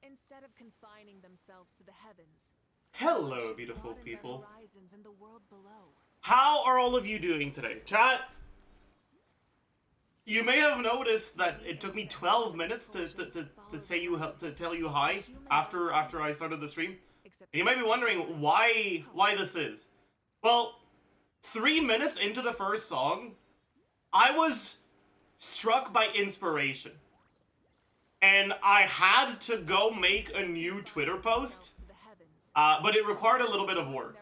Instead of confining themselves to the heavens, Hello, beautiful people. horizons in the world below. How are all of you doing today? Chat, you may have noticed that it took me 12 minutes to tell you hi after I started the stream. And you might be wondering why this is. Well, 3 minutes into the first song, I was struck by inspiration. And I had to go make a new Twitter post, but it required a little bit of work.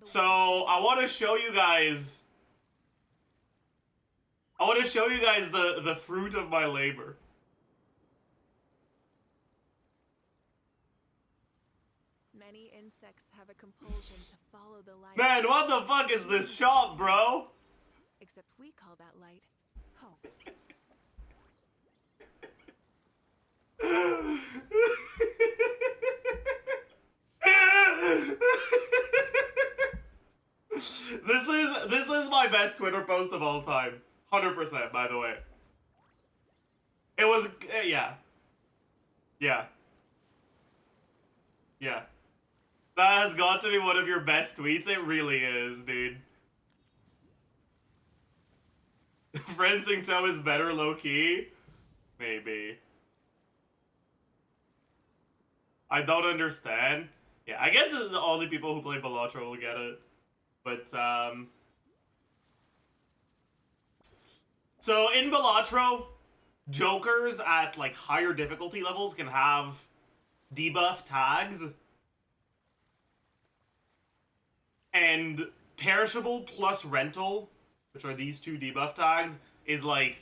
So I want to show you guys. The fruit of my labor. Many insects have a compulsion to follow the light. Man, what the fuck is this shop, bro? Except we call that light hope. This is my best Twitter post of all time. 100%, by the way. It was yeah. Yeah. Yeah. That has got to be one of your best tweets. It really is, dude. Friending Toe is better low-key? Maybe. I don't understand. Yeah, I guess the only people who play Balatro will get it. But, so, in Balatro, Jokers at, like, higher difficulty levels can have debuff tags. And Perishable plus Rental, which are these two debuff tags, is, like,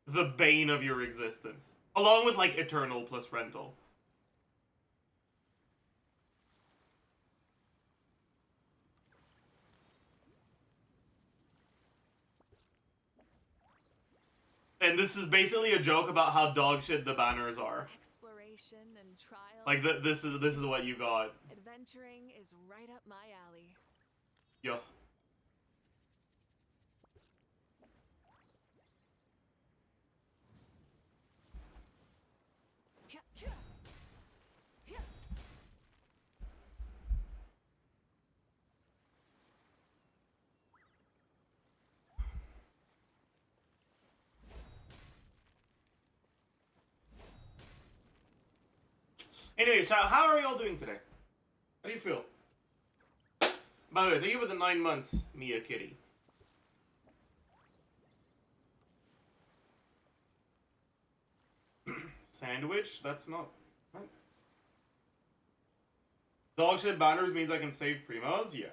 the bane of your existence. Along with, like, Eternal plus Rental. And this is basically a joke about how dog shit the banners are. Exploration and trial. Like this is what you got. Adventuring is right up my alley. Yo. Anyway, so how are y'all doing today? How do you feel? By the way, thank you for the 9 months, Mia Kitty. Sandwich? That's not... What? Dog shit banners means I can save primos? Yeah.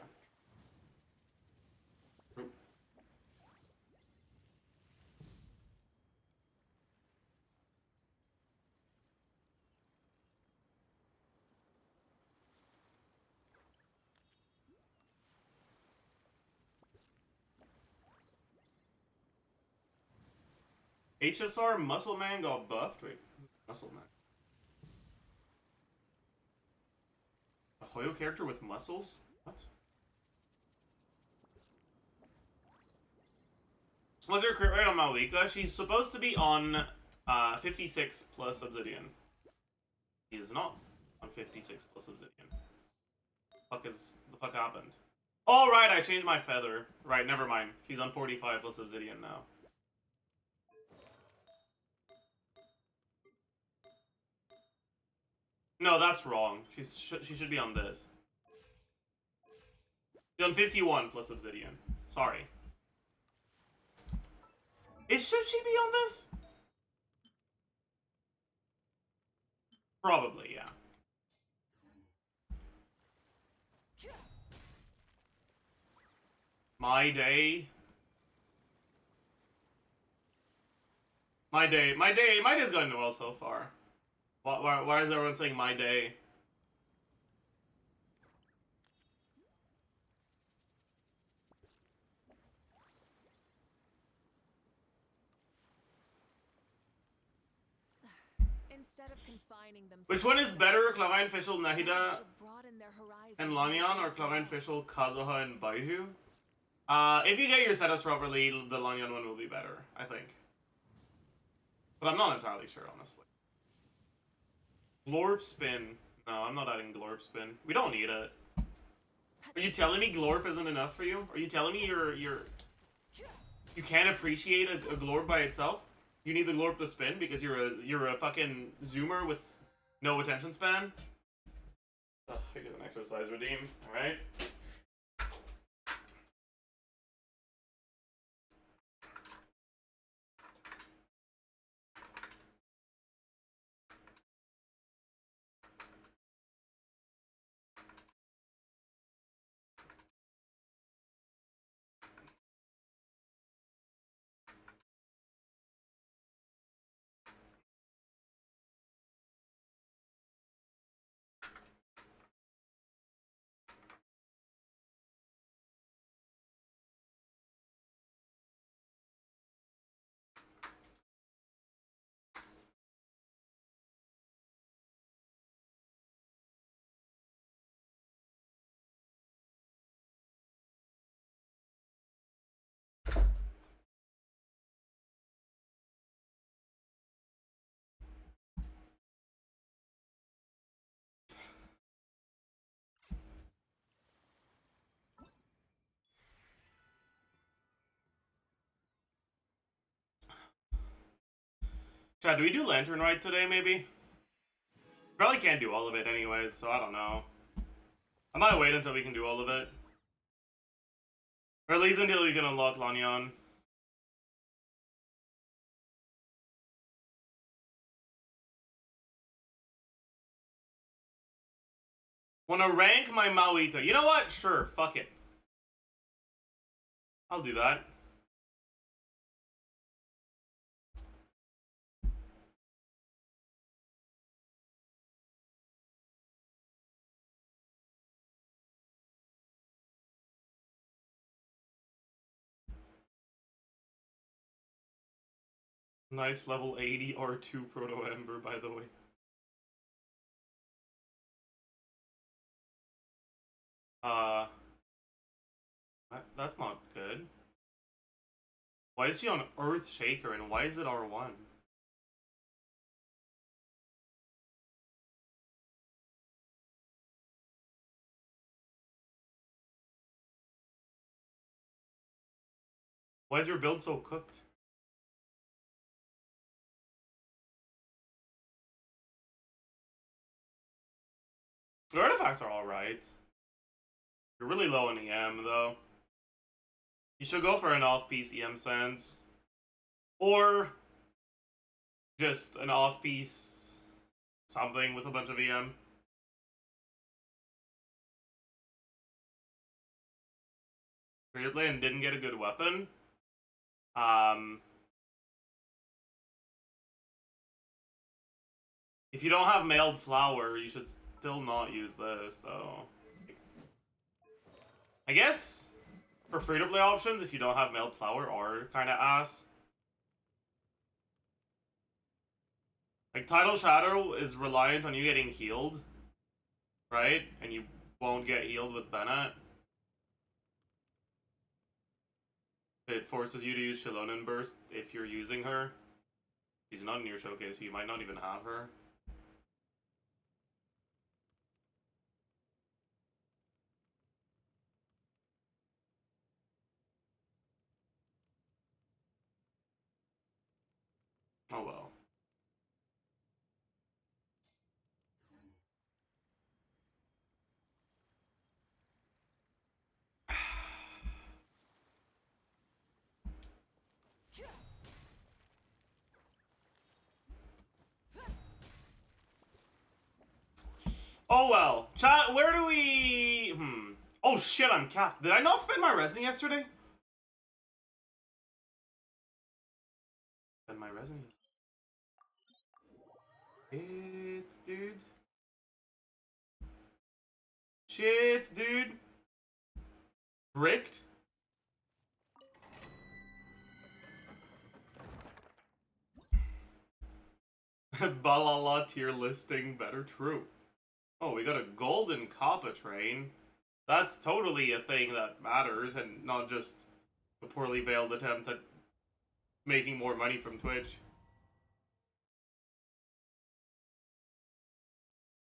HSR Muscle Man got buffed? Wait, Muscle Man. A Hoyo character with muscles? What? Was there a crit rate on Malika? She's supposed to be on 56 plus Obsidian. She is not on 56 plus Obsidian. The fuck happened? Oh, right, I changed my feather. Right, never mind. She's on 45 plus Obsidian now. No, that's wrong. She should be on this. She's on 51 plus Obsidian. Sorry. Should she be on this? Probably, yeah. My day. My day's going well so far. Why is everyone saying my day? Instead of confining themselves. Which one is better, Clarine Fischl Nahida and Lanyan, or Clarine Fischl Kazuha and Baiju? If you get your setups properly, the Lanyan one will be better, I think. But I'm not entirely sure, honestly. Glorp spin. No, I'm not adding glorp spin. We don't need it. Are you telling me glorp isn't enough for you? Are you telling me you can't appreciate a glorp by itself? You need the glorp to spin because you're a fucking zoomer with no attention span? Ugh, I get an exercise redeem. Alright. Chad, do we do Lantern Rite today, maybe? Probably can't do all of it anyways, so I don't know. I might wait until we can do all of it. Or at least until we can unlock Lanyan. Wanna rank my Mawika? You know what? Sure, fuck it. I'll do that. Nice level 80 R2 Proto Ember, by the way. That's not good. Why is she on Earth Shaker and why is it R1? Why is your build so cooked? The artifacts are alright. You're really low in EM, though. You should go for an off-piece EM Sands. Or just an off-piece something with a bunch of EM. Free to play and didn't get a good weapon. If you don't have mailed flower, you should still not use this, though. I guess for free-to-play options, if you don't have mailed flower, are kind of ass. Like, Tidal Shadow is reliant on you getting healed, right? And you won't get healed with Bennett. It forces you to use Shilonen Burst if you're using her. She's not in your showcase, so you might not even have her. Oh well. Oh well. Chat, where do we... Oh shit, I'm capped. Did I not spend my resin yesterday? Spend my resin yesterday. Shit, dude. Shit, dude. Bricked? Balala tier listing better true. Oh, we got a golden Kappa train. That's totally a thing that matters and not just a poorly veiled attempt at making more money from Twitch.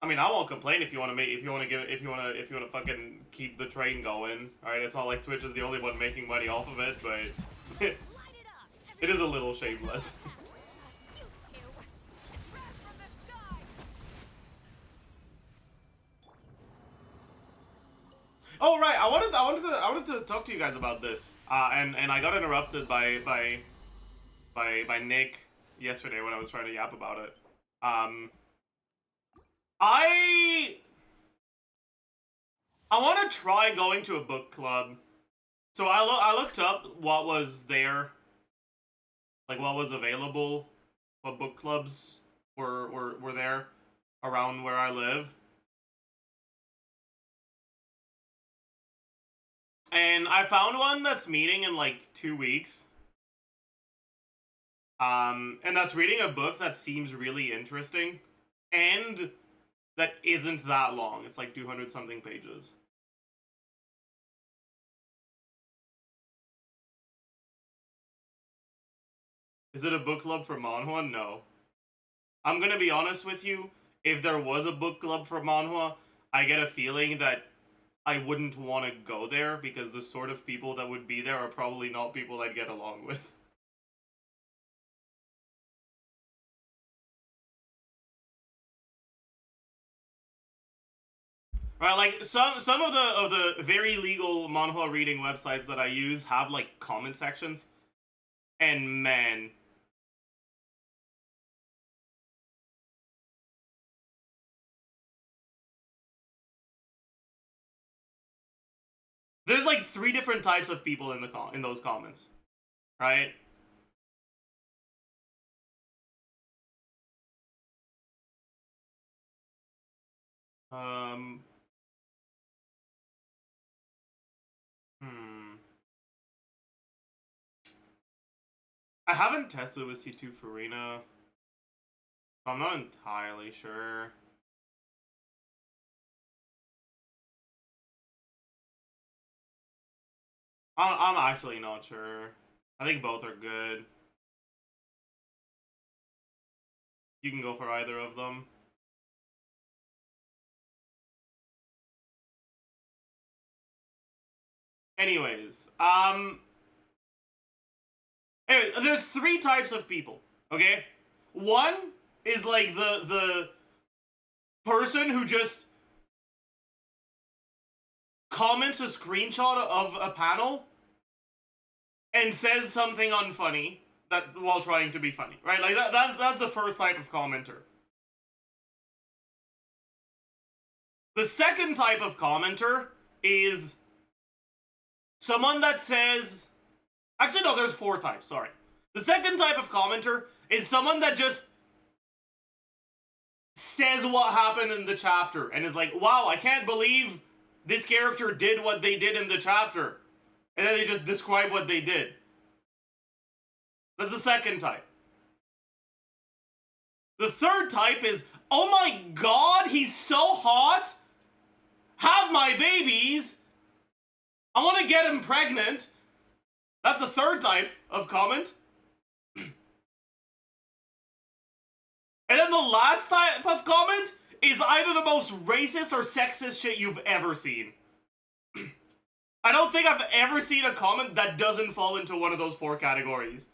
I mean, I won't complain if you want to make, if you want to fucking keep the train going. All right, it's not like Twitch is the only one making money off of it, but it is a little shameless. Oh right, I wanted to talk to you guys about this, and I got interrupted by Nick yesterday when I was trying to yap about it. I want to try going to a book club. So I looked up what was there, like what was available, what book clubs were there around where I live. And I found one that's meeting in like 2 weeks. And that's reading a book that seems really interesting and that isn't that long. It's like 200 something pages. Is it a book club for manhwa? No. I'm gonna be honest with you. If there was a book club for manhwa, I get a feeling that I wouldn't want to go there because the sort of people that would be there are probably not people I'd get along with. Right, like some of the very legal manhwa reading websites that I use have like comment sections, and man, there's like 3 different types of people in the in those comments, right? Um. Hmm. I haven't tested with C2 Farina, so I'm not entirely sure. I'm actually not sure. I think both are good. You can go for either of them. Anyways, anyway, there's 3 types of people, okay? One is like the person who just comments a screenshot of a panel and says something unfunny that while trying to be funny, right? Like that's the first type of commenter. The second type of commenter is someone that says, actually no, there's 4 types, sorry. The second type of commenter is someone that just says what happened in the chapter and is like, wow, I can't believe this character did what they did in the chapter. And then they just describe what they did. That's the second type. The third type is, oh my god, he's so hot! Have my babies! I want to get him pregnant! That's the third type of comment. And then the last type of comment is either the most racist or sexist shit you've ever seen. I don't think I've ever seen a comment that doesn't fall into one of those 4 categories.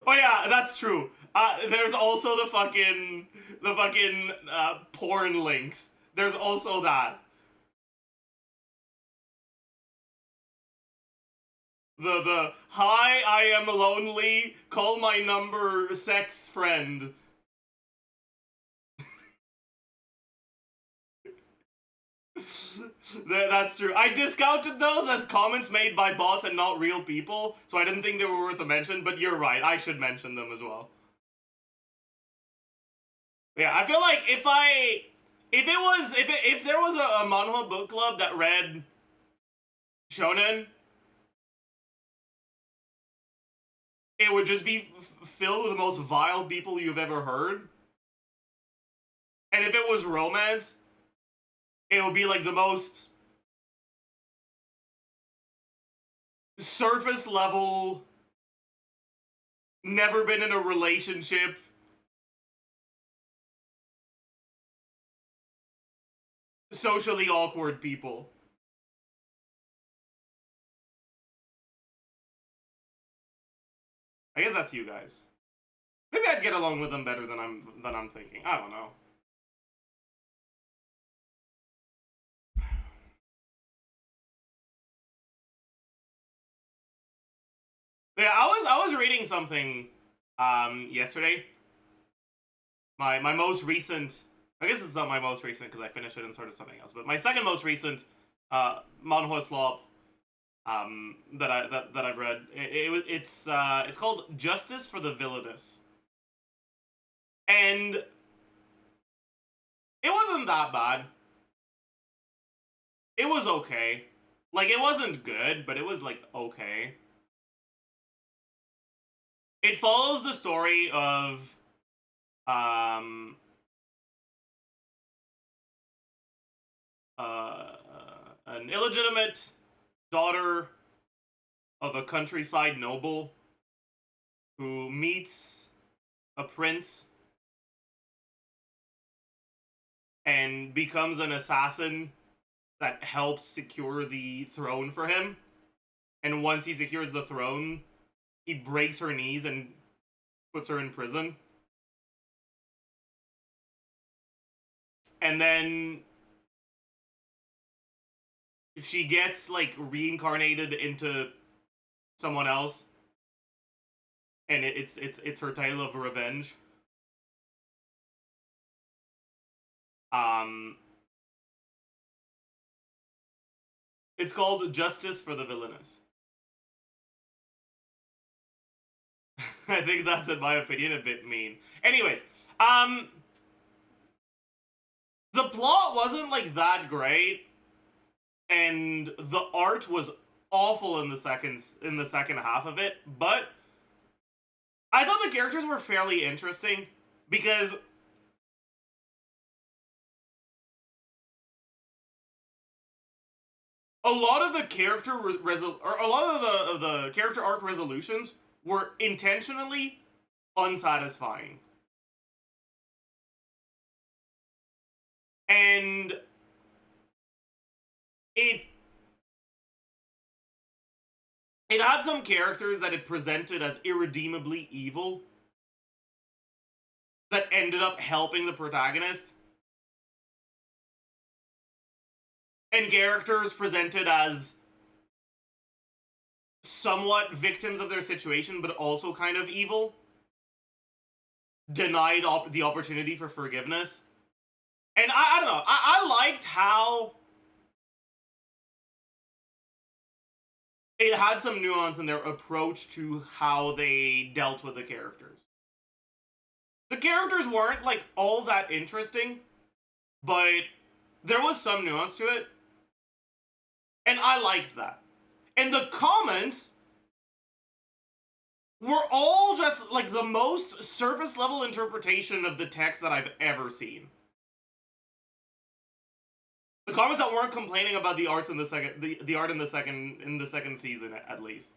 Oh yeah, that's true. There's also the fucking porn links. There's also that. The hi, I am lonely, call my number, sex friend. That's true. I discounted those as comments made by bots and not real people, so I didn't think they were worth a mention, but you're right, I should mention them as well. Yeah, I feel like if there was a manhwa book club that read shonen, it would just be filled with the most vile people you've ever heard. And if it was romance, it would be like the most surface level, never been in a relationship, socially awkward people. I guess that's you guys. Maybe I'd get along with them better than I'm thinking. I don't know. Yeah, I was reading something yesterday. My most recent, I guess it's not my most recent because I finished it and started something else, but my second most recent manhwa slop that I've read. It's called Justice for the Villainous. And it wasn't that bad. It was okay. Like, it wasn't good, but it was, like, okay. It follows the story of, an illegitimate daughter of a countryside noble who meets a prince and becomes an assassin that helps secure the throne for him. And once he secures the throne, he breaks her knees and puts her in prison. And then she gets, like, reincarnated into someone else. And it's her tale of revenge. It's called Justice for the Villainous. I think that's, in my opinion, a bit mean. Anyways, the plot wasn't, like, that great, and the art was awful in the second half of it, but I thought the characters were fairly interesting, because a lot of the character a lot of the character arc resolutions were intentionally unsatisfying. And it had some characters that it presented as irredeemably evil that ended up helping the protagonist. And characters presented as somewhat victims of their situation, but also kind of evil, denied the opportunity for forgiveness. And I don't know, I liked how it had some nuance in their approach to how they dealt with the characters. The characters weren't, like, all that interesting, but there was some nuance to it. And I liked that. And the comments were all just, like, the most surface level interpretation of the text that I've ever seen. The comments that weren't complaining about the arts in the second, the art in the second season, at least.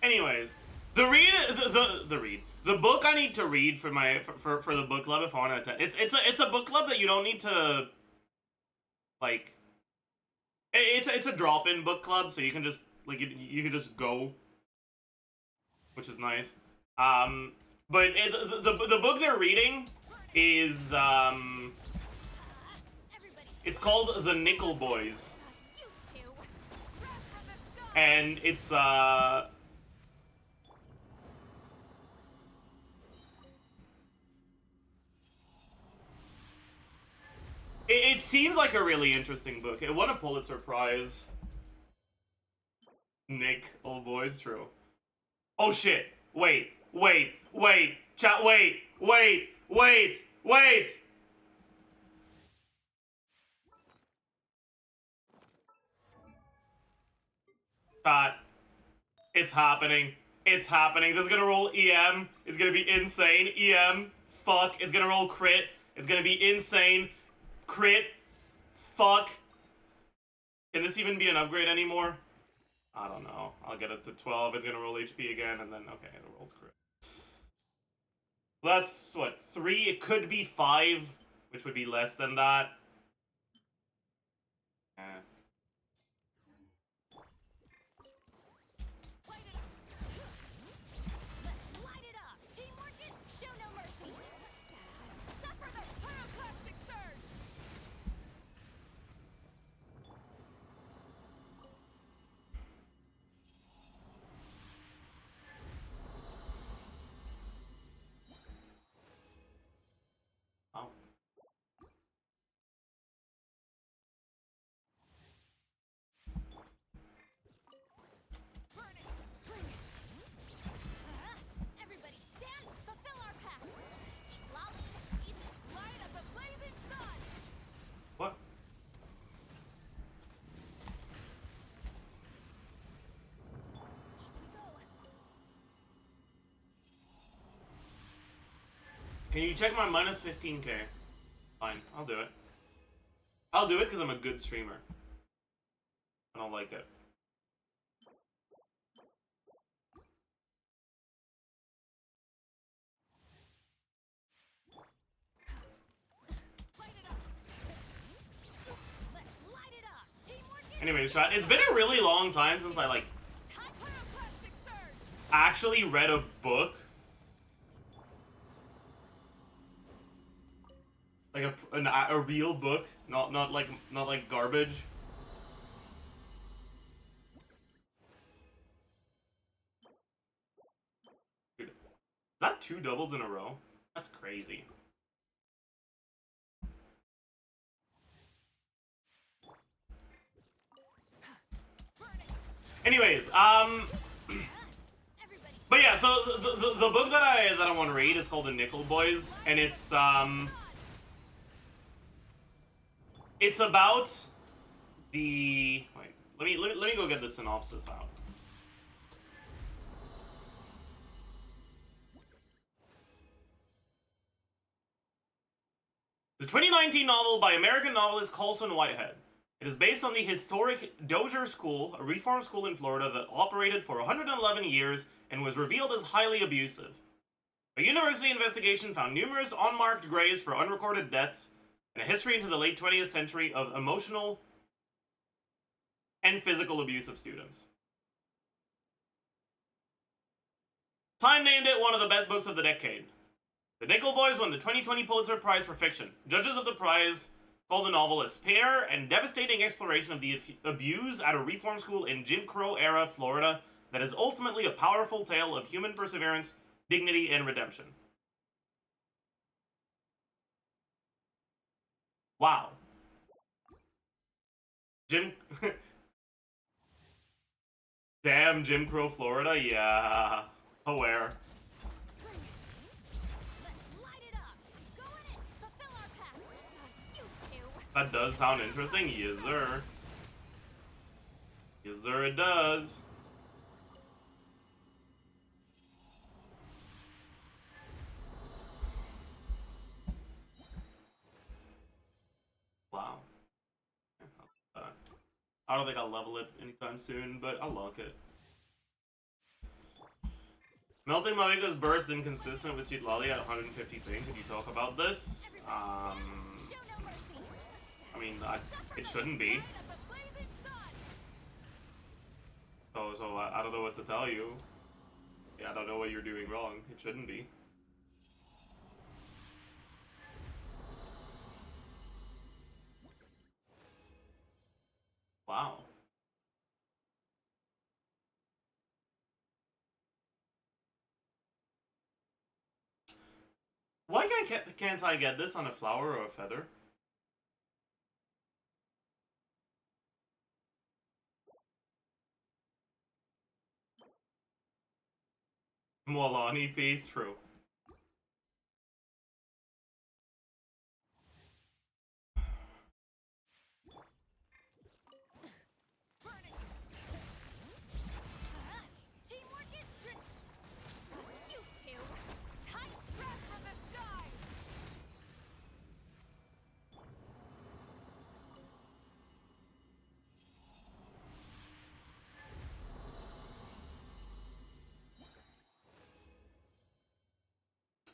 Anyways, the book I need to read for my for the book club if I want to attend. It's a book club that you don't need to, like, it's a drop-in book club, so you can just, like, you can just go, which is nice. But the book they're reading is it's called The Nickel Boys. And it's it seems like a really interesting book. It won a Pulitzer Prize. Nick, old boys, true. Oh shit! Wait! Chat, wait! Chat. It's happening. It's happening. This is gonna roll EM. It's gonna be insane. EM. Fuck. It's gonna roll crit. It's gonna be insane. Crit. Fuck. Can this even be an upgrade anymore? I don't know. I'll get it to 12. It's gonna roll HP again, and then, okay, it'll roll crit. That's, what, 3? It could be 5, which would be less than that. Eh. Oh. What? Can you check my minus 15k? Fine, I'll do it. I'll do it because I'm a good streamer. I don't like it. Anyways, chat, it's been a really long time since I, like, actually read a book. Like a real book, not like garbage. Dude, is that 2 doubles in a row? That's crazy. Anyways, but yeah, so the book that I want to read is called The Nickel Boys, and it's about the wait. Let me go get the synopsis out. The 2019 novel by American novelist Colson Whitehead. It is based on the historic Dozier School, a reform school in Florida that operated for 111 years and was revealed as highly abusive. A university investigation found numerous unmarked graves for unrecorded deaths, and a history into the late 20th century of emotional and physical abuse of students. Time named it one of the best books of the decade. The Nickel Boys won the 2020 Pulitzer Prize for Fiction. Judges of the prize called the novel a spare and devastating exploration of the abuse at a reform school in Jim Crow-era Florida that is ultimately a powerful tale of human perseverance, dignity, and redemption. Wow. Damn, Jim Crow, Florida? Yeah. Aware. That does sound interesting. Yes, sir. Yes, sir, it does. Wow. I don't think I'll level it anytime soon, but I'll lock it. Melting Mavico's burst inconsistent with Sweet Lolly at 150 ping. Could you talk about this? I mean, it shouldn't be. So I don't know what to tell you. Yeah, I don't know what you're doing wrong. It shouldn't be. Why can't I get this on a flower or a feather? Mwalani piece, true.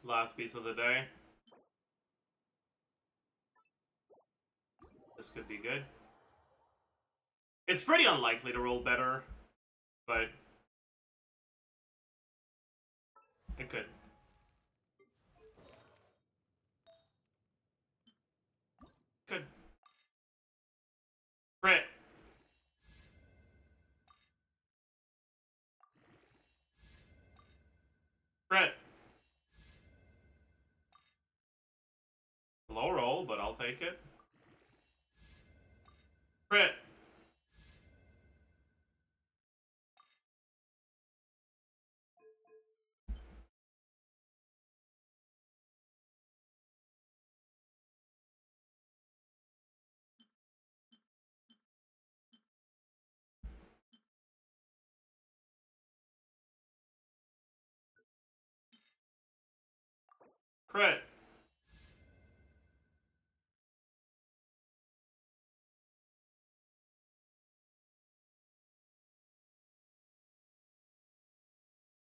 Last piece of the day. This could be good. It's pretty unlikely to roll better, but it could. Could. Crit. Crit. Low roll, but I'll take it. Crit. Crit.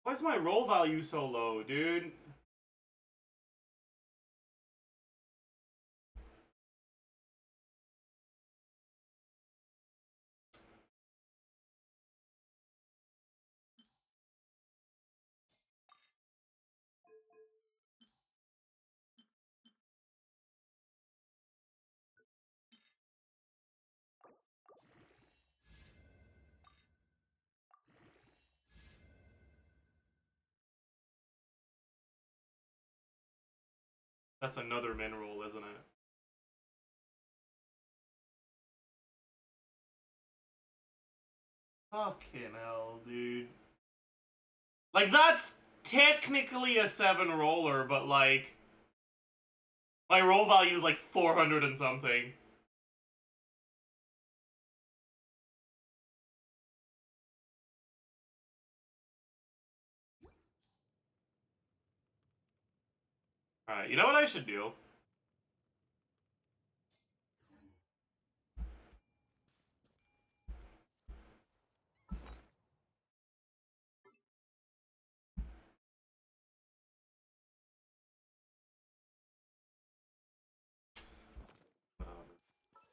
Why is my roll value so low, dude? That's another min roll, isn't it? Fucking hell, dude. Like, that's technically a 7 roller, but like, my roll value is like 400 and something. Alright, you know what I should do?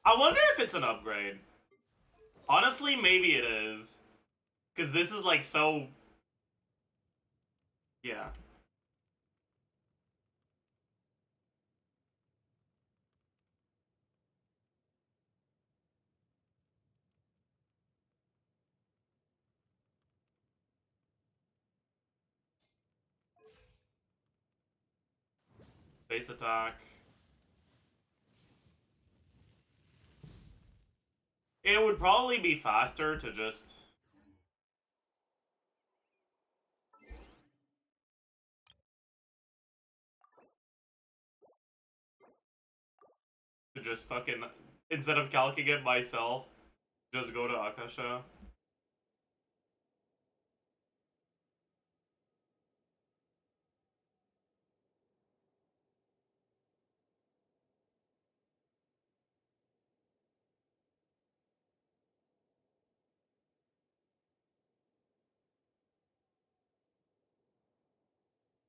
I wonder if it's an upgrade. Honestly, maybe it is. Because this is like so... Yeah. Base attack. It would probably be faster to just... fucking... Instead of calcing it myself, just go to Akasha.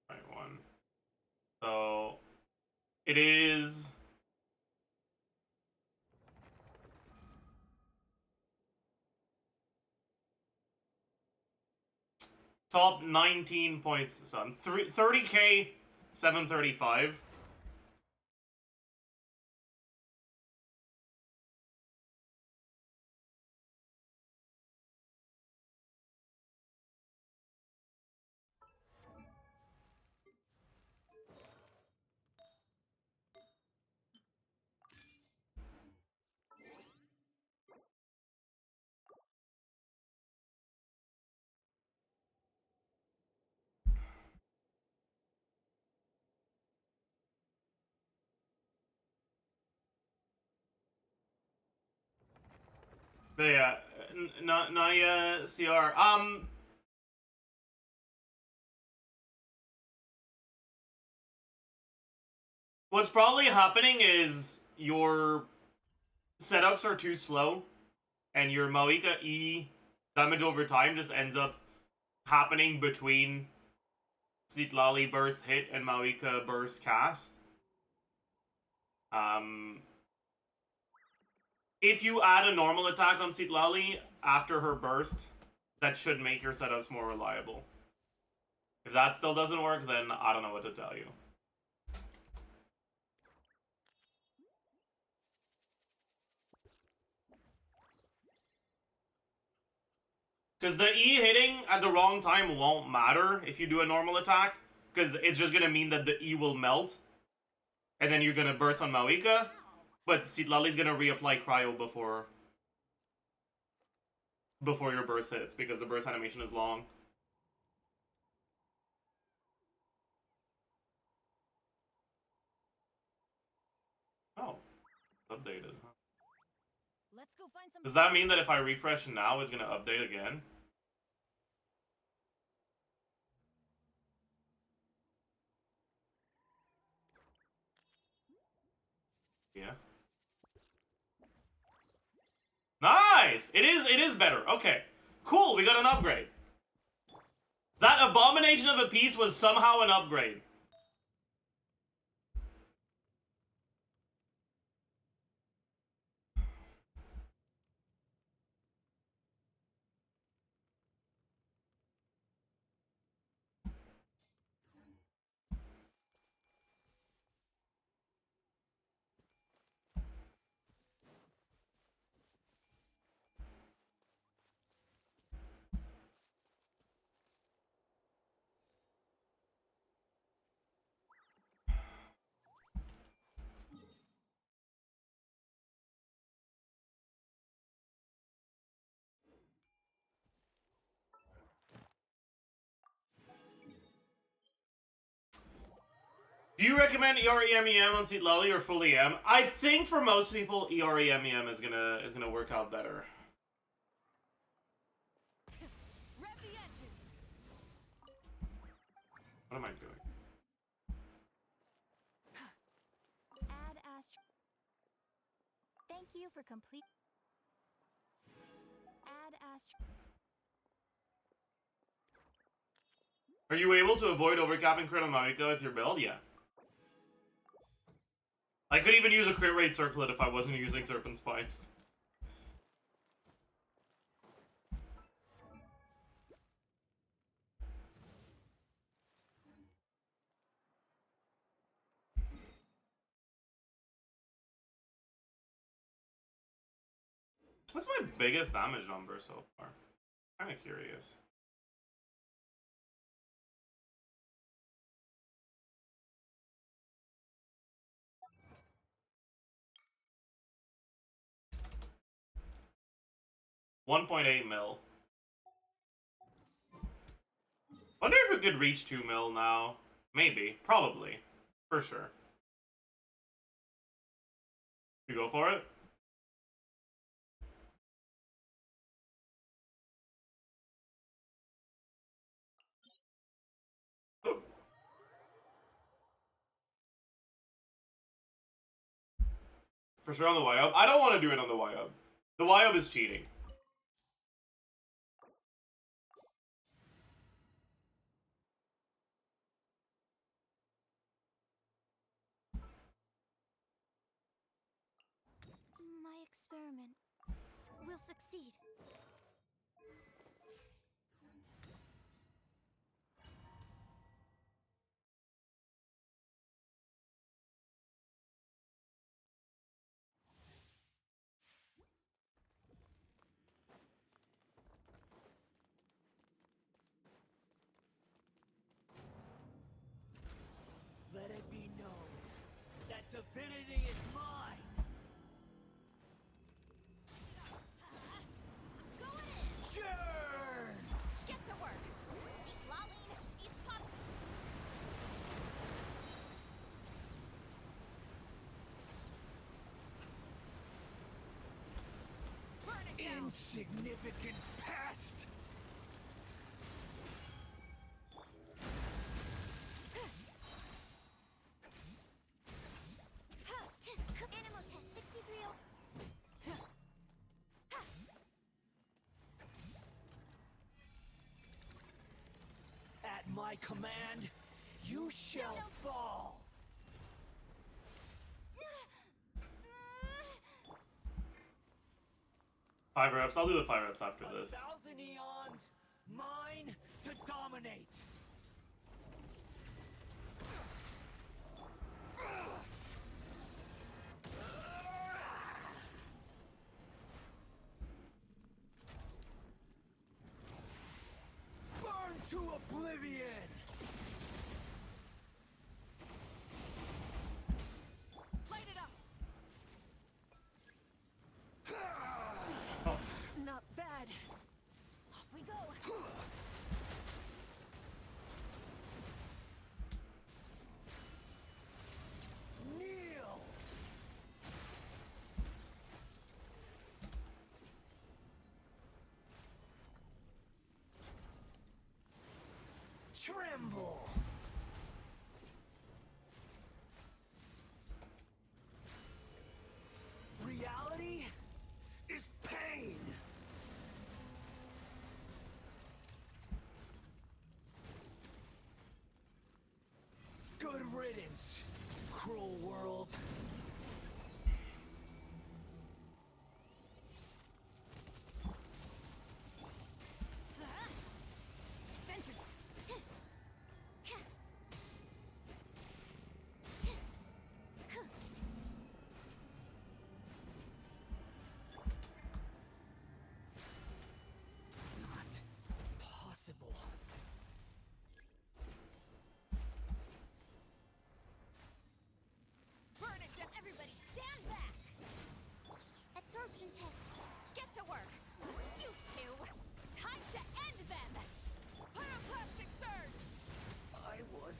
Right, one. So... It is... Top 19 points. So I'm 30k, 735. But yeah, Naya CR. What's probably happening is your setups are too slow, and your Mawika E damage over time just ends up happening between Zitlali burst hit and Mawika burst cast. If you add a normal attack on Zitlali after her burst, that should make your setups more reliable. If that still doesn't work, then I don't know what to tell you. Because the E hitting at the wrong time won't matter if you do a normal attack, because it's just going to mean that the E will melt, and then you're going to burst on Mawika, but Zitlali's going to reapply Cryo before your burst hits, because the burst animation is long. Oh, updated, huh? Let's go find some. Does that mean that if I refresh now, it's going to update again? Yeah. Nice! It is better. Okay. Cool, we got an upgrade. That abomination of a piece was somehow an upgrade. Do you recommend EREMEM on Zitlali or full EM? I think for most people, EREMEM is gonna work out better. What am I doing? Add Astro. Thank you for complete. Add Astro. Are you able to avoid overcapping crit on Mawika with your build? Yeah. I could even use a crit rate circlet if I wasn't using Serpent Spine. What's my biggest damage number so far? Kinda curious. $1.8 mil. Wonder if we could reach 2 mil now. Maybe. Probably. For sure. You go for it? For sure on the Y-Up. I don't want to do it on the Y-Up. The Y-Up is cheating. My experiment will succeed. Let it be known that divinity is mine! Going in! Sure! Get to work! Eat Laline, eat pop. Burning Insignificant pest! Animal test 63. At my command, you shall fall! 5 reps. I'll do the 5 reps after this. 1,000 eons, mine to dominate! Burn to oblivion! Light it up. Not bad. Off we go. Kneel! Tremble! Reality is pain! Good riddance, cruel world. Venture. Not possible. Burn it down. Everybody stand back. Absorption test. Get to work. You two. Time to end them. Pyroclastic surge. I was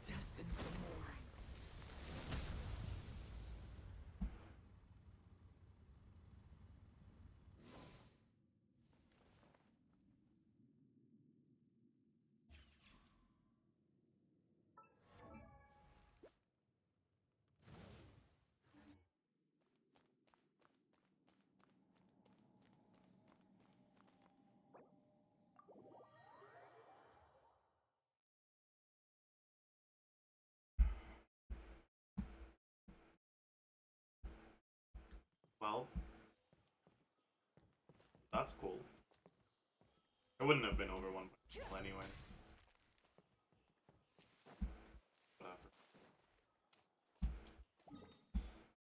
destined for more. Well, that's cool. It wouldn't have been over 1 anyway.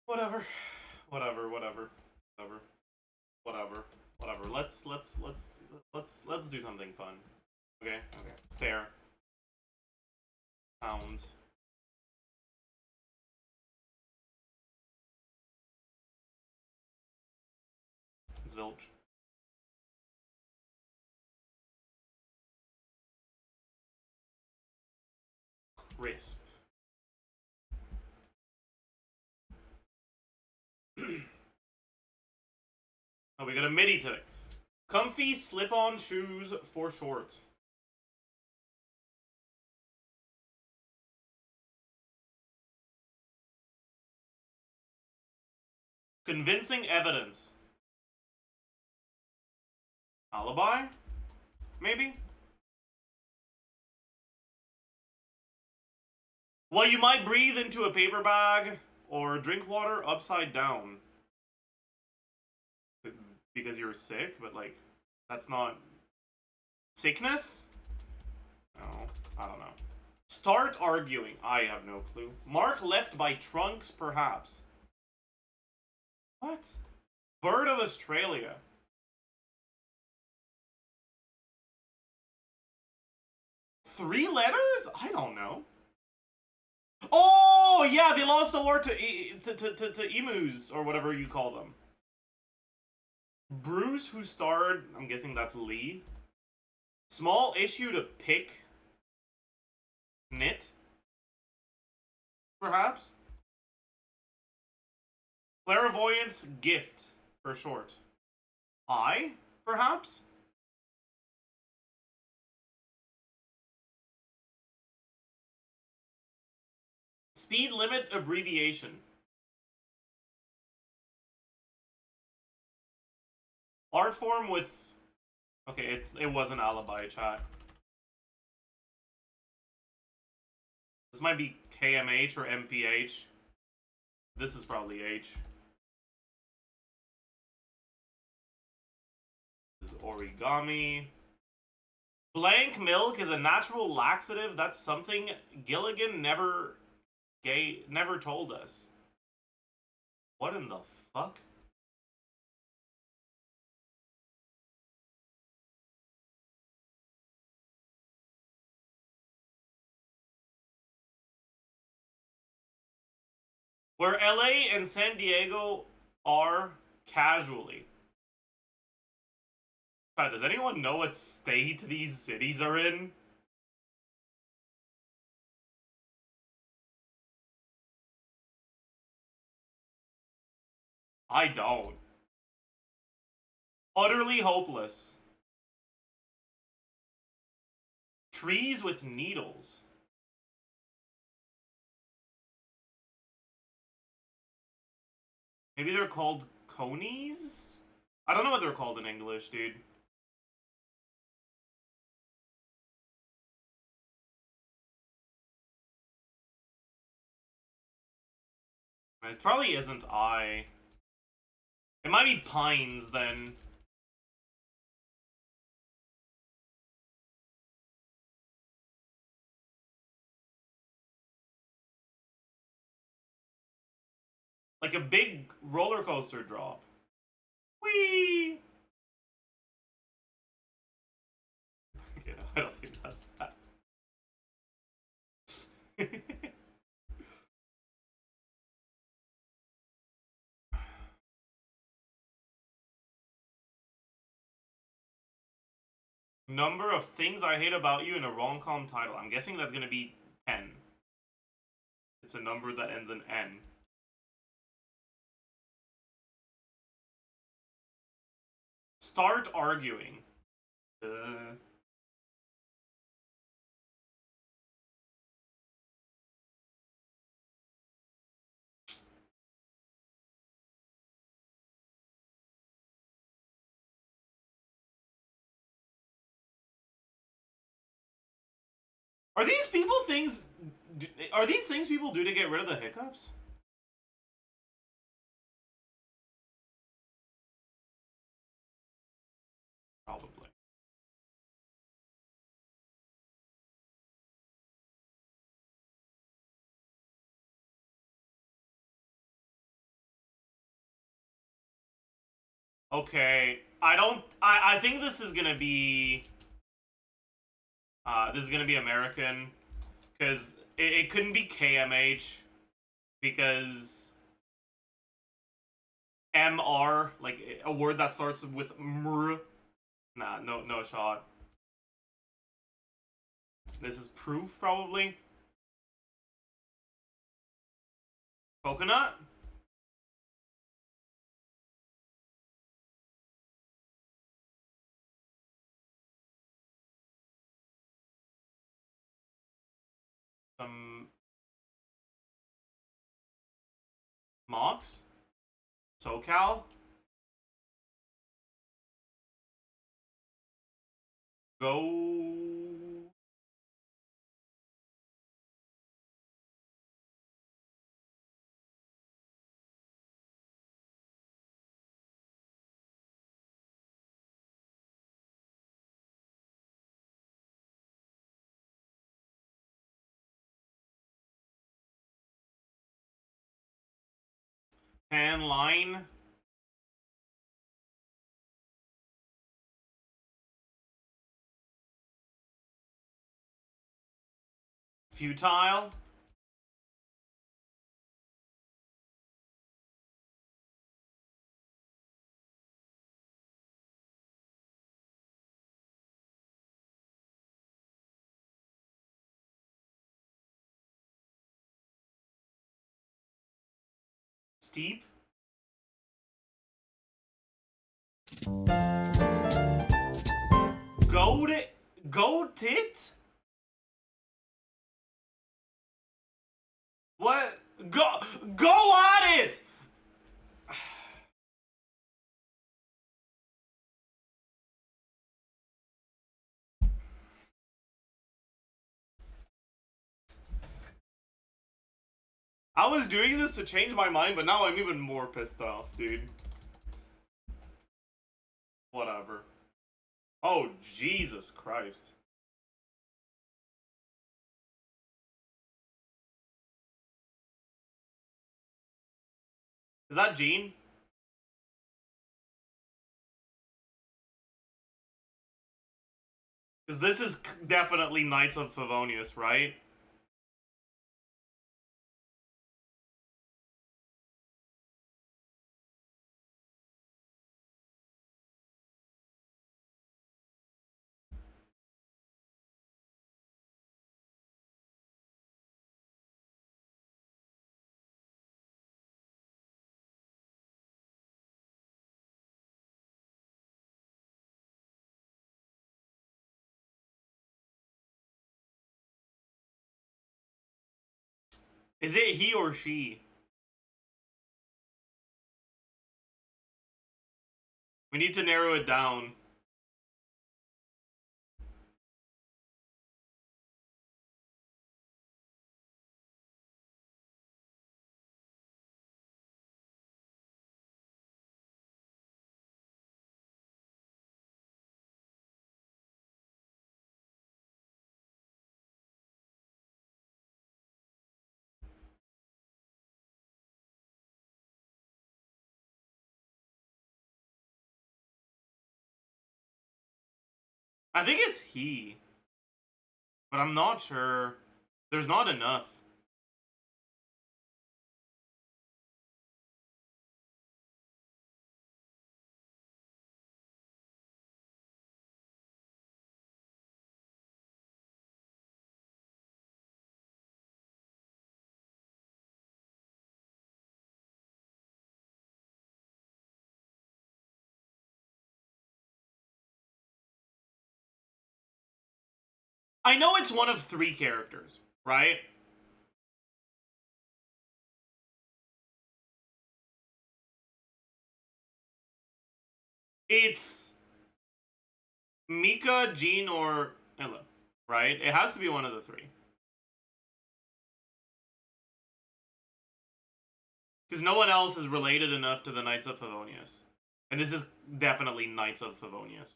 Whatever. Whatever. Whatever. Whatever. Whatever. Whatever. Let's do something fun. Okay. Okay. Stare. Pound. Zilch. Crisp. Oh, we got a midi today. Comfy slip-on shoes for short. Convincing evidence. Alibi? Maybe? Well, you might breathe into a paper bag or drink water upside down. Because you're sick, but like, that's not sickness? No, I don't know. Start arguing. I have no clue. Mark left by trunks, perhaps. What? Bird of Australia. Three letters? I don't know. Oh, yeah, they lost the war to emus, or whatever you call them. Bruce, who starred, I'm guessing that's Lee. Small issue to pick. Knit. Perhaps. Clairvoyance gift, for short. high, perhaps? Speed limit abbreviation. Art form with... Okay, it was an alibi, chat. This might be KMH or MPH. This is probably H. This is origami. Blank milk is a natural laxative. That's something Gilligan never told us. What in the fuck? Where LA and San Diego are casually. God, does anyone know what state these cities are in? I don't. Utterly hopeless. Trees with needles. Maybe they're called conies? I don't know what they're called in English, dude. It probably isn't I. It might be pines, then. Like a big roller coaster drop. Whee! Okay, no, I don't think that's that. Number of things I hate about you in a rom-com title. I'm guessing that's gonna be 10. It's a number that ends in N. Start arguing. Are these people things... Are these things people do to get rid of the hiccups? Probably. Okay, I think this is gonna be American, because it couldn't be KMH, because MR, like a word that starts with mr, nah, no shot. This is proof, probably. Coconut? Mox? SoCal? Go... Tan line? Futile? Steep? Goat it? What? Go at it! I was doing this to change my mind, but now I'm even more pissed off, dude. Whatever. Oh, Jesus Christ. Is that Jean? Because this is definitely Knights of Favonius, right? Is it he or she? We need to narrow it down. I think it's he. But I'm not sure. There's not enough. I know it's one of 3 characters, right? It's Mika, Jean, or Ella, right? It has to be one of the 3. Because no one else is related enough to the Knights of Favonius. And this is definitely Knights of Favonius.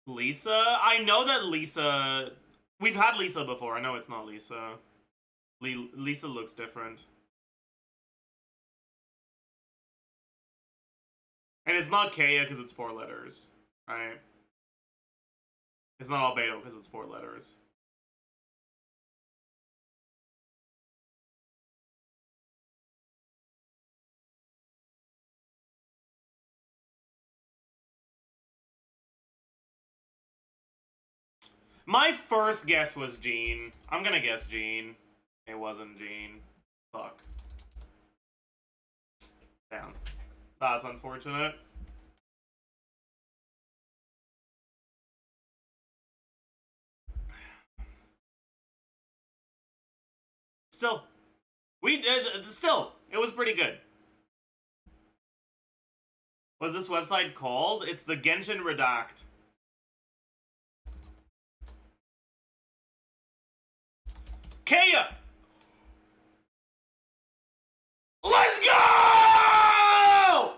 Lisa? I know that Lisa... We've had Lisa before. I know it's not Lisa. Lisa looks different. And it's not Kaya because it's 4 letters, right? It's not Albedo because it's 4 letters. My first guess was Jean. I'm gonna guess Jean. It wasn't Jean. Fuck. Damn. That's unfortunate. Still. Still. It was pretty good. What's this website called? It's the Genshin Redact. Kaya! Let's go!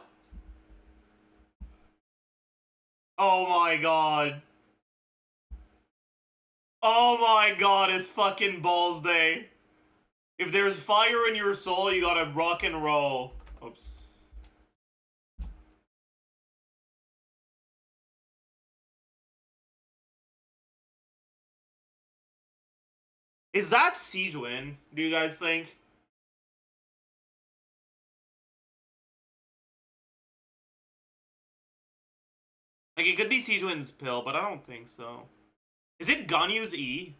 Oh my god. Oh my god, it's fucking balls day. If there's fire in your soul, you gotta rock and roll. Oops. Is that Sijuin, do you guys think? Like, it could be Sijuin's pill, but I don't think so. Is it Ganyu's E?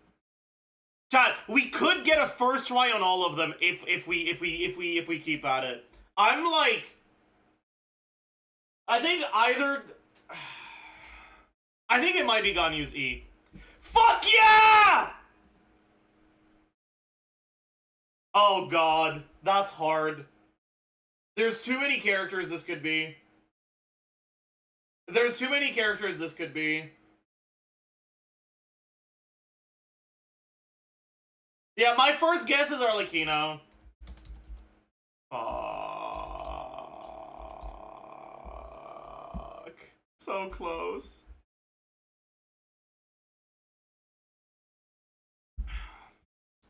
Chat, we could get a first try on all of them if we keep at it. I'm like, I think it might be Ganyu's E. Fuck yeah! Oh god, that's hard. There's too many characters this could be. There's too many characters this could be. Yeah, my first guess is Arlecchino. Fuck. So close.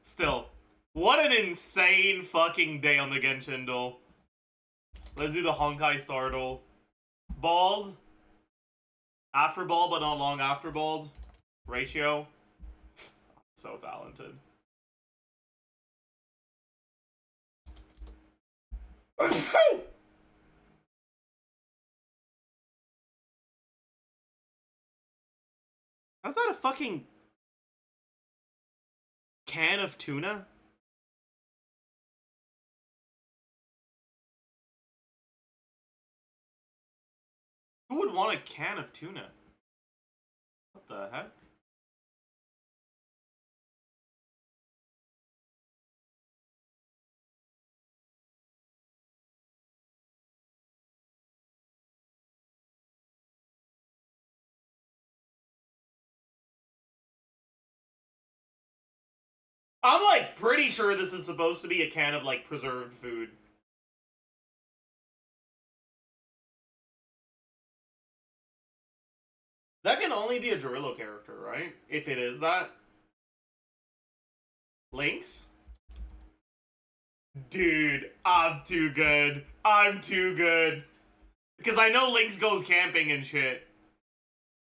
Still, what an insane fucking day on the Genshin duel. Let's do the Honkai Star duel. Bald. After bald, but not long after bald. Ratio. So talented. How's that a fucking can of tuna? Who would want a can of tuna? What the heck? I'm like pretty sure this is supposed to be a can of like preserved food. That can only be a Dorillo character, right? If it is that. Lynx? Dude, I'm too good. I'm too good. Because I know Lynx goes camping and shit.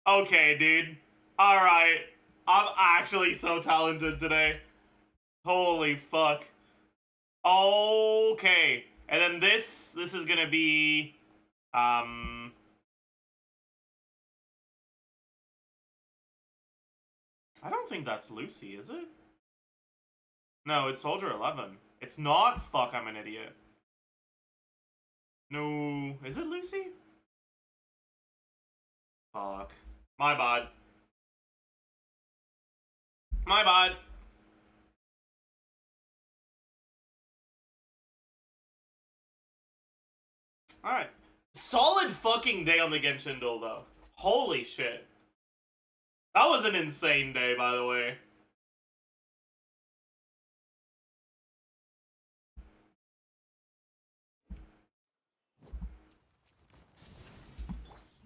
Okay, dude. Alright. I'm actually so talented today. Holy fuck. Okay. And then this is gonna be... I don't think that's Lucy, is it? No, it's Soldier 11. It's not? Fuck, I'm an idiot. No, is it Lucy? Fuck. My bad. My bad. Alright. Solid fucking day on the Genshin duel, though. Holy shit. That was an insane day, by the way.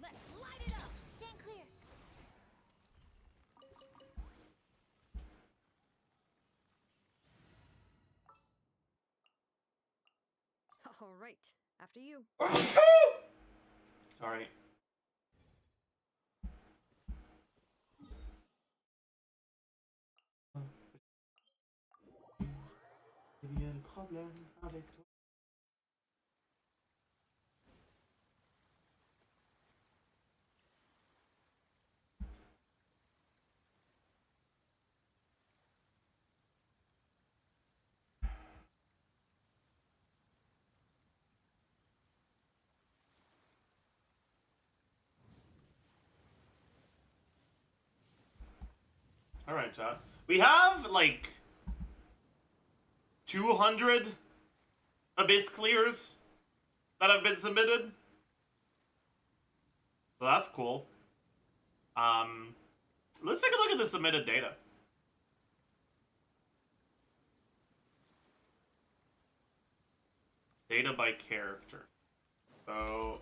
Let's light it up. Stand clear. All right, after you. Sorry. Il y a un problème avec toi. Alright, chat. We have, like, 200 Abyss clears that have been submitted. So that's cool. Let's take a look at the submitted data. Data by character. So...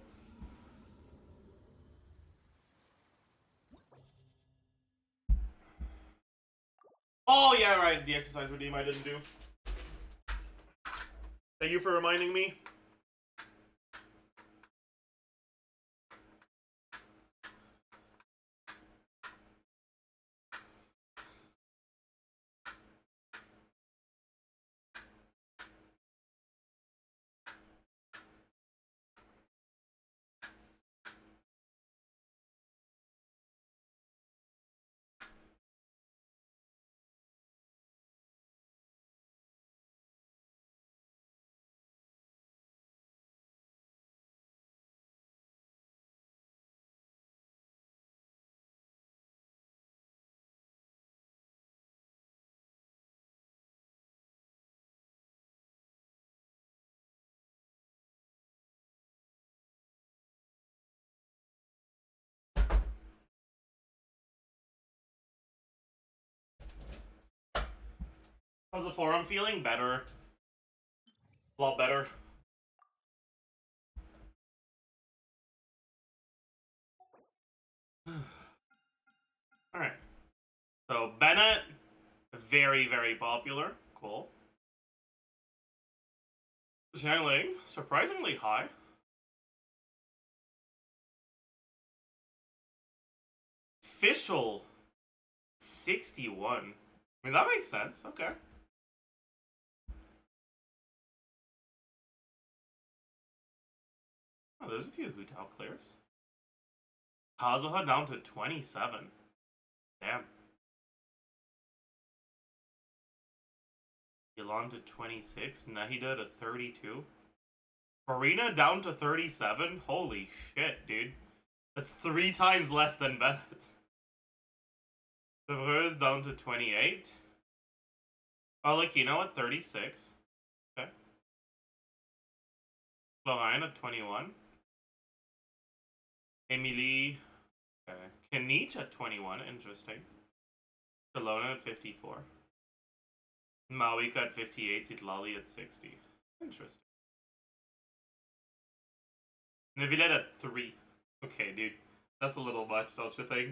Oh, yeah, right. The exercise redeem I didn't do. Thank you for reminding me. How's the forum feeling? Better. A lot better. Alright. So, Bennett, very, very popular. Cool. Xiangling, surprisingly high. Official, 61. I mean, that makes sense. Okay. Oh, there's a few Hu Tao clears. Kazuha down to 27. Damn. Ylan to 26. Nahida to 32. Farina down to 37. Holy shit, dude. That's 3 times less than Bennett. Devreuse down to 28. Oh, look, you know what? 36. Okay. Lorraine at 21. Emily. Okay. Kanich at 21. Interesting. Kelowna at 54. Mawika at 58. Zitlali at 60. Interesting. Neuvillette at 3. Okay, dude. That's a little much, don't you think?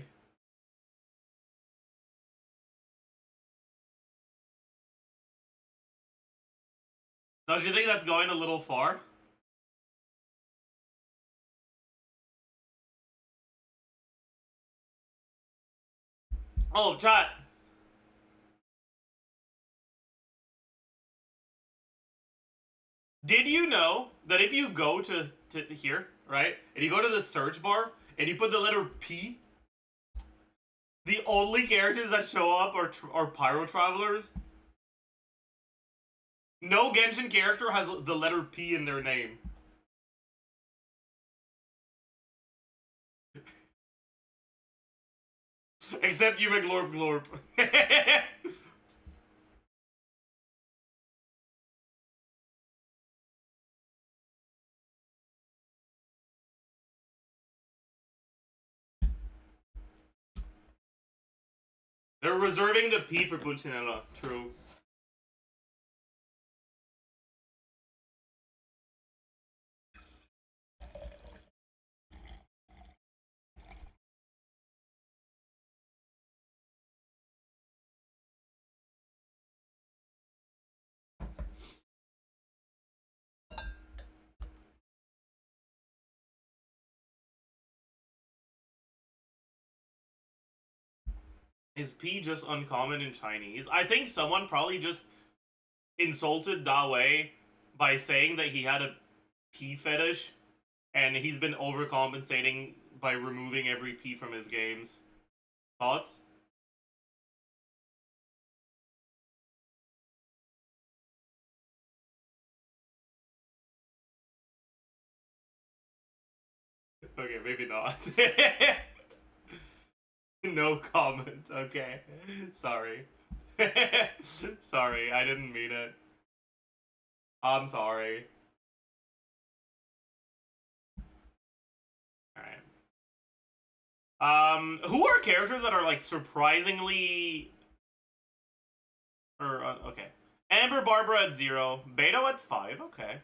Don't you think that's going a little far? Oh, chat. Did you know that if you go to here, right, and you go to the search bar, and you put the letter P, the only characters that show up are Pyro Travelers? No Genshin character has the letter P in their name. Except you McGlorp Glorp. They're reserving the P for Punchinella. True. Is P just uncommon in Chinese? I think someone probably just insulted Da Wei by saying that he had a P fetish, and he's been overcompensating by removing every P from his games. Thoughts? Okay, maybe not. No comment. Okay. Sorry. Sorry, I didn't mean it. I'm sorry. Alright. Who are characters that are, like, surprisingly... Or, okay. Amber Barbara at 0. Beto at 5. Okay.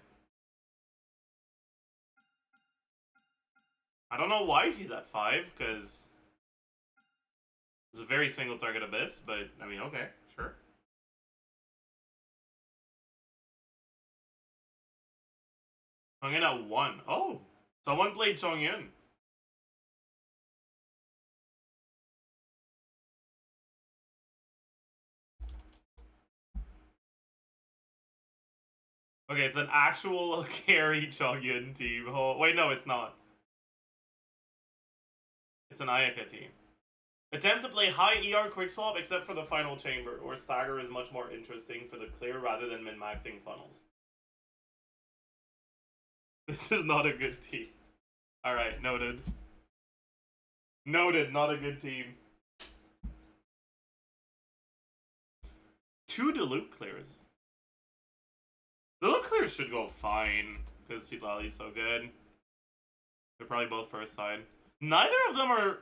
I don't know why she's at 5, because... It's a very single target abyss, but, I mean, okay, sure. Chongyun at 1. Oh! Someone played Chongyun. Okay, it's an actual carry Chongyun team. Oh, wait, no, it's not. It's an Ayaka team. Attempt to play high ER quick swap except for the final chamber, where stagger is much more interesting for the clear rather than min-maxing funnels. This is not a good team. Alright, noted. Noted, not a good team. 2 Diluc clears. Diluc clears should go fine, because Sitlali's so good. They're probably both first side. Neither of them are...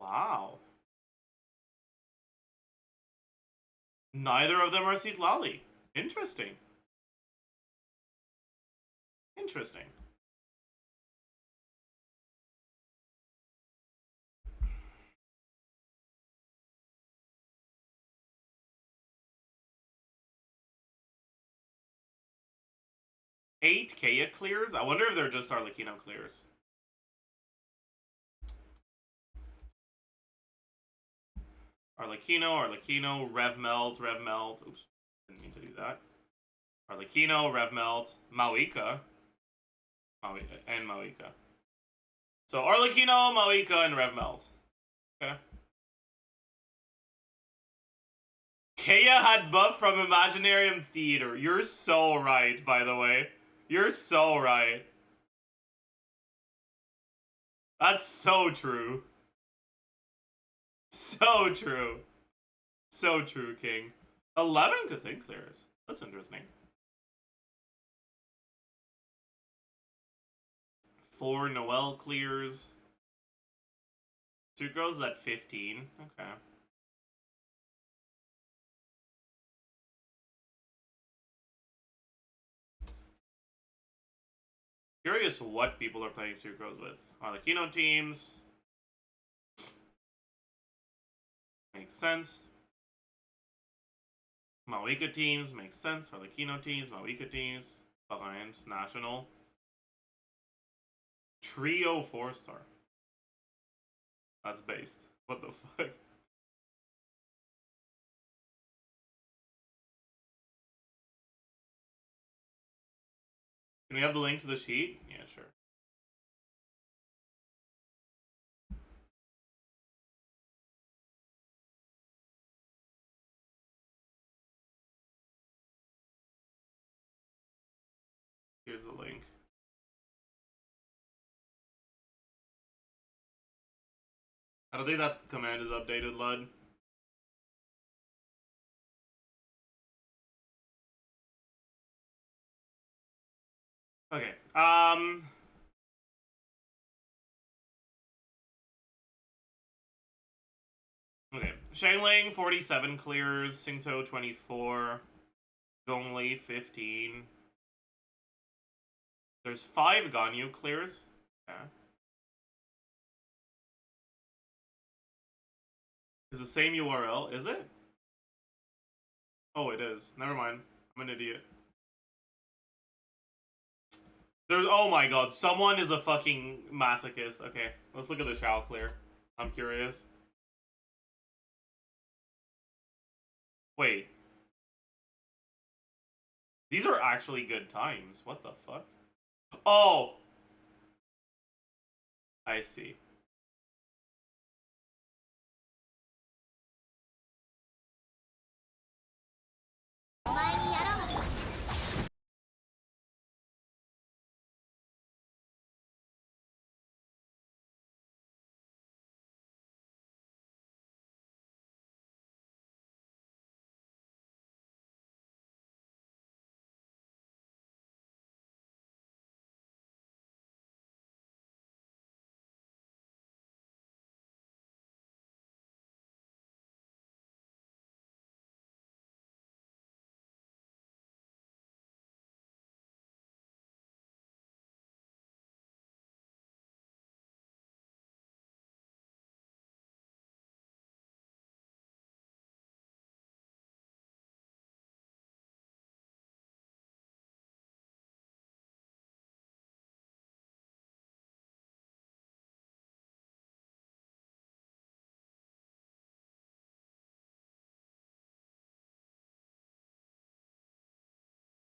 Wow. Neither of them are Citlali. Interesting. Interesting. Eight Kaya clears? I wonder if they're just Arlecchino clears. Arlecchino, Revmeld. Oops, didn't mean to do that. Arlecchino, Revmeld, Mawika. And Mawika. So Arlecchino, Mawika, and Revmeld. Okay. Kaya had buff from Imaginarium Theater. You're so right, by the way. You're so right. That's so true. So true. So true, King. 11 Kating clears. That's interesting. 4 Noel clears. Sucrose at 15. Okay. Curious what people are playing Sucrose with. Arlecchino teams. Makes sense. Mawika teams. Makes sense. Arlecchino teams. Mawika teams. Behind. National. Trio 4-star. That's based. What the fuck? Can we have the link to the sheet? Yeah, sure. Here's the link. I don't think that command is updated, Lud. Okay. Okay. Shangling 47 clears. Singto 24. Zhongli 15. There's 5 Ganyu clears. Okay. Is the same URL, is it? Oh, it is. Never mind. I'm an idiot. There's, oh my god, someone is a fucking masochist. Okay, let's look at the Shao clear. I'm curious. Wait. These are actually good times. What the fuck? Oh! I see.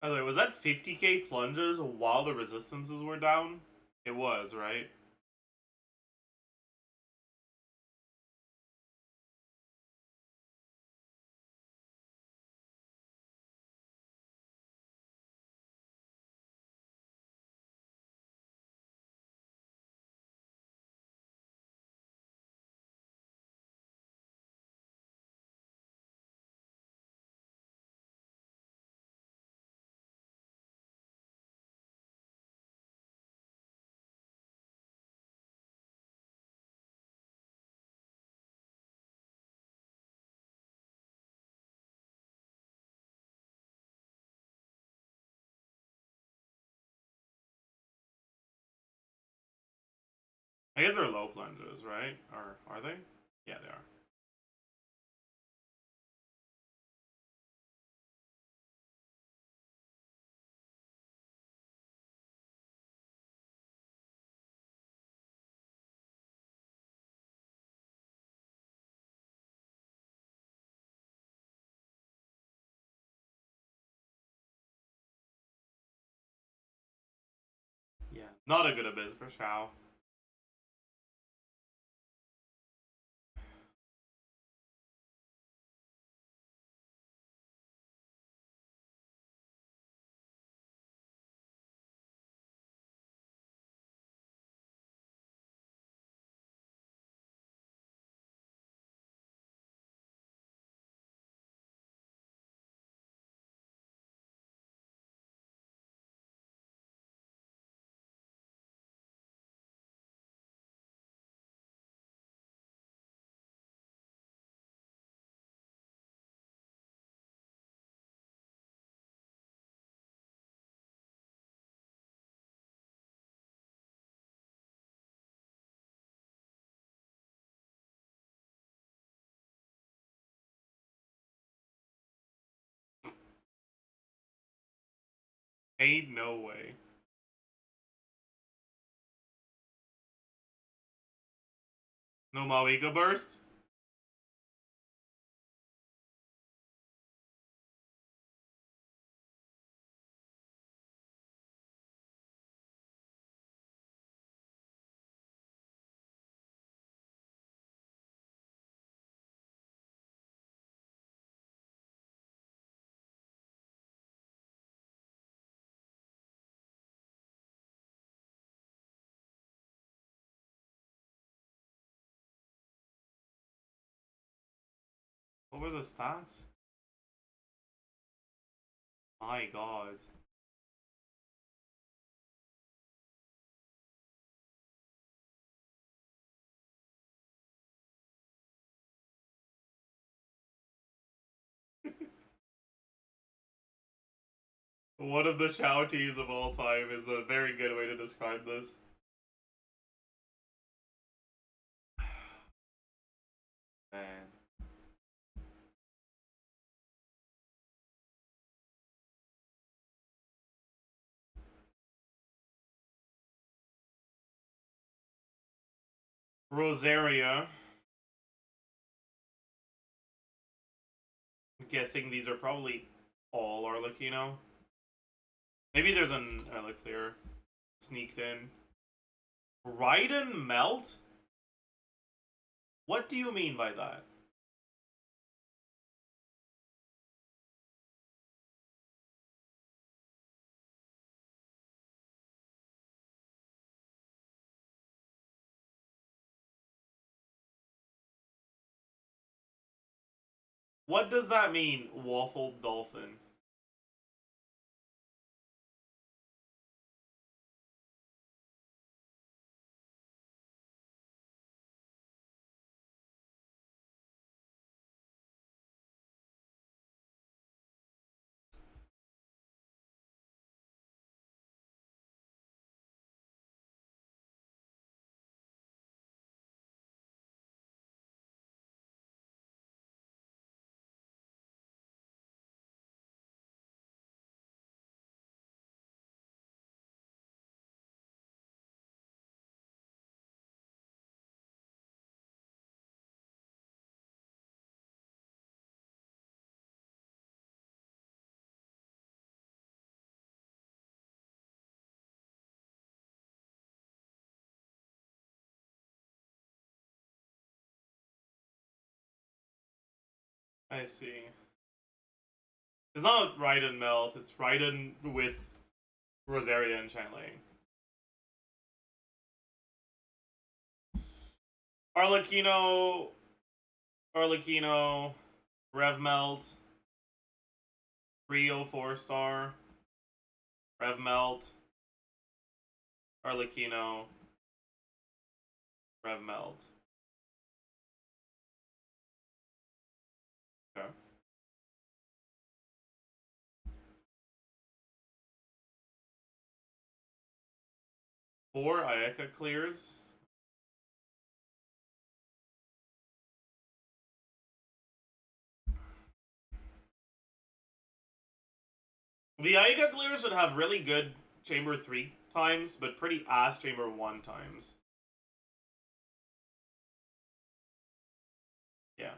By the way, was that 50k plunges while the resistances were down? It was, right? I guess they're low plunges, right? Or are they? Yeah, they are. Yeah, not a good abyss for Shao. Ain't no way. No Mawika burst? What were the stats? My god. One of the shouties of all time is a very good way to describe this. Man. Rosaria. I'm guessing these are probably all Arlecchino. Maybe there's an Arleclear sneaked in. Raiden Melt? What do you mean by that? What does that mean, waffled dolphin? I see. It's not Raiden Melt, it's Raiden with Rosaria and Changeling. Arlecchino, Arlecchino, Rev Melt, 304 star, Rev Melt, Arlecchino, Rev Melt. Okay. 4 Ayaka clears. The Aika clears would have really good chamber 3 times, but pretty ass chamber 1 times. Yeah.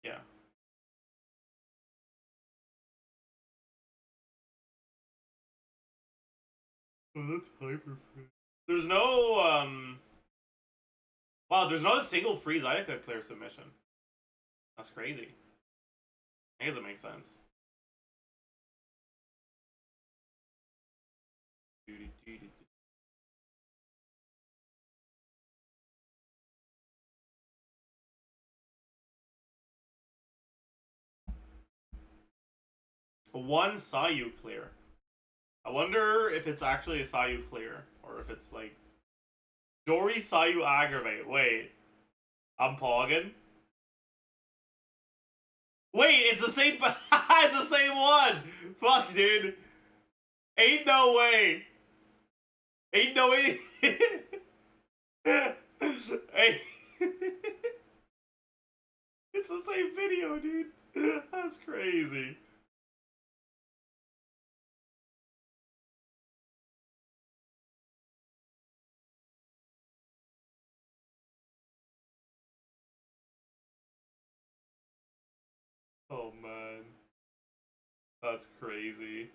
Yeah. Oh, that's hyper free. There's no, wow, there's not a single free Zayaka clear submission. That's crazy. I guess it makes sense. One Sayu clear. I wonder if it's actually a Sayu clear, or if it's like Dory Sayu aggravate. Wait, I'm pogging. Wait, it's the same. It's the same one. Fuck, dude. Ain't no way. Ain't no way. Hey. It's the same video, dude. That's crazy. Oh man. That's crazy.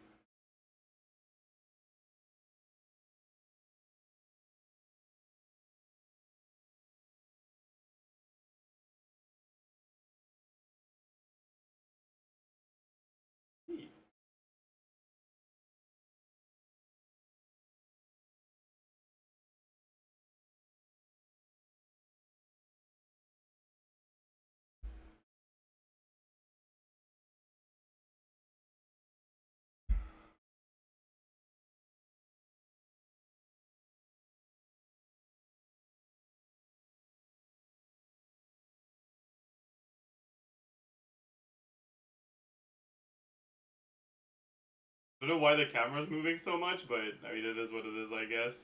I don't know why the camera's moving so much, but I mean, it is what it is, I guess.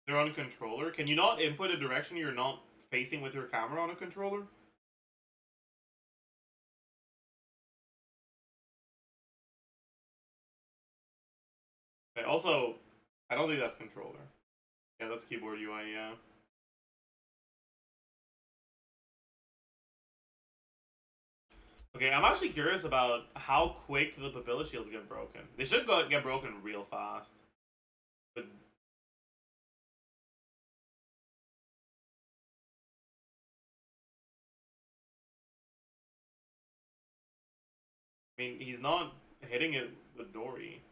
They're on a controller. Can you not input a direction you're not facing with your camera on a controller? Okay, also, I don't think that's controller. Yeah, that's keyboard UI, yeah. Okay, I'm actually curious about how quick the pupilla shields get broken. They should get broken real fast. But I mean, he's not hitting it with Dory.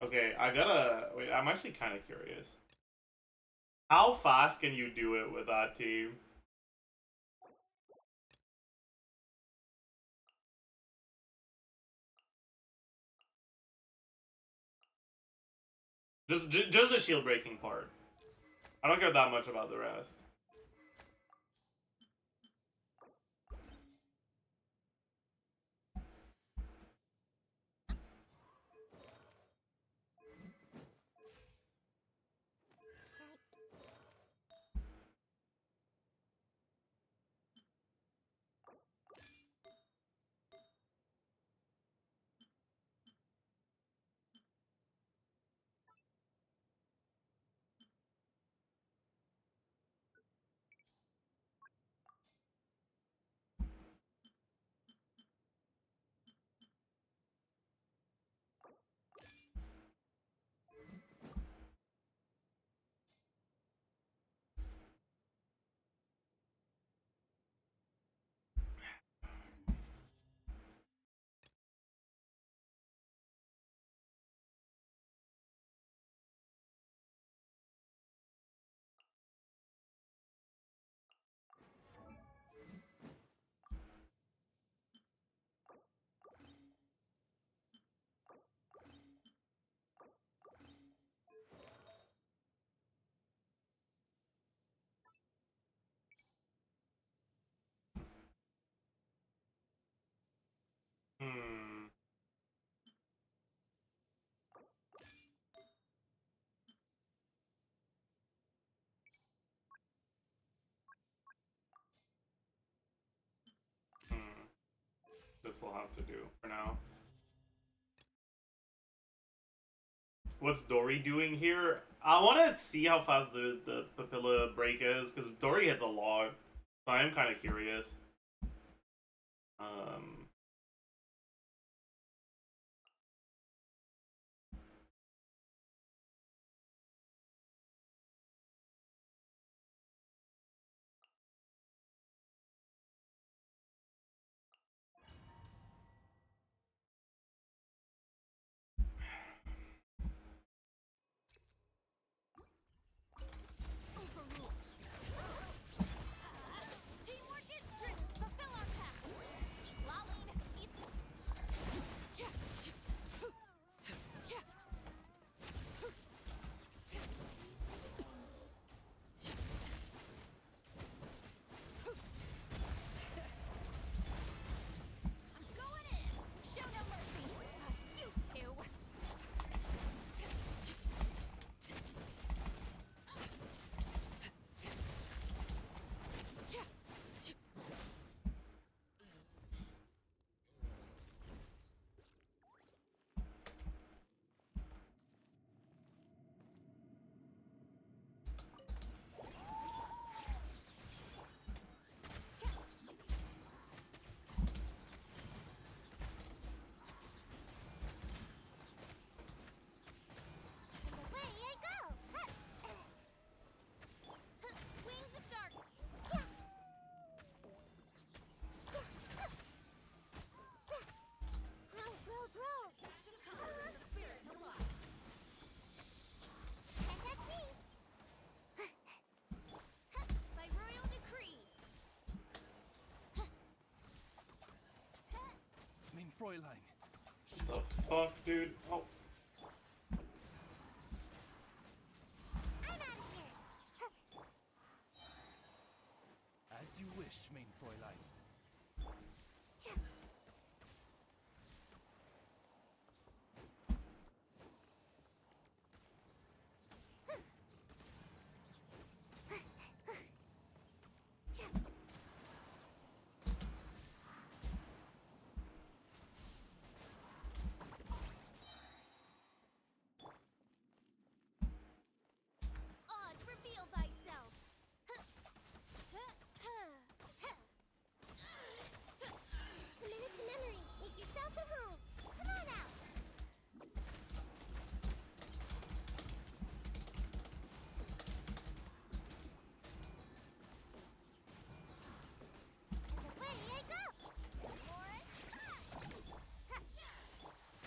Okay, I gotta wait. I'm actually kind of curious. How fast can you do it with that team? Just the shield breaking part. I don't care that much about the rest. this will have to do for now. What's Dory doing here? I want to see how fast the papilla break is, because Dory hits a lot. So I am kind of curious. Teamwork is strength. Fulfill our path. Lolling. I'm going in. Show no mercy. You two. Away I go! Wings of dark. Grow, grow, grow! Contact me! By royal decree! Mein Fräulein. The fuck, dude? Oh. I'm out of here! As you wish, mein Fräulein. Oz, reveal thyself! Commit to memory. Make yourself at home. Come on out. And away I go.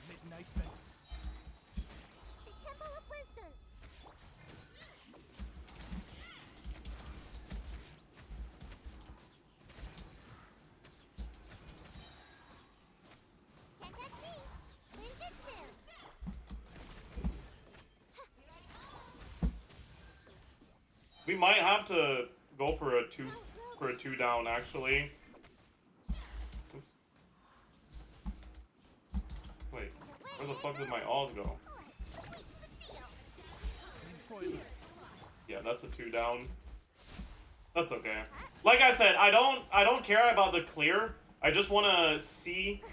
Midnight bed. The Temple of Wisdom. Contact me. Ninjutsu. We might have to go for a two down actually. Oops. Wait, where the fuck did my Oz go? Mein Fräulein. Yeah, that's a 2 down. That's okay. Like I said, I don't care about the clear. I just want to see.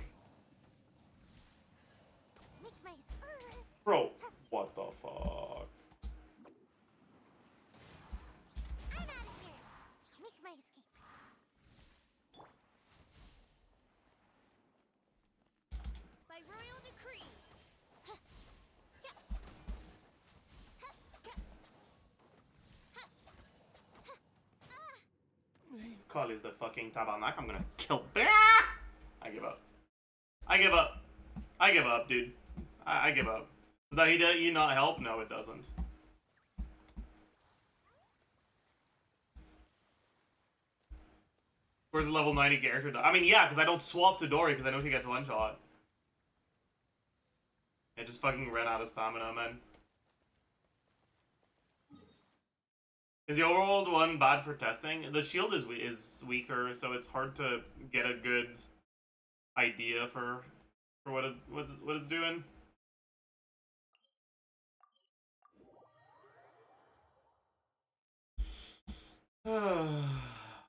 Make my Bro, what the fuck? I'm out of here. Make my escape. By royal decree. Call is the fucking tabarnak. I'm gonna kill. I give up. I give up. I give up, dude. I give up. Does that you not help? No, it doesn't. Where's the level 90 character? I mean, yeah, because I don't swap to Dory because I know she gets one shot. I just fucking ran out of stamina, man. Is the overworld one bad for testing? The shield is weaker, so it's hard to get a good idea for what it's doing.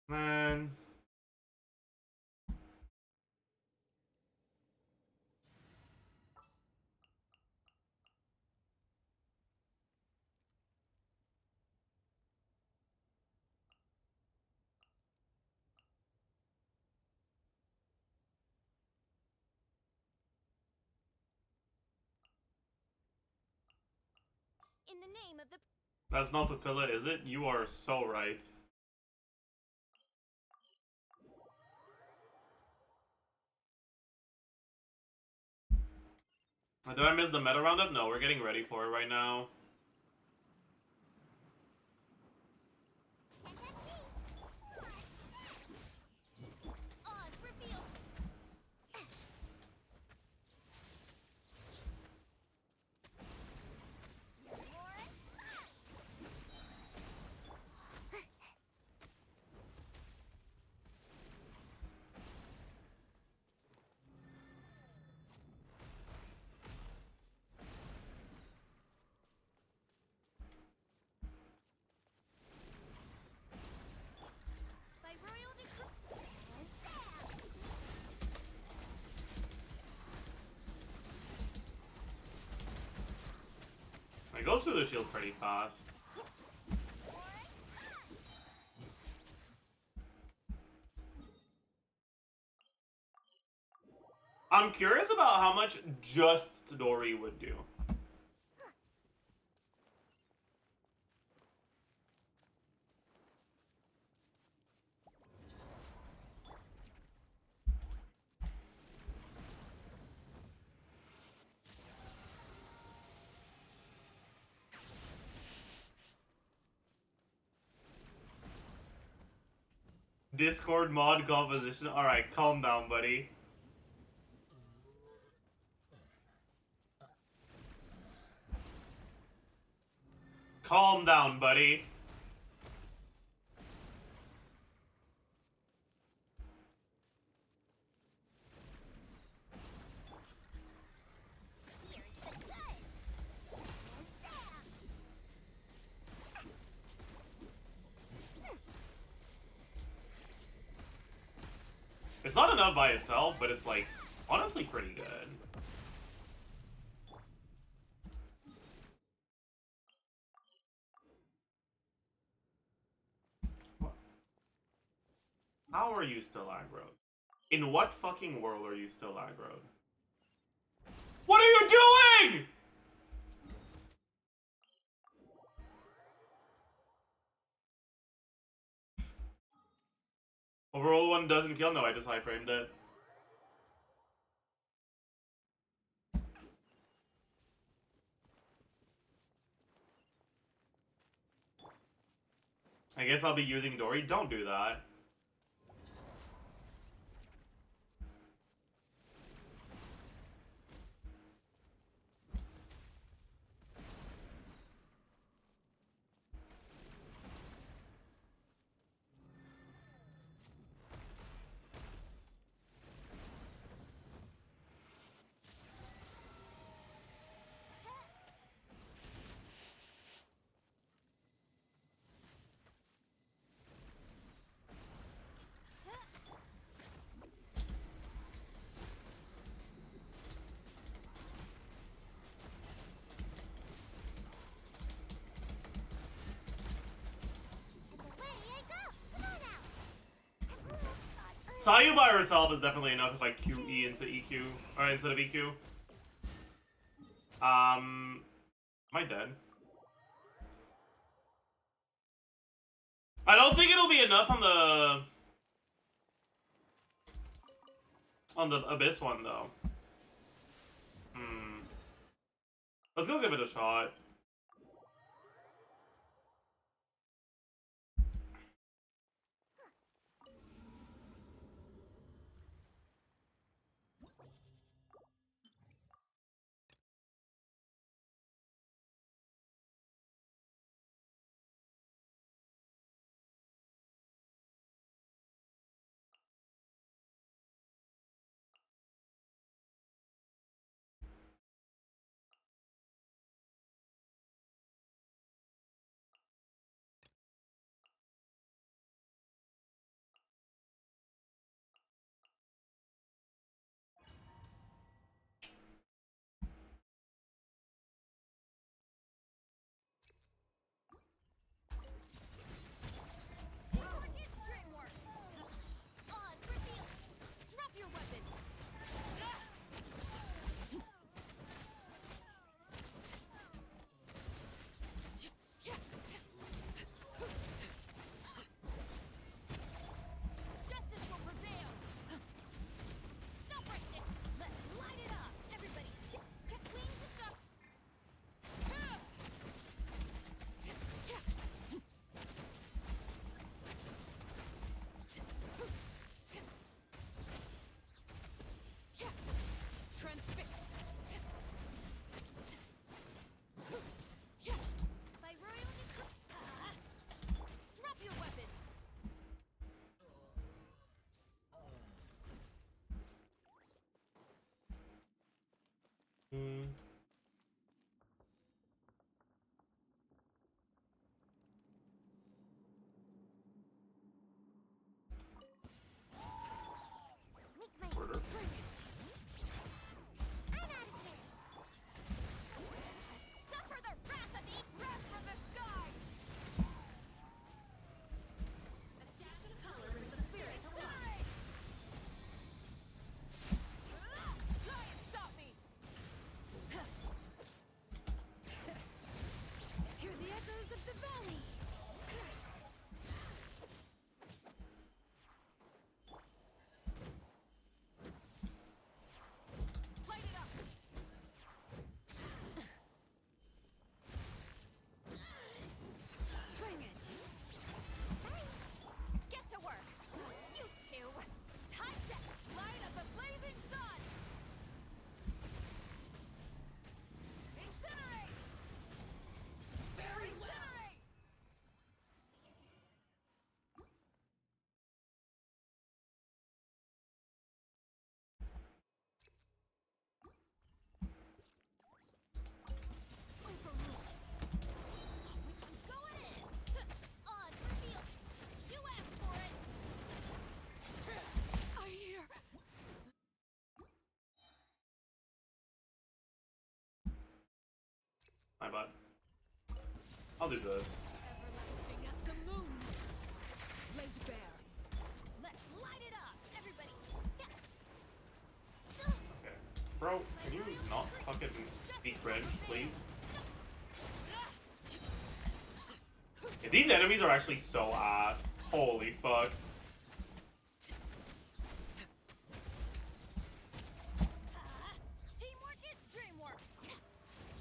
Man. the name of the... That's not Papilla, is it? You are so right. Did I miss the meta roundup? No, we're getting ready for it right now. Oz, reveal! By royal decree... It goes through the shield pretty fast. I'm curious about how much just Dory would do. Discord mod composition. Alright, calm down, buddy. Calm down, buddy. It's not enough by itself, but it's like honestly pretty good. How are you still aggroed? In what fucking world are you still aggroed? What are you doing?! Overall one doesn't kill? No, I just high framed it. I guess I'll be using Dory. Don't do that. Sayu by herself is definitely enough if I QE into EQ, or instead of EQ. Am I dead? I don't think it'll be enough on the Abyss one though. Let's go give it a shot. My bad. I'll do this. Everlasting as the moon. Laid bare. Let's light it up. Everybody Okay. Bro, can you not fucking be cringe, please? Yeah, these enemies are actually so ass. Holy fuck. Teamwork is dreamwork.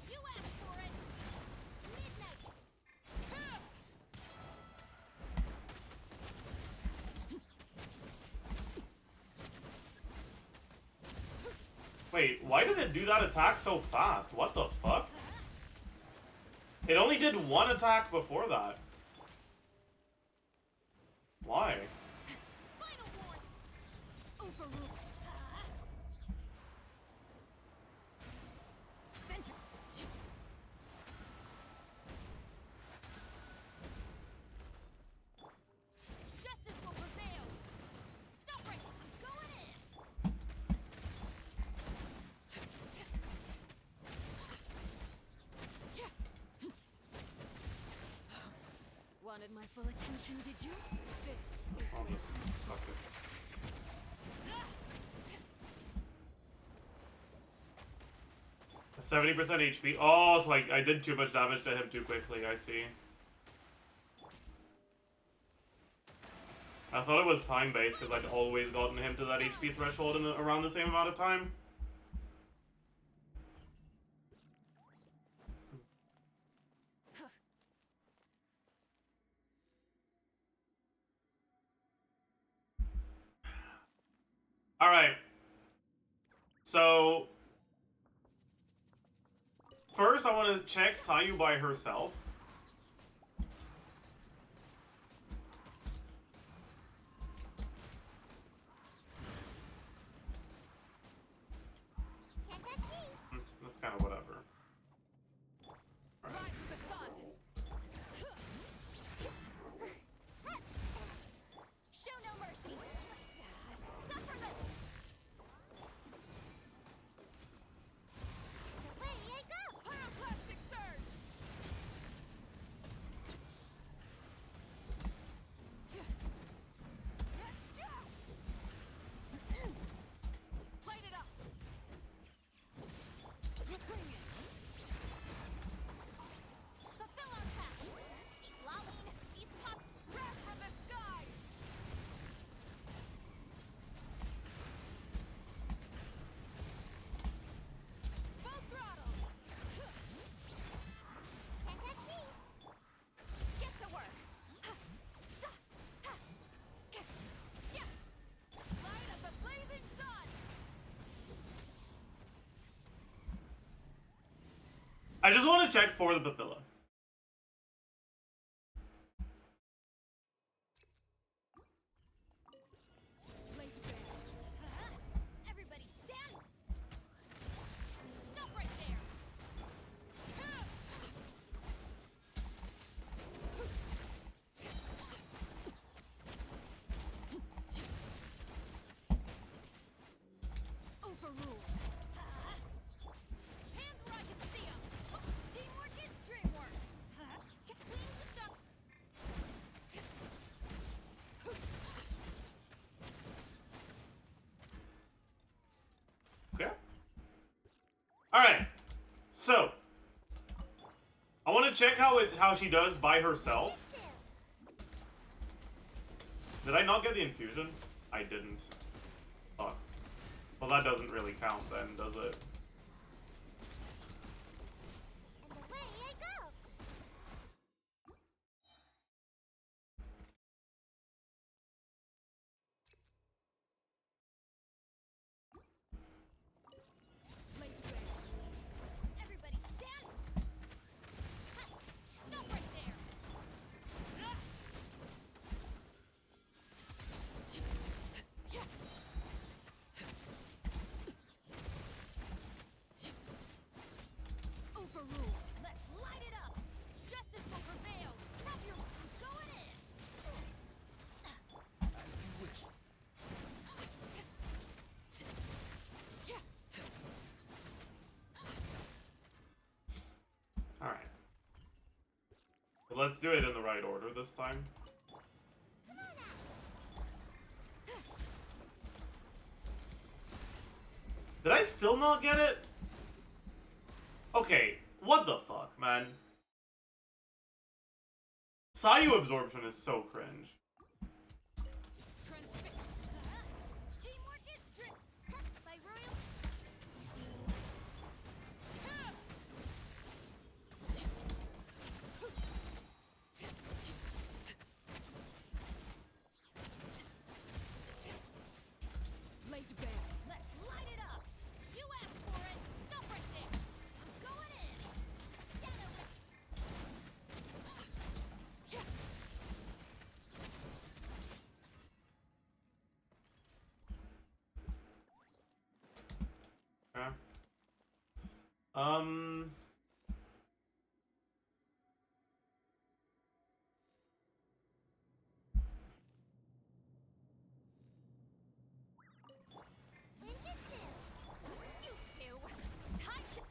You asked for it. Midnight. Wait, why did it do that attack so fast? What the fuck? It only did one attack before that. Why? Final one. Overruled. Venture. Justice will prevail. Stop right. I'm going in. Wanted my full attention, did you? This is I'll just fuck it. 70% HP. Oh, so I did too much damage to him too quickly, I see. I thought it was time-based because I'd always gotten him to that HP threshold in around the same amount of time. Alright. So... first, I want to check Sayu by herself. Can't touch me. That's kind of whatever. rise to the sun. Show no mercy. Suffer no. Away I go. Pyroclastic surge. Light it up. Bring it. Fulfill our path. Keep lolling. Keep pop. Wrath from the sky. Full throttle. Can't touch me. Get to work. Light of the blazing sun. I just want to check for the papilla. Laid bare. Everybody stand. Stop right there. Overruled. Hands where I can see 'em. Teamwork is dreamwork. Clean the stuff. Okay. Alright. So. I want to check how she does by herself. Did I not get the infusion? I didn't. Fuck. Well, that doesn't really count then, does it? And away I go. Laid bare. Everybody stand. Stop right there. Let's do it in the right order this time. Did I still not get it? Okay, what the fuck, man? Sayu absorption is so cringe. Teamwork is strict. By royal. Laid bare. Let's light it up. You asked for it. Stop right there. I'm going in. Shadow it. Okay. You two. Time to.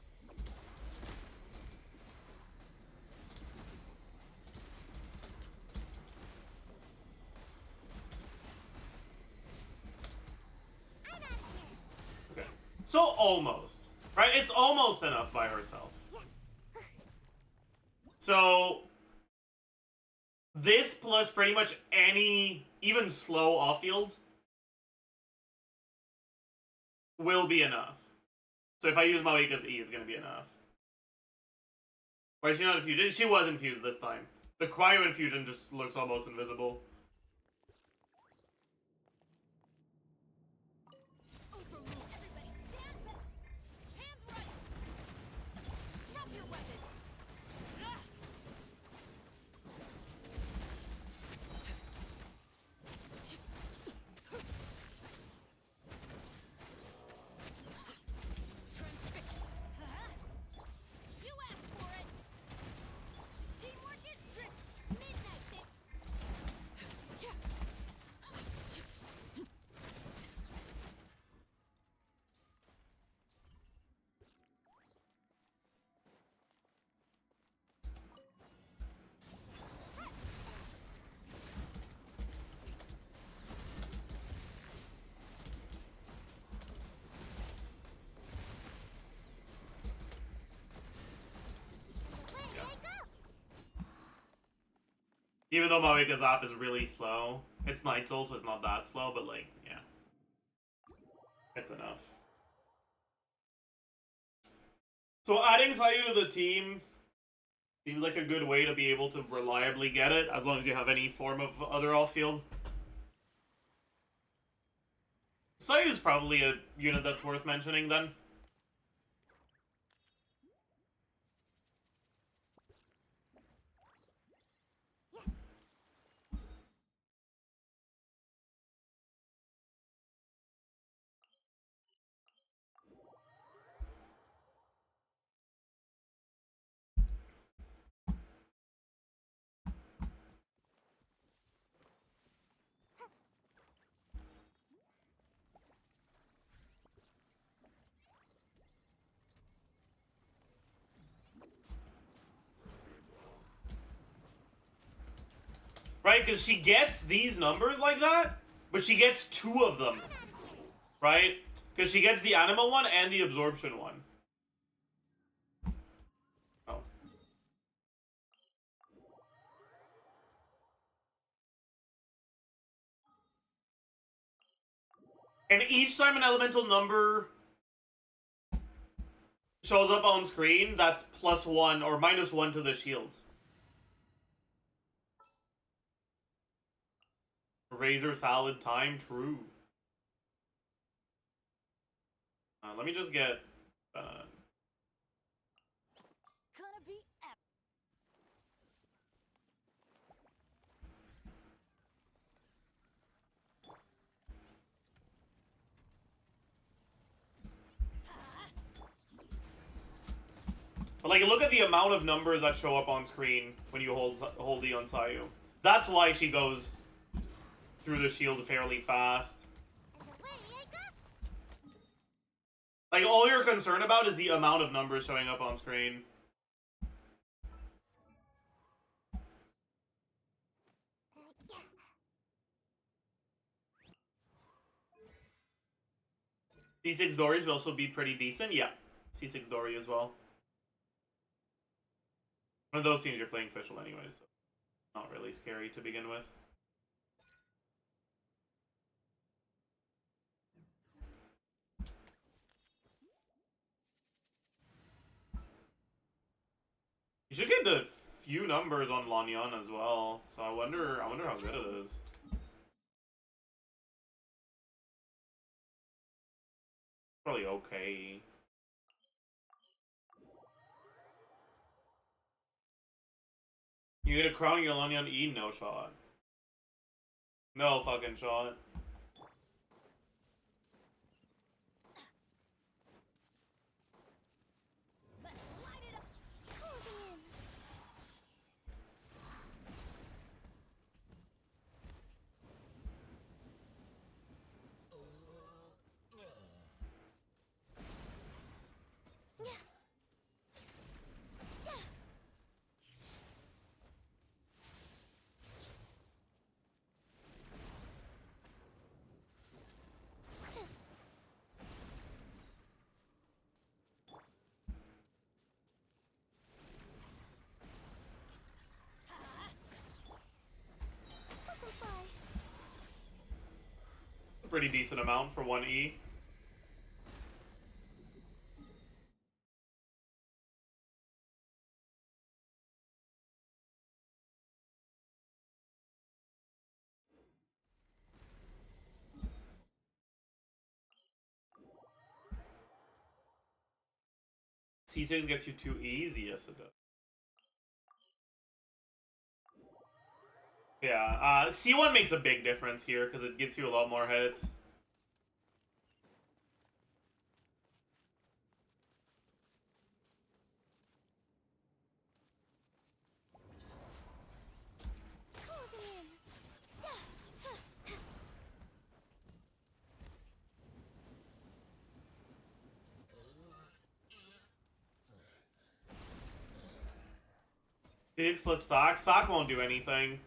I'm out of here. Okay. So almost. Right? It's almost enough by herself. So this plus pretty much any, even slow off-field, will be enough. So if I use Malika's E, it's going to be enough. Why is she not infused? She was infused this time. The cryo infusion just looks almost invisible. Overrule. Everybody stand back. Hands right. Drop your weapon. Transfix. You asked for it. Teamwork is strict. Midnight hit. Even though Malika's app is really slow. It's Night Soul, so it's not that slow, but like, yeah. It's enough. So adding Sayu to the team seems like a good way to be able to reliably get it, as long as you have any form of other off-field. Sayu's probably a unit that's worth mentioning then. Right, because she gets these numbers like that, but she gets two of them. Right? Because she gets the animal one and the absorption one. Oh. And each time an elemental number shows up on screen, that's +1 or -1 to the shield. Razor salad time, true. Let me just get Gonna be epic. but like, look at the amount of numbers that show up on screen when you hold E on Sayu. That's why she goes through the shield fairly fast. And away I go. Like, all you're concerned about is the amount of numbers showing up on screen. C6 Dory should also be pretty decent. Yeah, C6 Dory as well. One of those teams you're playing Fischl anyways, so not really scary to begin with. You should get the few numbers on Lanyan as well. So I wonder how good it is. Probably okay. You get a crown your Lanyan E? No shot. No fucking shot. Let's light it up. Closing in. A pretty decent amount for one E. C6 gets you 2 E's? Yes, it does. Yeah, C1 makes a big difference here because it gets you a lot more hits. Closing in. C6 plus Sock. Sock won't do anything.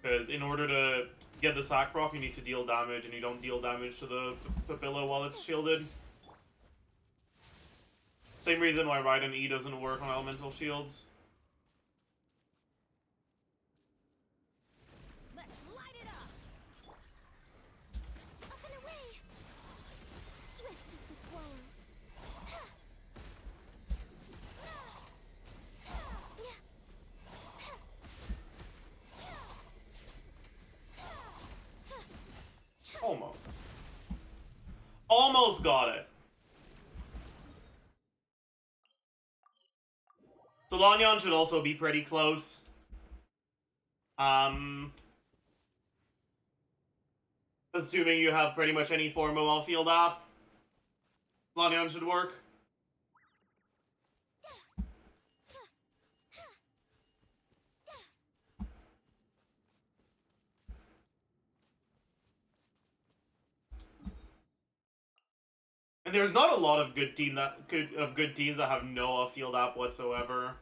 Because in order to get the Sock proc, you need to deal damage, and you don't deal damage to the Papilla while it's shielded. Same reason why Raiden E doesn't work on elemental shields. Let's light it up. Up and away. Swift as the swallow. Almost. Almost got it. So Lanyan should also be pretty close. Assuming you have pretty much any form of off-field app, Lanyan should work. And there's not a lot of good teams that have no off-field app whatsoever.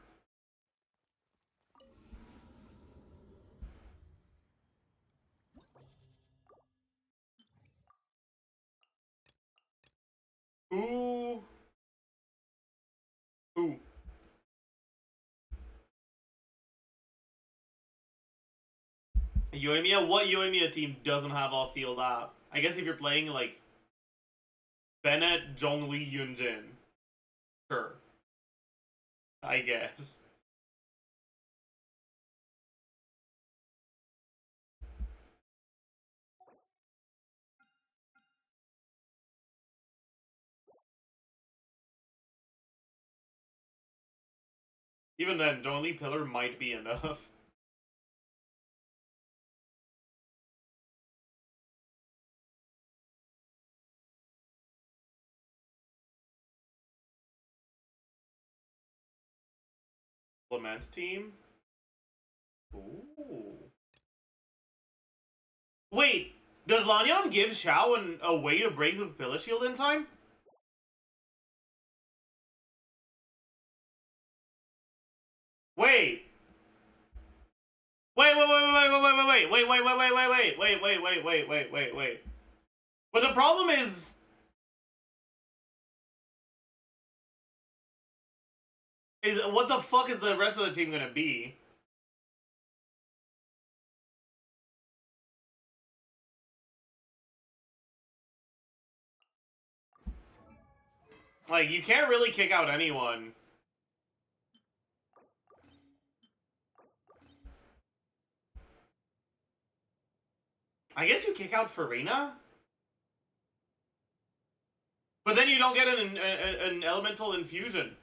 Ooh. Ooh. Yoimiya? What Yoimiya team doesn't have off-field app? I guess if you're playing, like, Bennett, Zhongli, Yunjin. Sure. I guess. Even then, Zhongli Pillar might be enough. Lament team? Ooh. Wait, does Lanyan give Xiao a way to break the Papilla Shield in time? Wait. Wait. But the problem is, Is what the fuck is the rest of the team gonna be? Like, you can't really kick out anyone. I guess you kick out Farina? But then you don't get an elemental infusion.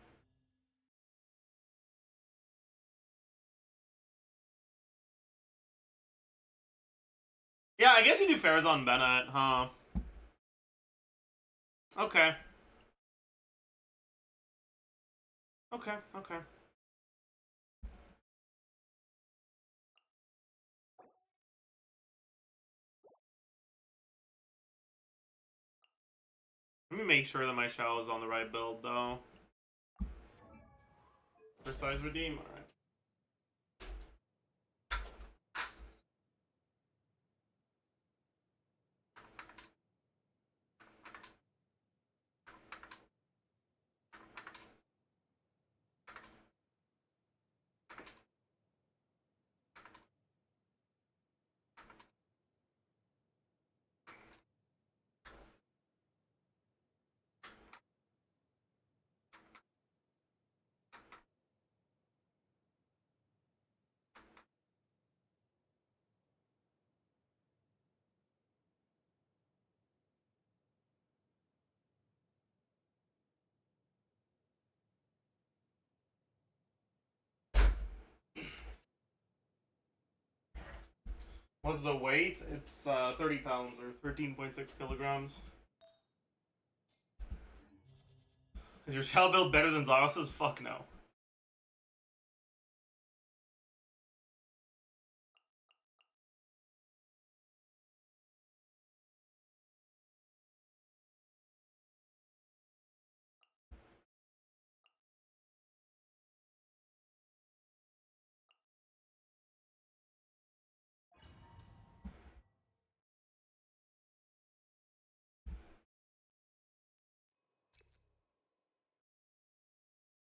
Yeah, I guess you do Farazan Bennett, huh? Okay. Okay, okay. Let me make sure that my Shao is on the right build, though. Precise redeem, alright. What's the weight? It's 30 pounds or 13.6 kilograms. Is your Shao build better than Zaros's? Fuck no.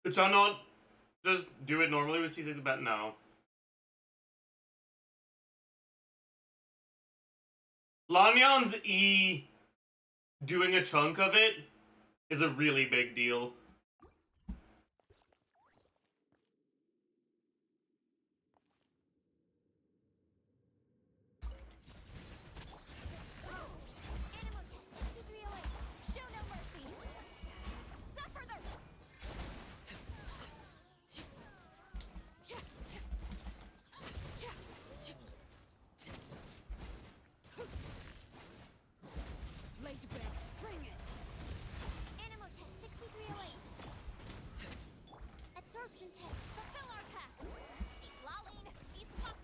Did Shao not just do it normally with C6 bet? No. Lanyan's E doing a chunk of it is a really big deal. Animal test 6308. Show no mercy. Suffer the... Laid back. Bring it. Animal test 6308. Absorption test. Fulfill our path. Keep lolling. Keep pop.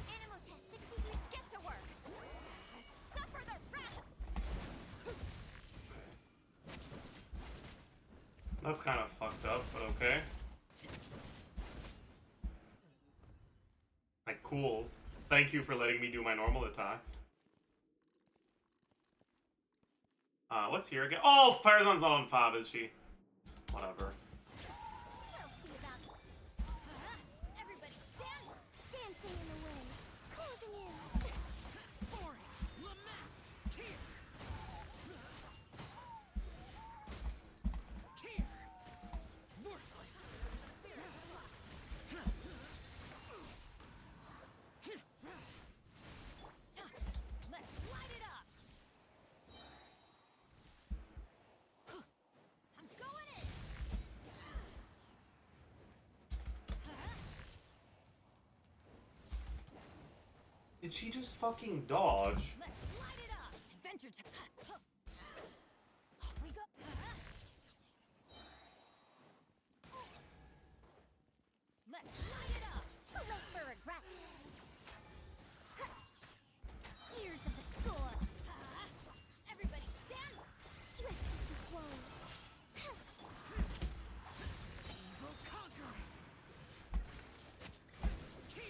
Animal test 63. Get to work. Suffer the wrath. That's kind of fucked up, but okay. Like, cool. Thank you for letting me do my normal attacks. What's here again? Oh, Farazan's not on Fab, is she? Whatever. We'll see about it. Everybody stand. Dancing in the wind. Closing in. Boring. Lament. Tear. Tear. Worthless. Let's light it up. I'm going in. Did she just fucking dodge? Let's light it up. Adventure time. Off we go. Let's light it up. Too late for regret. Years of the storm. Everybody stand. Swift as the swallow. Evil conquering. Tear.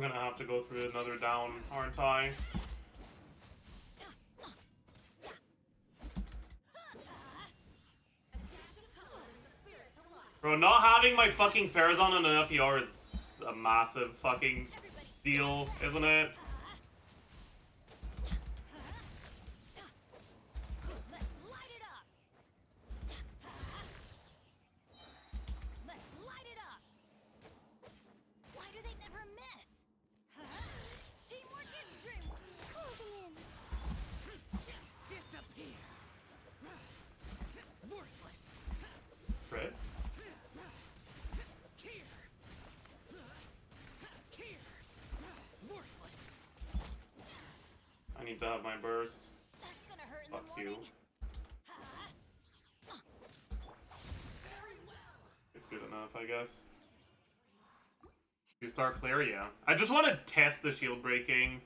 I'm gonna have to go through another down, aren't I? Bro, not having my fucking Farazan and an FER is a massive fucking deal, isn't it? Right? I need to have my burst. Fuck you. It's good enough, I guess. You start clear, yeah. I just want to test the shield breaking.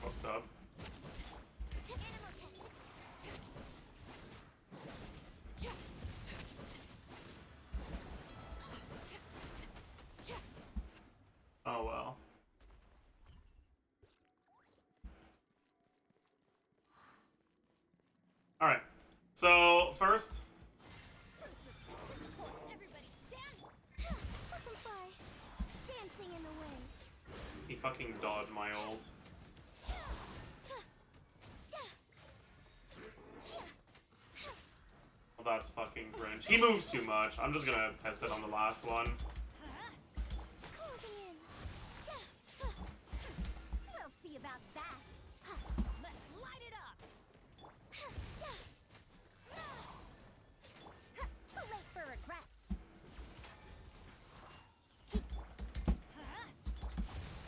Fucked up. Oh well. Alright. So, first. He fucking dodged my ult. Well, that's fucking cringe. He moves too much. I'm just gonna test it on the last one. We'll see about that. Let's light it up. Too late for regrets.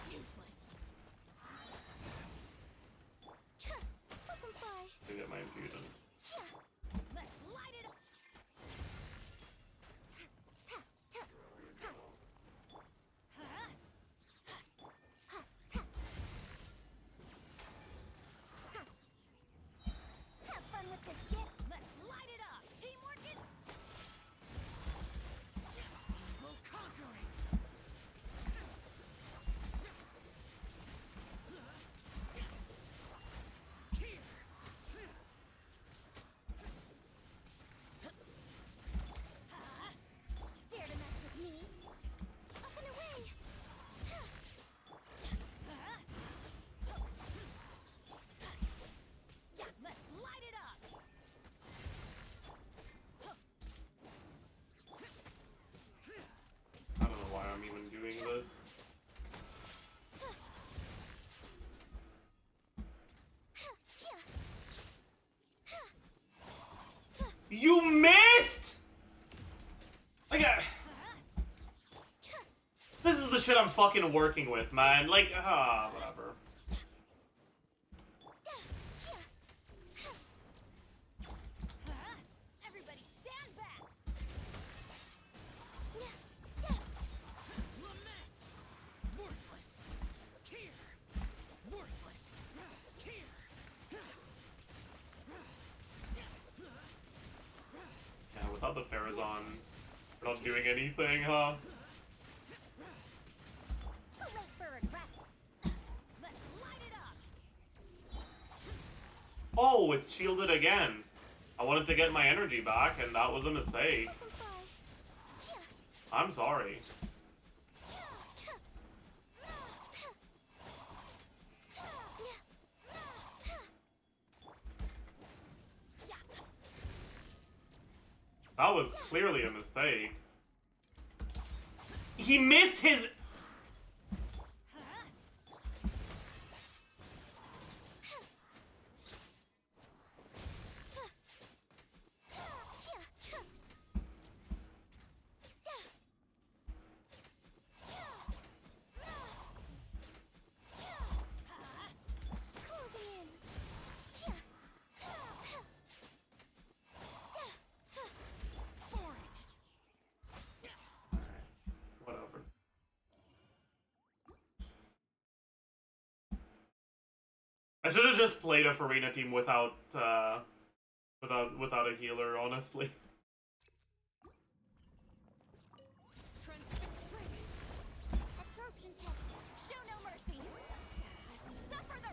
Useless. To get my infusion. Let's light it up. Have fun with this gift. Let's light it up. Teamwork is Conquering. dare to mess with me. Up and away. Yeah, let's light it up. I don't know why I'm even doing this. You missed! Like, this is the shit I'm fucking working with, man. Like, whatever. Everybody stand back. Lament. Worthless. Here. Worthless. Here. Yeah, without the Farazan, we're not doing anything, huh? Too late for regret. Let's light it up. Oh, it's shielded again. I wanted to get my energy back, and that was a mistake. I'm sorry. That was clearly a mistake. He missed his... Whatever. I should have just played a Farina team without a healer, honestly. Absorption test. Show no mercy. Suffer the.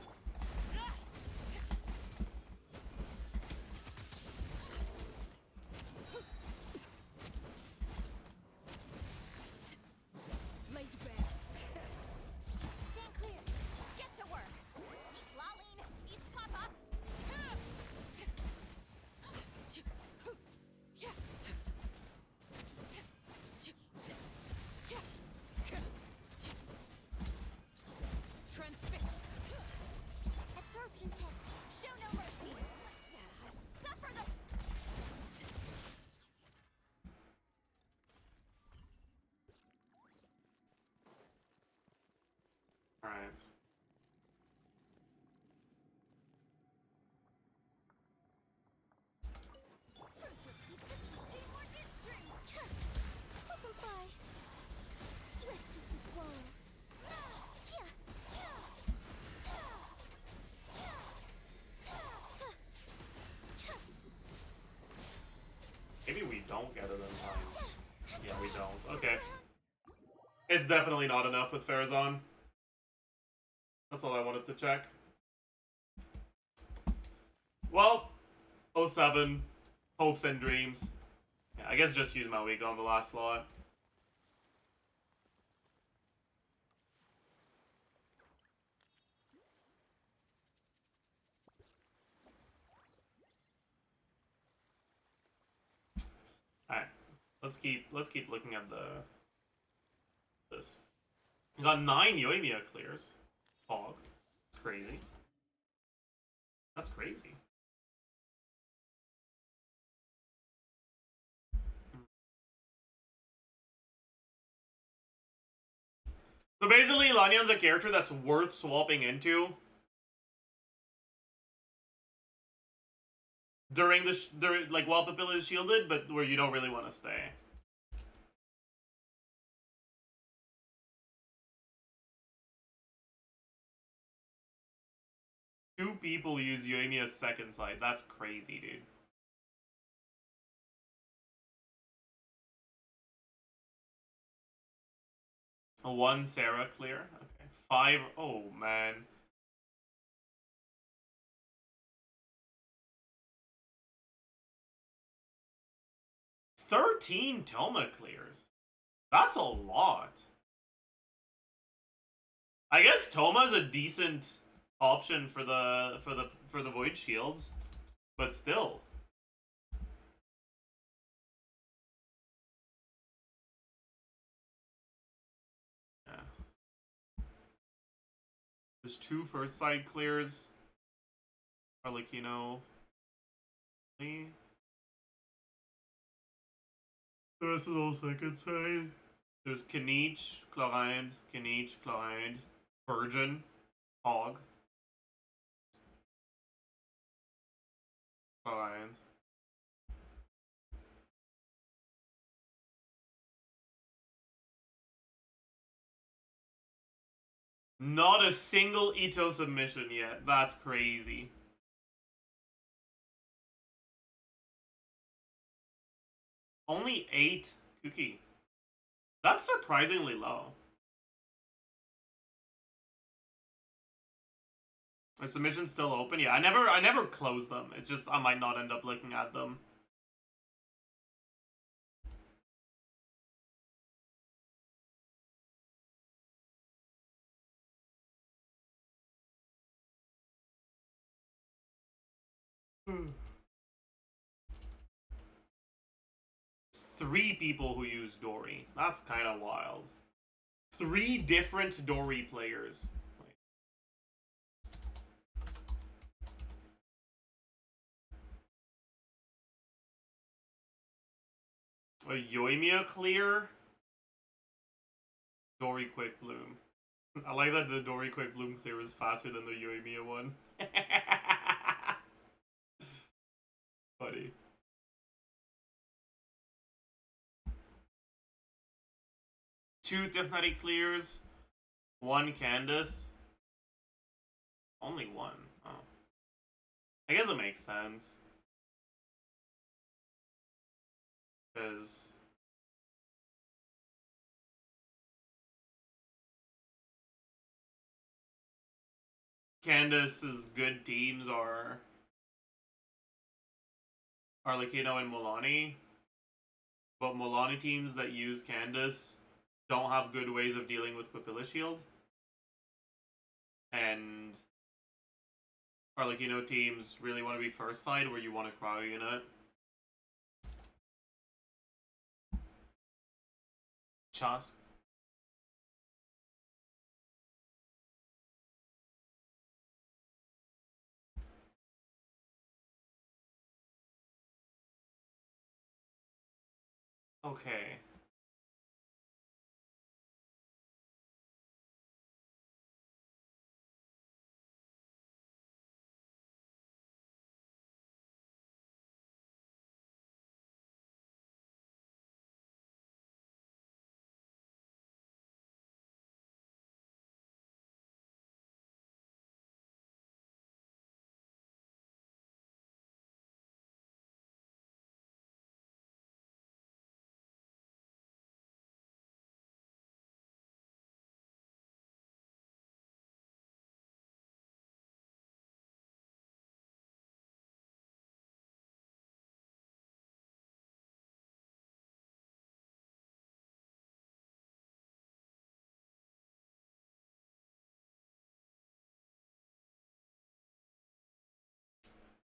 Lazy bear. Stand clear. Get to work. Eat lolling. Eat pop up. Transfix. Absorption test. Show no mercy. Suffer the. Alright. Swift is the swallow. Maybe we don't get it in time. Yeah, we don't. Okay. It's definitely not enough with Farazan. That's all I wanted to check. Well, 07, hopes and dreams. Yeah, I guess just use my week on the last slot. Alright. Let's keep looking at this. We got 9 Yoimiya clears. Fog. That's crazy. That's crazy. So basically, Lanyan's a character that's worth swapping into during like while Papilla is shielded, but where you don't really want to stay. Two people use Yoimiya's second sight. That's crazy, dude. One Sarah clear. Okay. 5. Oh man. 13 Toma clears. That's a lot. I guess Toma's a decent option for the Void Shields, but still. Yeah. There's 2 first side clears. Arlecchino. The rest is all second side. There's Kanich, Chloride, Virgin, Hog, Chloride. Not a single Ito submission yet. That's crazy. Only 8 Kuki. That's surprisingly low. Are submissions still open? Yeah, I never close them. It's just I might not end up looking at them. 3 people who use Dory. That's kind of wild. 3 different Dory players. A Yoimiya clear. Dory Quick Bloom. I like that the Dory Quick Bloom clear is faster than the Yoimiya one. Funny. Two Tifnari clears. 1 Candace. Only 1. Oh. I guess it makes sense. Because Candace's good teams are Arlecchino and Milani. But Milani teams that use Candace don't have good ways of dealing with Papilla Shield. And Arlecchino teams really want to be first side where you want to cryo unit. Chask. Okay.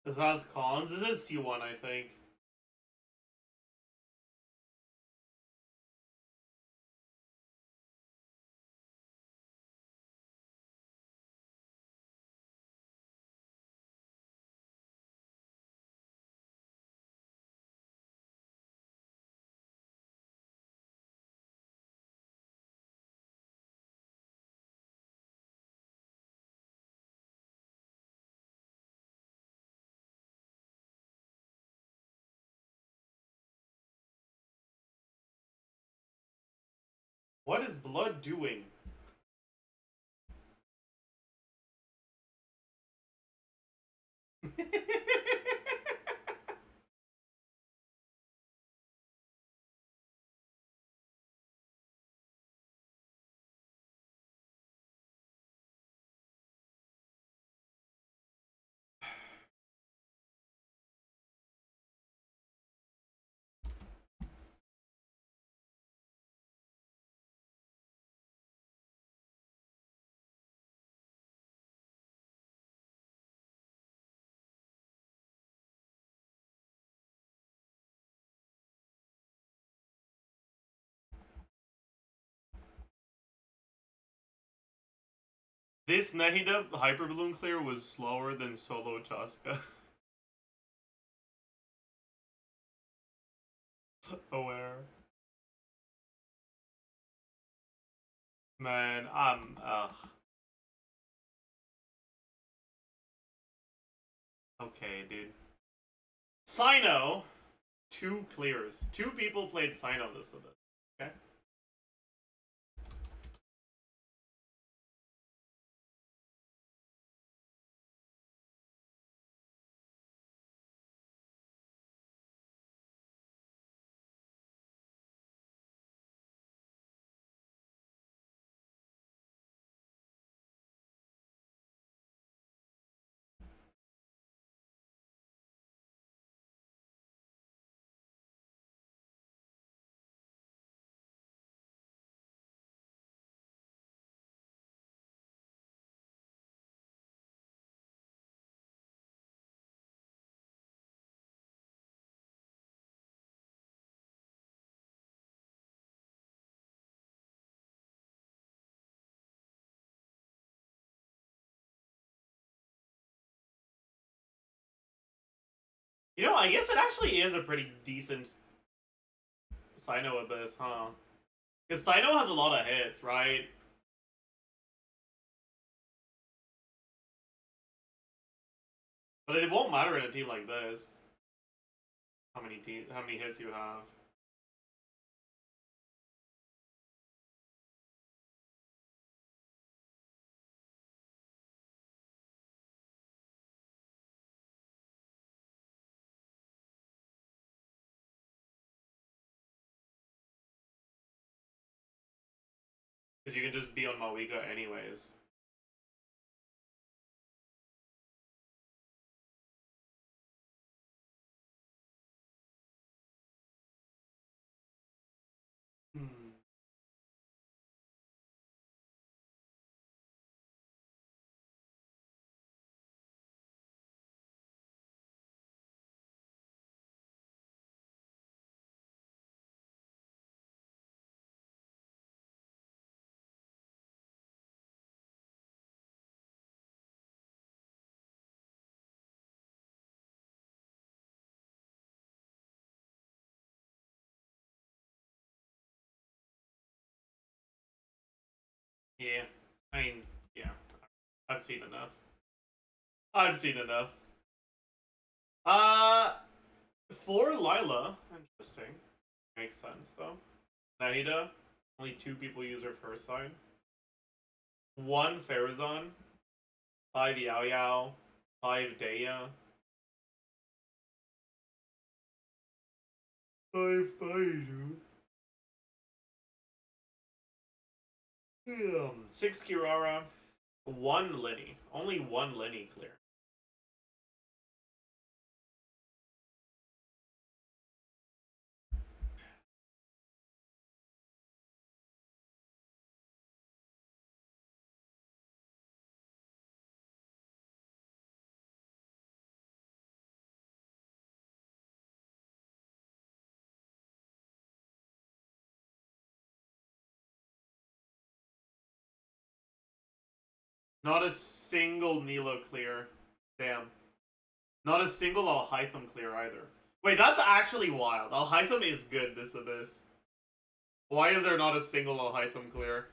This has cons. This is C1, I think. What is blood doing? This Nahida Hyper Balloon Clear was slower than solo Chaska. Aware. Man, ugh. Okay, dude. Sino, 2 clears. 2 people played Sino this event. Okay? You know, I guess it actually is a pretty decent Sino Abyss, huh? Because Sino has a lot of hits, right? But it won't matter in a team like this. How many hits you have. Because you can just be on Mawika anyways. Hmm. Yeah. I mean, yeah. I've seen enough. I've seen enough. For Lila, interesting. Makes sense though. Nahida, only 2 people use her first sign. 1 Farazan, 5 Yao Yao, 5 Daya, 5 Baidu. 6 Kirara, 1 Lenny. Only 1 Lenny clear. Not a single Nilo clear. Damn. Not a single Alhaitham clear either. Wait, that's actually wild. Alhaitham is good this Abyss. Why is there not a single Alhaitham clear?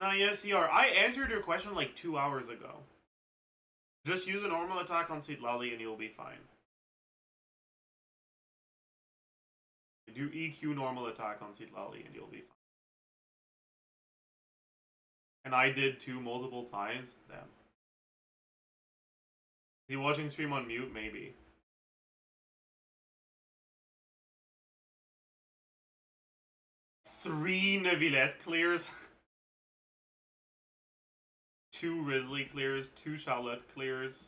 No, yes, CR. I answered your question like 2 hours ago. Just use a normal attack on Lali and you'll be fine. Do EQ normal attack on Lali and you'll be fine. And I did 2 multiple times. Damn. Is he watching stream on mute? Maybe. Three Neuvillette clears. 2 Risley clears. 2 Charlotte clears.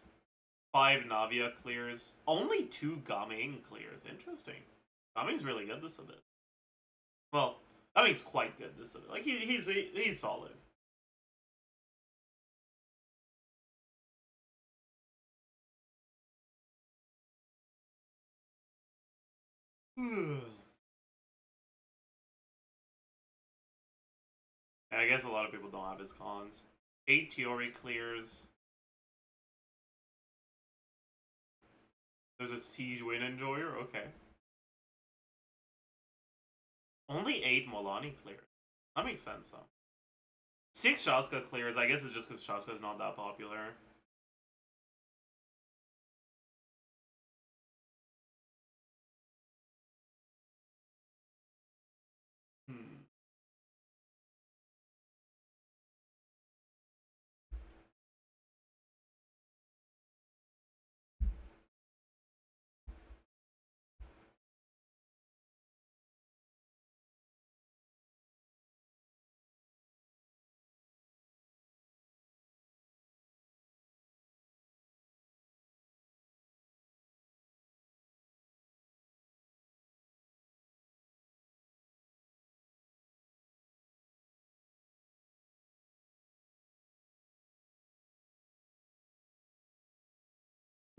5 Navia clears. Only 2 Gaming clears. Interesting. Gaming's really good this a bit. Well, Gaming's quite good this a bit. Like he's solid. I guess a lot of people don't have his cons. 8 Chiori clears. There's a Siege Win Enjoyer? Okay. Only 8 Molani clears. That makes sense though. 6 Shaska clears. I guess it's just because Shaska is not that popular. Hmm.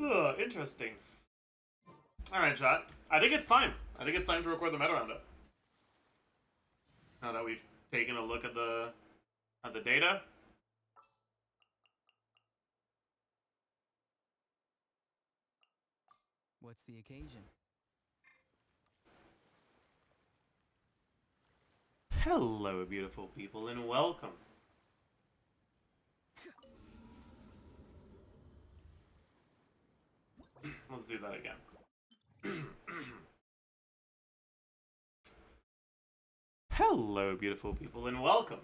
Ugh, interesting. Alright, chat. I think it's time. I think it's time to record the meta roundup. Now that we've taken a look at the data. What's the occasion? Hello, beautiful people, and welcome. Let's do that again. Hello, beautiful people, and welcome.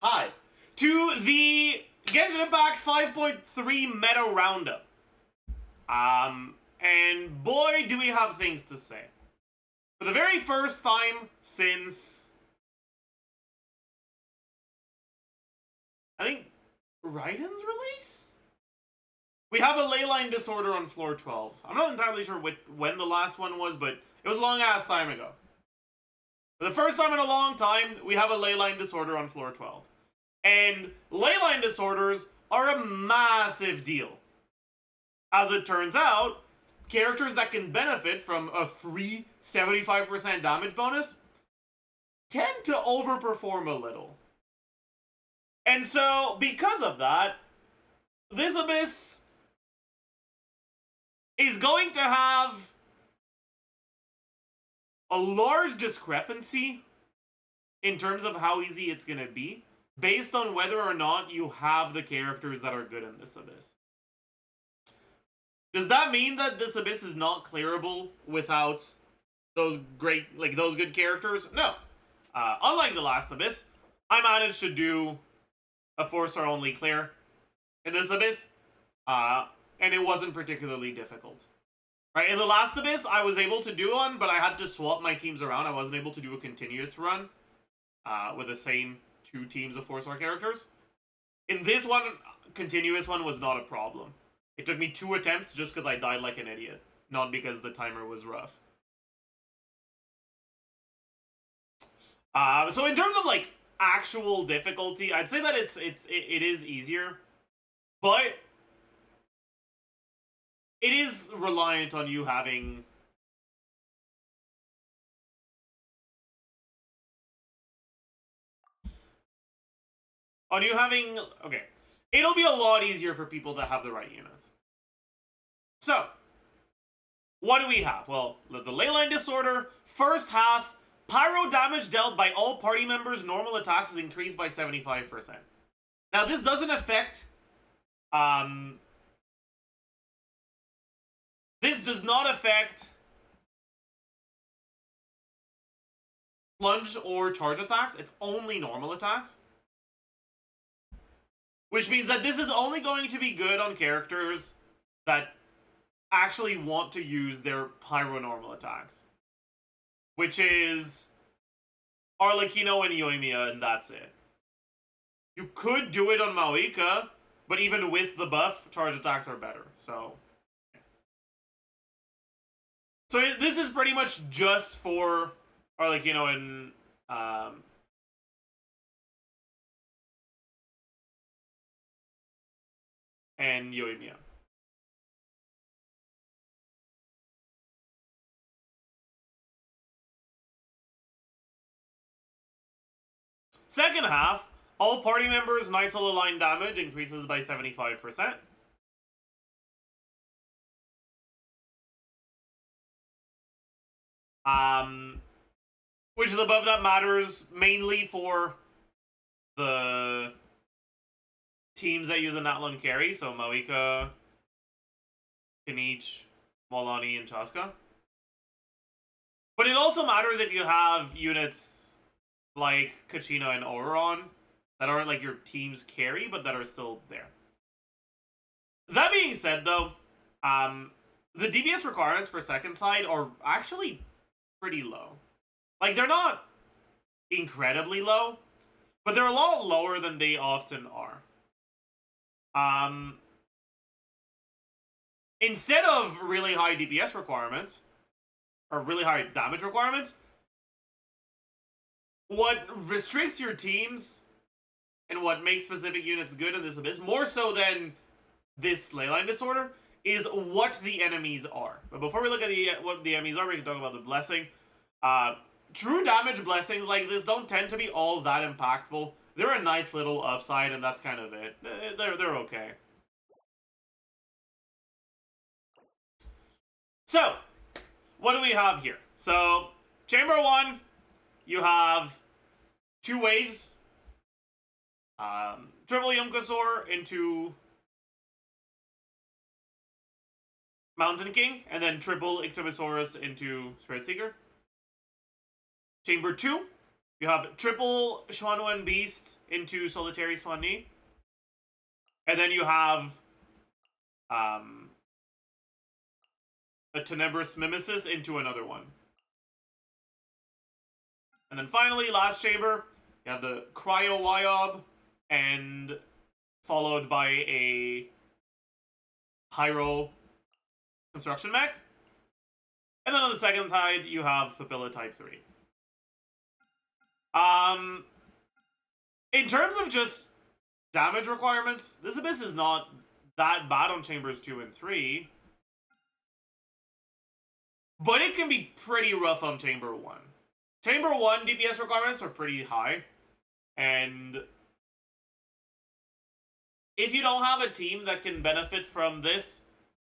Hi, to the Genshin Impact 5.3 meta roundup. And boy, do we have things to say. For the very first time since, I think, Raiden's release? We have a leyline disorder on floor 12. I'm not entirely sure when the last one was, but it was a long-ass time ago. For the first time in a long time, we have a leyline disorder on floor 12. And leyline disorders are a massive deal. As it turns out, characters that can benefit from a free 75% damage bonus tend to overperform a little. And so, because of that, this Abyss is going to have a large discrepancy in terms of how easy it's going to be, based on whether or not you have the characters that are good in this Abyss. Does that mean that this Abyss is not clearable without those those good characters? No. Unlike the last Abyss, I managed to do a 4-star only clear in this Abyss, and it wasn't particularly difficult. Right, in the last Abyss, I was able to do one, but I had to swap my teams around. I wasn't able to do a continuous run with the same 2 teams of 4-star characters. In this one, continuous one was not a problem. It took me 2 attempts just because I died like an idiot, not because the timer was rough. So in terms of like actual difficulty, I'd say that it is easier, but it is reliant on you having okay. It'll be a lot easier for people that have the right units. So, what do we have? Well, the leyline disorder, first half, pyro damage dealt by all party members, normal attacks is increased by 75%. Now, this doesn't affect, this does not affect plunge or charge attacks. It's only normal attacks. Which means that this is only going to be good on characters that actually want to use their pyro normal attacks. Which is Arlecchino and Yoimiya, and that's it. You could do it on Maoika, but even with the buff, charge attacks are better. So this is pretty much just for Arlecchino and Yoimiya. Second half, all party members' Night Soul aligned damage increases by 75%. Which is above that matters mainly for the teams that use a Natlon carry, so Maoika, Kinich, Molani, and Chaska. But it also matters if you have units like Kachina and Oron that aren't like your team's carry, but that are still there. That being said, though, the DPS requirements for second side are actually pretty low. Like, they're not incredibly low, but they're a lot lower than they often are. Instead of really high DPS requirements, or really high damage requirements, what restricts your teams and what makes specific units good in this Abyss, more so than this leyline disorder, is what the enemies are. But before we look at what the enemies are, we can talk about the blessing. True damage blessings like this don't tend to be all that impactful. They're a nice little upside, and that's kind of it. They're okay. So, what do we have here? So, Chamber 1, you have 2 waves. Triple Yumkasaur into Mountain King, and then triple Ictomosaurus into Spirit Seeker. Chamber 2, you have triple Xuanwen Beast into Solitary Swanee. And then you have a Tenebrous Mimesis into another one. And then finally, last chamber, you have the Cryo Wyob, and followed by a Pyro Construction Mech. And then on the second side, you have Papilla Type 3. In terms of just damage requirements, this Abyss is not that bad on Chambers 2 and 3. But it can be pretty rough on Chamber 1. Chamber 1 DPS requirements are pretty high. And if you don't have a team that can benefit from this,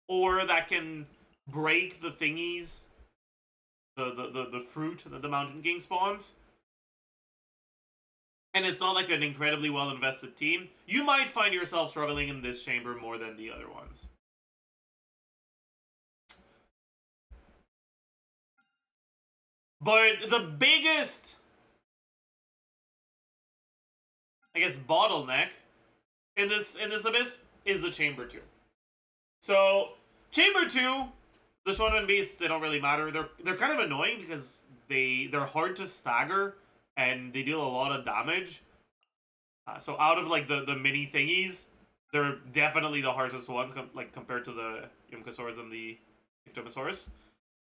or that can break the thingies, the fruit that the Mountain King spawns, and it's not like an incredibly well-invested team, you might find yourself struggling in this chamber more than the other ones. But the biggest, I guess, bottleneck in this Abyss is the Chamber 2. So, Chamber 2, the Xuanwen Beasts, they don't really matter. They're kind of annoying because they're hard to stagger, and they deal a lot of damage. So out of like the mini thingies, they're definitely the hardest ones, compared to the Yumkasaurs and the Ictomosaurus.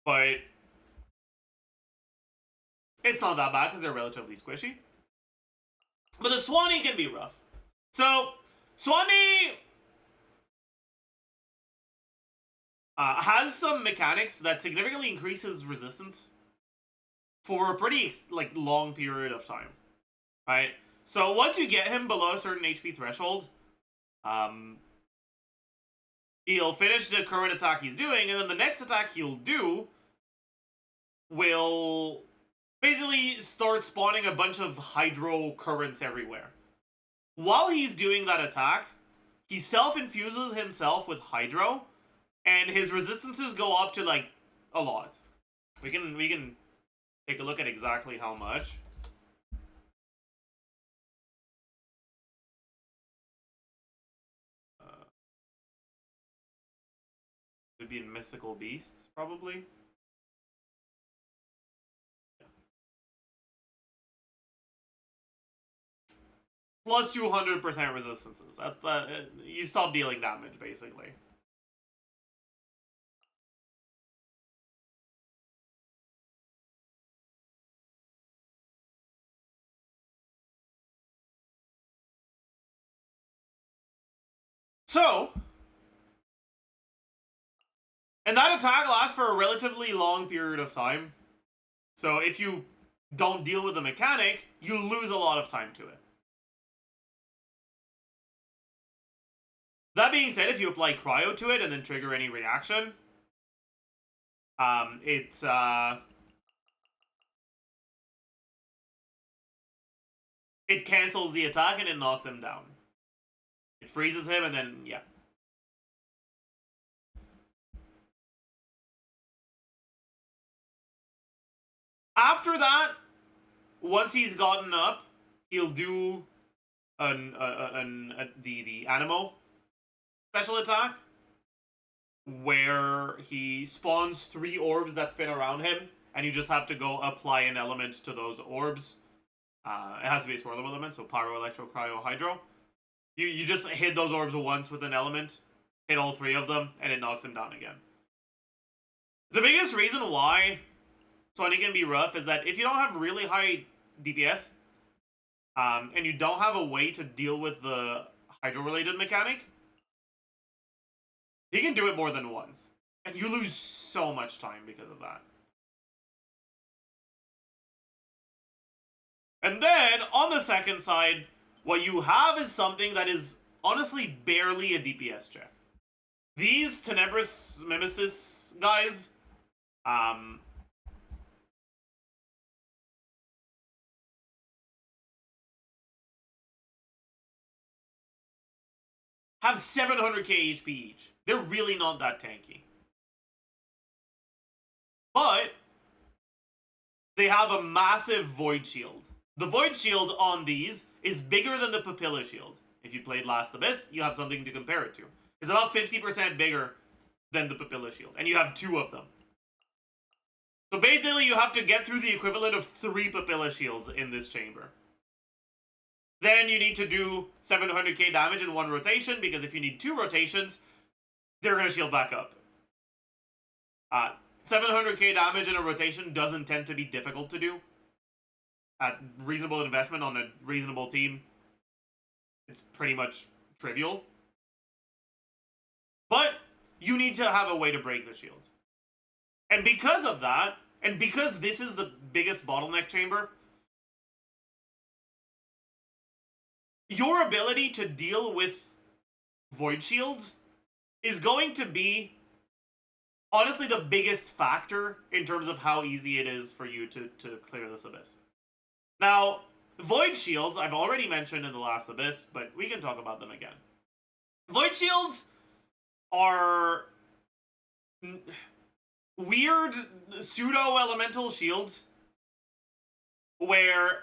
But it's not that bad because they're relatively squishy. But the Swanee can be rough. So Swanee has some mechanics that significantly increase his resistance for a pretty long period of time, right? So once you get him below a certain HP threshold, he'll finish the current attack he's doing, and then the next attack he'll do will basically start spawning a bunch of hydro currents everywhere. While he's doing that attack, he self-infuses himself with hydro, and his resistances go up to like a lot. We can take a look at exactly how much. Would be in Mystical Beasts, probably. Yeah. Plus 200% resistances. That's you stop dealing damage, basically. So, and that attack lasts for a relatively long period of time. So if you don't deal with the mechanic, you lose a lot of time to it. That being said, if you apply cryo to it and then trigger any reaction, it cancels the attack and it knocks him down. It freezes him and then, yeah. After that, once he's gotten up, he'll do the Animo special attack, where he spawns 3 orbs that spin around him, and you just have to go apply an element to those orbs. It has to be a swirl element, so Pyro, Electro, Cryo, Hydro. You just hit those orbs once with an element, hit all 3 of them, and it knocks him down again. The biggest reason why Swanee can be rough is that if you don't have really high DPS, and you don't have a way to deal with the Hydro-related mechanic, He can do it more than once. And you lose so much time because of that. And then, on the second side, what you have is something that is honestly barely a DPS check. These Tenebris Mimesis guys, have 700k HP each. They're really not that tanky. But they have a massive Void Shield. The Void Shield on these is bigger than the Papilla Shield. If you played Last Abyss, you have something to compare it to. It's about 50% bigger than the Papilla Shield, and you have 2 of them. So basically, you have to get through the equivalent of 3 Papilla Shields in this chamber. Then you need to do 700k damage in 1 rotation, because if you need 2 rotations, they're going to shield back up. 700k damage in a rotation doesn't tend to be difficult to do. At reasonable investment on a reasonable team, it's pretty much trivial. But you need to have a way to break the shield. And because of that, and because this is the biggest bottleneck chamber, your ability to deal with Void Shields is going to be honestly the biggest factor in terms of how easy it is for you to clear this Abyss. Now, Void Shields, I've already mentioned in the last Abyss, but we can talk about them again. Void Shields are weird pseudo-elemental shields where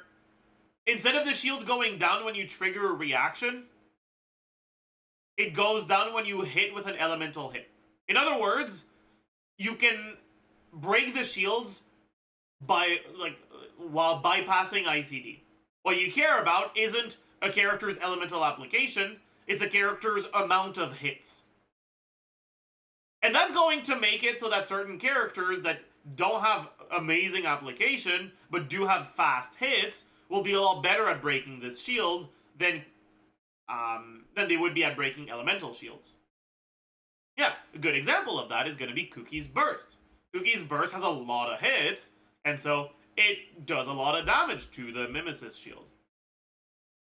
instead of the shield going down when you trigger a reaction, it goes down when you hit with an elemental hit. In other words, you can break the shields while bypassing ICD. What you care about isn't a character's elemental application, it's a character's amount of hits. And that's going to make it so that certain characters that don't have amazing application, but do have fast hits, will be a lot better at breaking this shield than they would be at breaking elemental shields. Yeah, a good example of that is going to be Cookie's Burst. Cookie's Burst has a lot of hits, and so it does a lot of damage to the Mimesis shield.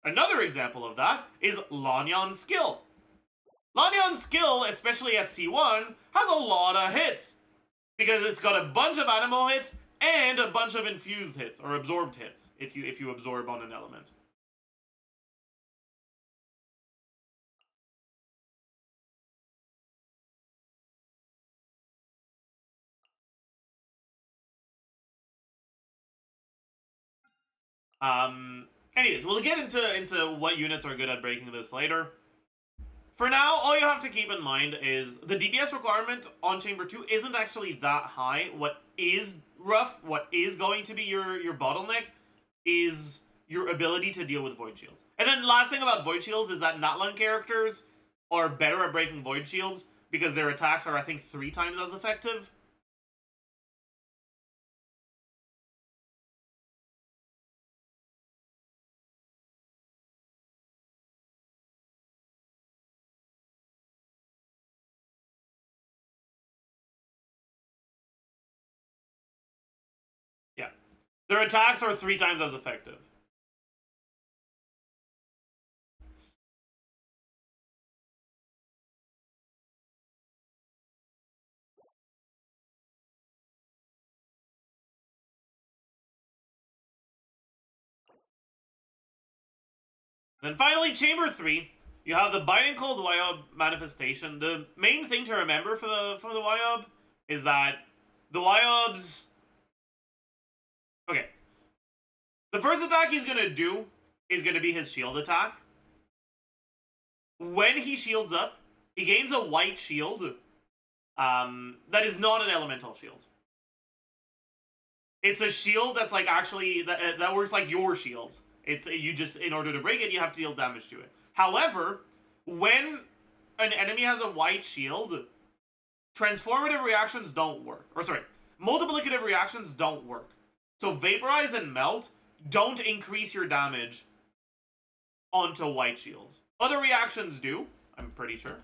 Another example of that is Lanyan's skill. Lanyan's skill, especially at C1, has a lot of hits, because it's got a bunch of animal hits and a bunch of infused hits, or absorbed hits, if you absorb on an element. Anyways, we'll get into what units are good at breaking this later. For now, all you have to keep in mind is the DPS requirement on Chamber 2 isn't actually that high. What is rough, what is going to be your bottleneck, is your ability to deal with Void Shields. And then last thing about Void Shields is that Natlan characters are better at breaking Void Shields because their attacks are, I think, 3 times as effective. Yeah. Their attacks are 3 times as effective. Then finally, Chamber 3, you have the Biting Cold Wyob manifestation. The main thing to remember for the Wyob is that the Wyobs... Okay. The first attack he's going to do is going to be his shield attack. When he shields up, he gains a white shield that is not an elemental shield. It's a shield that's like actually, that works like your shield. It's, you just, in order to break it, you have to deal damage to it. However, when an enemy has a white shield, transformative reactions don't work. Or sorry, multiplicative reactions don't work. So Vaporize and Melt don't increase your damage onto white shields. Other reactions do, I'm pretty sure.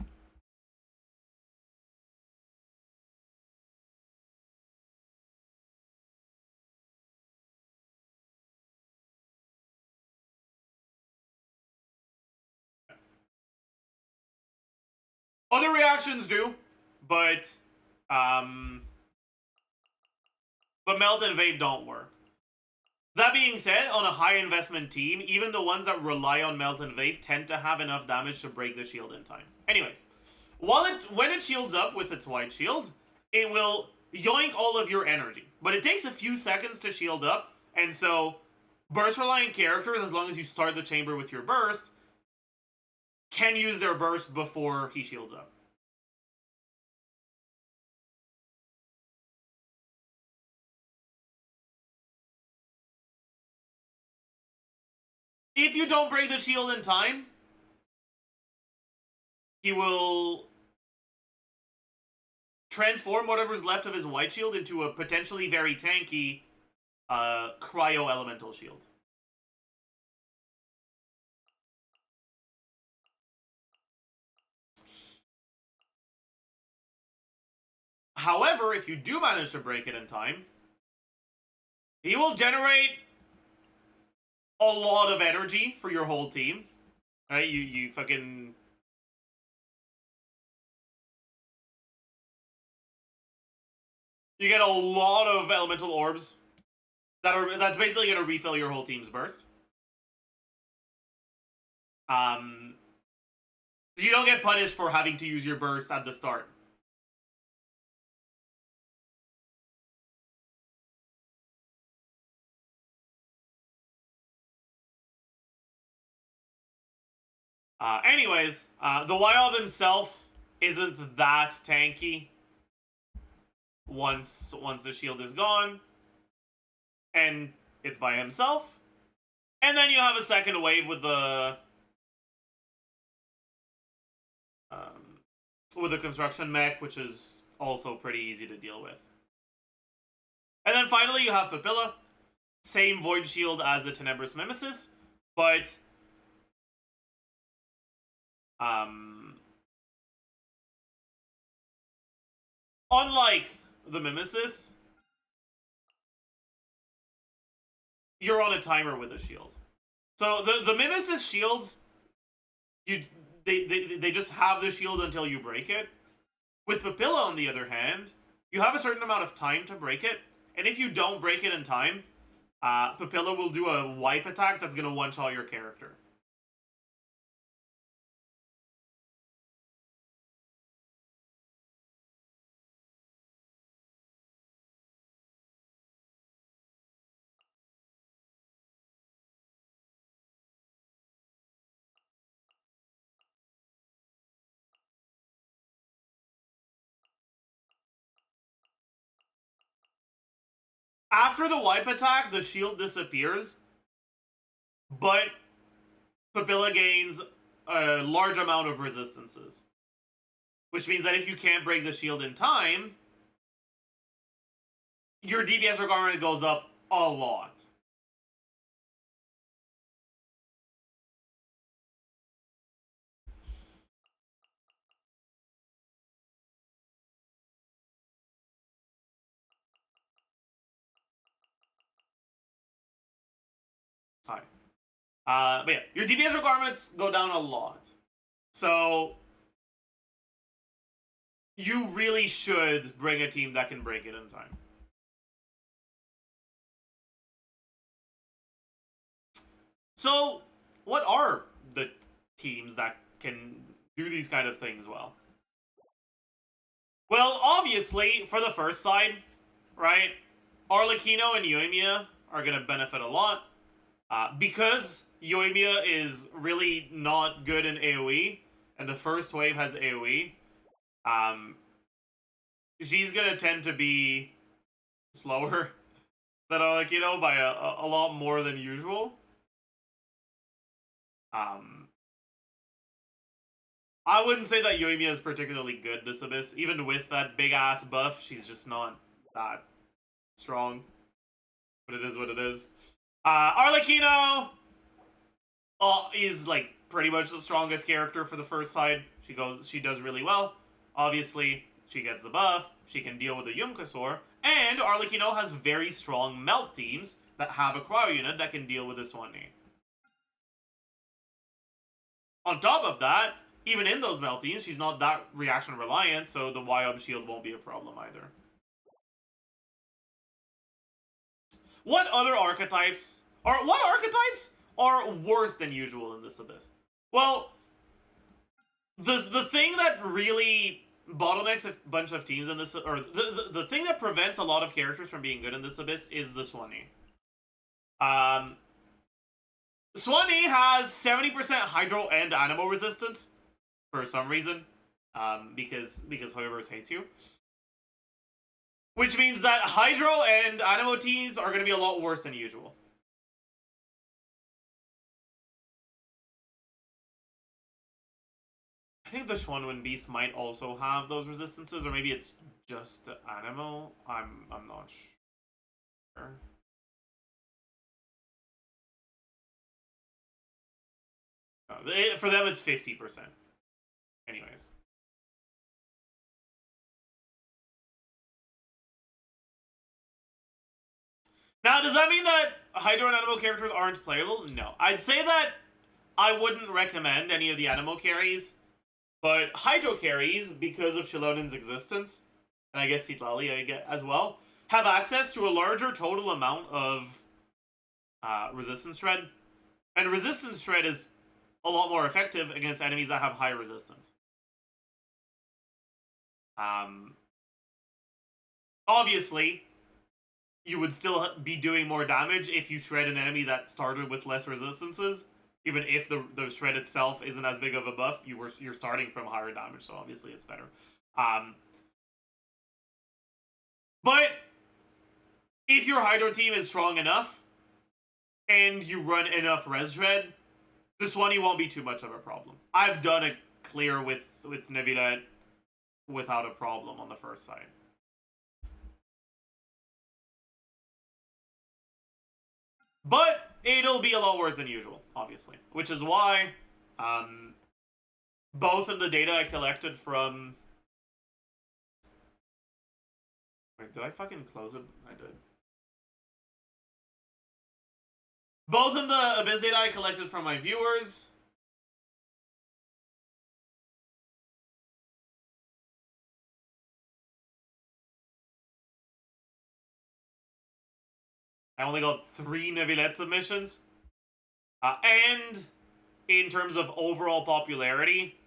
Other reactions do, but Melt and Vape don't work. That being said, on a high investment team, even the ones that rely on Melt and Vape tend to have enough damage to break the shield in time. Anyways, when it shields up with its white shield, it will yoink all of your energy. But it takes a few seconds to shield up, and so burst-reliant characters, as long as you start the chamber with your burst, can use their burst before he shields up. If you don't break the shield in time, he will transform whatever's left of his white shield into a potentially very tanky cryo elemental shield. However, if you do manage to break it in time, he will generate a lot of energy for your whole team. Right? You fucking... You get a lot of elemental orbs that's basically gonna refill your whole team's burst. You don't get punished for having to use your burst at the start. Anyways, the Wyob himself isn't that tanky once the shield is gone, and it's by himself. And then you have a second wave with the construction mech, which is also pretty easy to deal with. And then finally you have Papilla, same void shield as the Tenebrous Mimesis, but unlike the Mimesis, you're on a timer with a shield. So the Mimesis shields, they just have the shield until you break it. With Papilla, on the other hand, you have a certain amount of time to break it, and if you don't break it in time, Papilla will do a wipe attack that's gonna one-shot your character. After the wipe attack, the shield disappears, but Papilla gains a large amount of resistances. Which means that if you can't break the shield in time, your DPS requirement goes up a lot. Alright. But yeah, your DPS requirements go down a lot. So you really should bring a team that can break it in time. So, what are the teams that can do these kind of things well? Well, obviously, for the first side, right, Arlecchino and Yoimiya are going to benefit a lot. Because Yoimiya is really not good in AoE, and the first wave has AoE, she's going to tend to be slower than Arlecchino by a lot more than usual. I wouldn't say that Yoimiya is particularly good this Abyss. Even with that big-ass buff, she's just not that strong. But it is what it is. Arlecchino is like pretty much the strongest character for the first side. She does really well. Obviously, she gets the buff. She can deal with the Yumkasaur. And Arlecchino has very strong melt teams that have a cryo unit that can deal with this one. On top of that, even in those meltings, she's not that reaction reliant, so the Y-Up shield won't be a problem either. What archetypes are worse than usual in this Abyss? Well, the thing that really bottlenecks a bunch of teams in this, or the thing that prevents a lot of characters from being good in this Abyss is the Swanee. Swanee has 70% Hydro and Animo resistance for some reason, because Hoiverse hates you. Which means that Hydro and Animo teams are going to be a lot worse than usual. I think the Schwanwen Beast might also have those resistances, or maybe it's just Animo. I'm not sure. For them, it's 50%. Anyways. Now, does that mean that Hydro and Animo characters aren't playable? No. I'd say that I wouldn't recommend any of the Animo carries, but Hydro carries, because of Shilonen's existence, and I guess Citlali as well, have access to a larger total amount of Resistance Shred. And Resistance Shred is a lot more effective against enemies that have high resistance. Obviously, you would still be doing more damage if you shred an enemy that started with less resistances. Even if the shred itself isn't as big of a buff, you're starting from higher damage, so obviously it's better. But if your Hydro team is strong enough, and you run enough res shred, the Swanee won't be too much of a problem. I've done a clear with Neuvillette without a problem on the first side. But it'll be a lot worse than usual, obviously. Which is why, both in the data I collected from... Wait, did I fucking close it? I did. Both in the Abyss data I collected from my viewers... I only got 3 Neuvillette submissions. And in terms of overall popularity,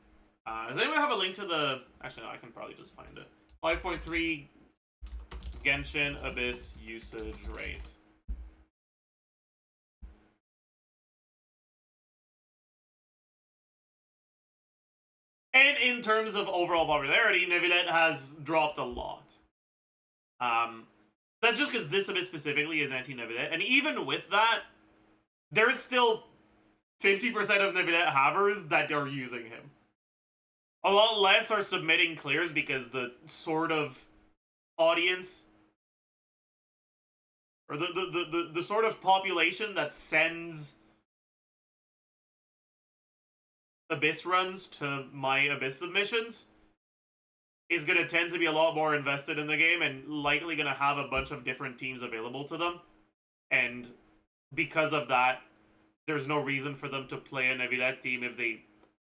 does anyone have a link to the... Actually, no, I can probably just find it. 5.3 Genshin Abyss usage rate. And in terms of overall popularity, Neuvillette has dropped a lot. That's just because this Abyss specifically is anti-Neuvillette. And even with that, there's still 50% of Neuvillette havers that are using him. A lot less are submitting clears because the sort of audience, or the sort of population that sends Abyss runs to my Abyss submissions is going to tend to be a lot more invested in the game and likely going to have a bunch of different teams available to them. And because of that, there's no reason for them to play a Neuvillette team if they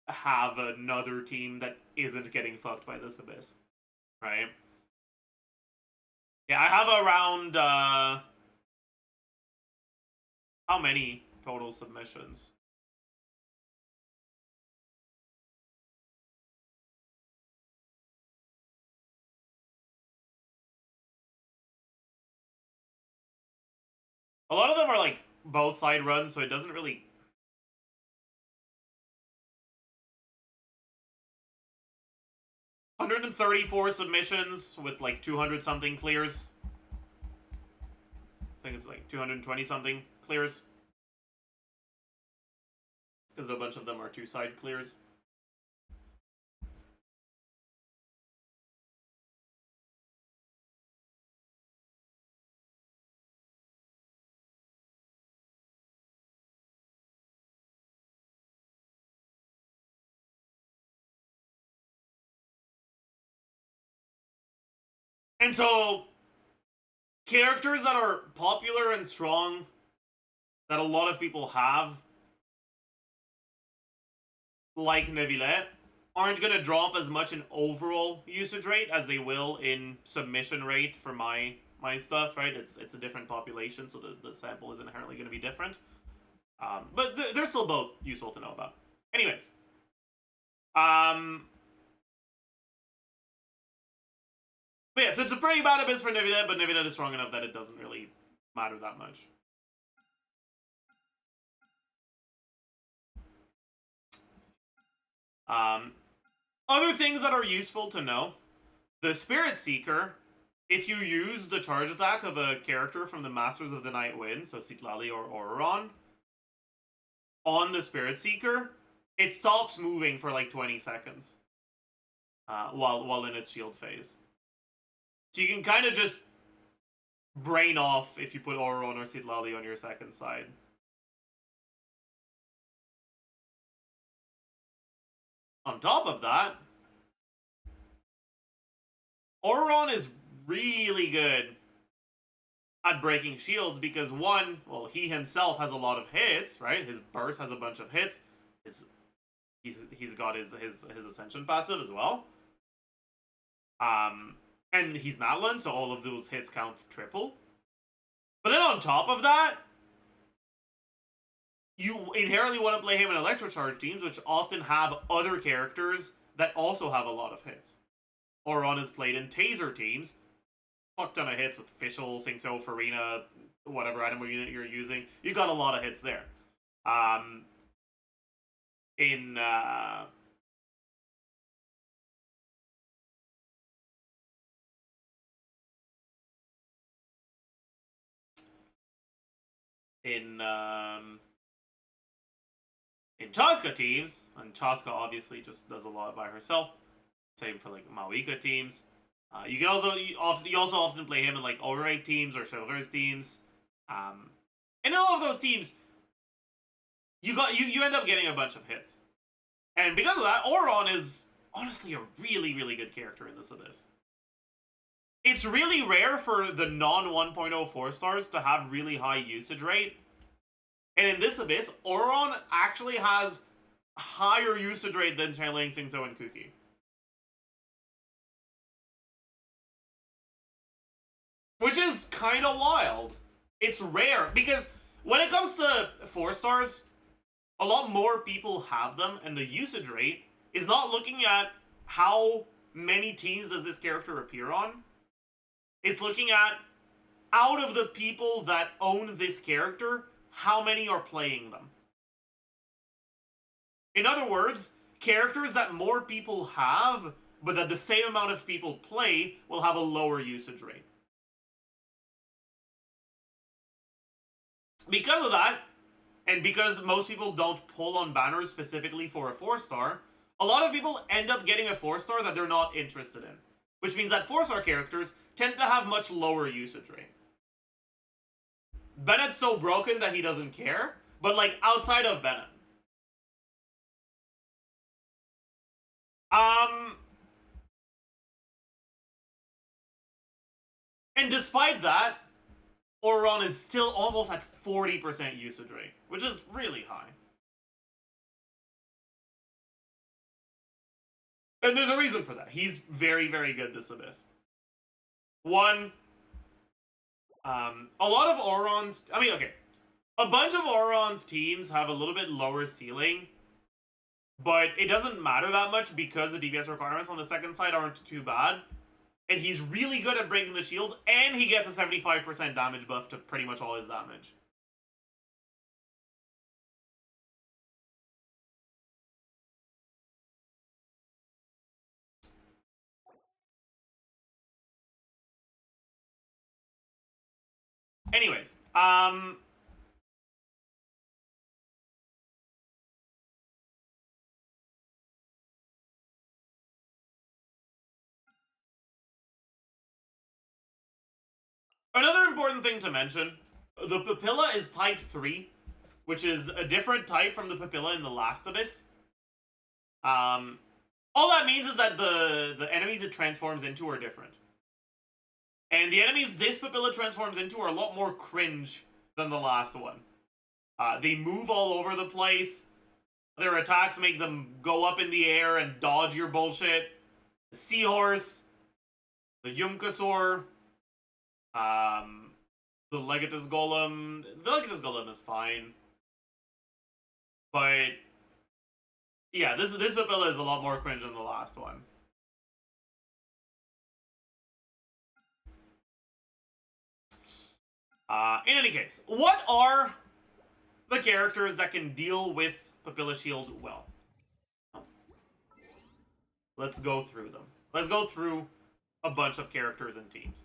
have another team that isn't getting fucked by this Abyss. Right? Yeah, I have around... how many total submissions? A lot of them are like both side runs, so it doesn't really... $134 submissions with like 200 something clears. I think it's like 220 something clears. Because a bunch of them are two-side clears. And so, characters that are popular and strong, that a lot of people have, like Neuvillette, aren't going to drop as much in overall usage rate as they will in submission rate for my stuff, right? It's a different population, so the sample is inherently going to be different. But they're still both useful to know about. Anyways. But yeah, so it's a pretty bad abyss for Navidad, but Navidad is strong enough that it doesn't really matter that much. Other things that are useful to know. The Spirit Seeker, if you use the charge attack of a character from the Masters of the Night Wind, so Citlali or Auroron, on the Spirit Seeker, it stops moving for like 20 seconds. While in its shield phase. So you can kind of just brain off if you put Auroron or Citlali on your second side. On top of that, Auroron is really good at breaking shields because one, well, he himself has a lot of hits, right? His burst has a bunch of hits. He's got his Ascension passive as well. And he's Natlan, so all of those hits count triple. But then on top of that, you inherently want to play him in Electrocharge teams, which often have other characters that also have a lot of hits. Auron is played in Taser teams. Fuck ton of hits with Fischl, Singso, Farina, whatever item unit you're using. You got a lot of hits there. In Chaska teams, and Chaska obviously just does a lot by herself. Same for like Mawika teams. You also often play him in like Aurite teams or Chivalrous teams. And in all of those teams, you end up getting a bunch of hits. And because of that, Auron is honestly a really, really good character in this Abyss. It's really rare for the non-1.0 4-stars to have really high usage rate. And in this Abyss, Auron actually has higher usage rate than Channeling, Singso, and Kuki. Which is kind of wild. It's rare, because when it comes to 4-stars, a lot more people have them, and the usage rate is not looking at how many teams does this character appear on. It's looking at, out of the people that own this character, how many are playing them. In other words, characters that more people have, but that the same amount of people play, will have a lower usage rate. Because of that, and because most people don't pull on banners specifically for a 4-star, a lot of people end up getting a 4-star that they're not interested in. Which means that 4-star characters tend to have much lower usage rate. Bennett's so broken that he doesn't care, but like outside of Bennett. And despite that, Auron is still almost at 40% usage rate, which is really high. And there's a reason for that. He's very, very good this Abyss. One, a lot of Auron's... I mean, okay. A bunch of Auron's teams have a little bit lower ceiling, but it doesn't matter that much because the DPS requirements on the second side aren't too bad. And he's really good at breaking the shields, and he gets a 75% damage buff to pretty much all his damage. Anyways, another important thing to mention, the Papilla is type 3, which is a different type from the Papilla in the last Abyss. All that means is that the enemies it transforms into are different. And the enemies this Papilla transforms into are a lot more cringe than the last one. They move all over the place. Their attacks make them go up in the air and dodge your bullshit. The Seahorse, the Yumkasaur, the Legatus Golem. The Legatus Golem is fine. But yeah, this Papilla is a lot more cringe than the last one. In any case, what are the characters that can deal with Papilla Shield well? Let's go through them. Let's go through a bunch of characters and teams.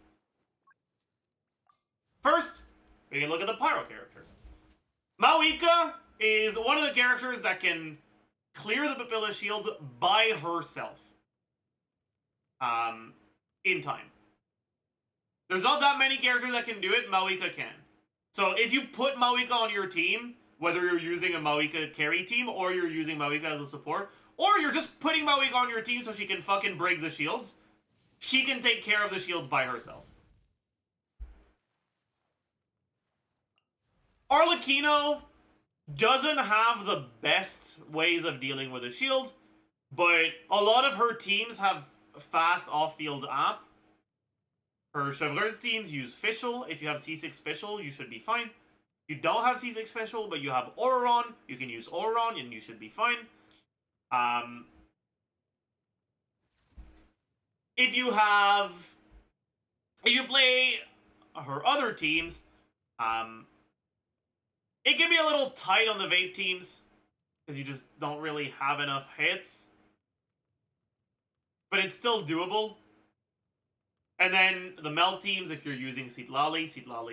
First, we can look at the Pyro characters. Maoika is one of the characters that can clear the Papilla Shield by herself. In time. There's not that many characters that can do it. Maoika can. So if you put Maoika on your team, whether you're using a Maoika carry team or you're using Maoika as a support, or you're just putting Maoika on your team so she can fucking break the shields, she can take care of the shields by herself. Arlecchino doesn't have the best ways of dealing with a shield, but a lot of her teams have fast off-field app. Her Chevreuse teams use Fischl. If you have C6 Fischl, you should be fine. If you don't have C6 Fischl, but you have Auroron, you can use Auroron and you should be fine. If you play her other teams, it can be a little tight on the vape teams because you just don't really have enough hits. But it's still doable. And then the Melt teams, if you're using Citlali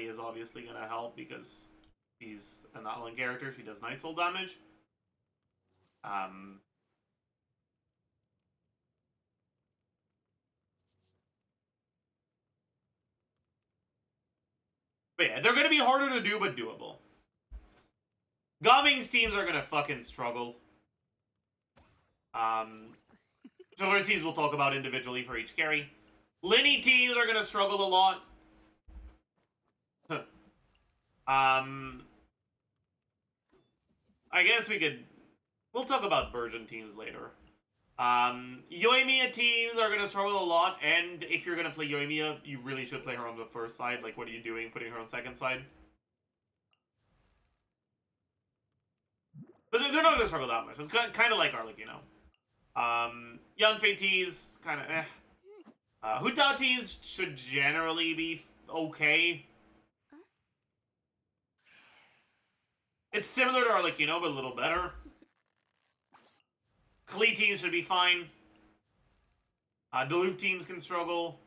is obviously going to help because she's an Atlan character. She does Night Soul damage. But yeah, they're going to be harder to do, but doable. Gaming's teams are going to fucking struggle. So teams we'll talk about individually for each carry. Linny teams are going to struggle a lot. I guess we'll talk about Burgeon teams later. Yoimiya teams are going to struggle a lot, and if you're going to play Yoimiya, you really should play her on the first side. Like, what are you doing putting her on second side? But they're not going to struggle that much. It's kind of like Arlecchino. Yanfei teams, kind of eh. Hu Tao teams should generally be okay. It's similar to Arlecchino, but a little better. Klee teams should be fine. Diluc teams can struggle.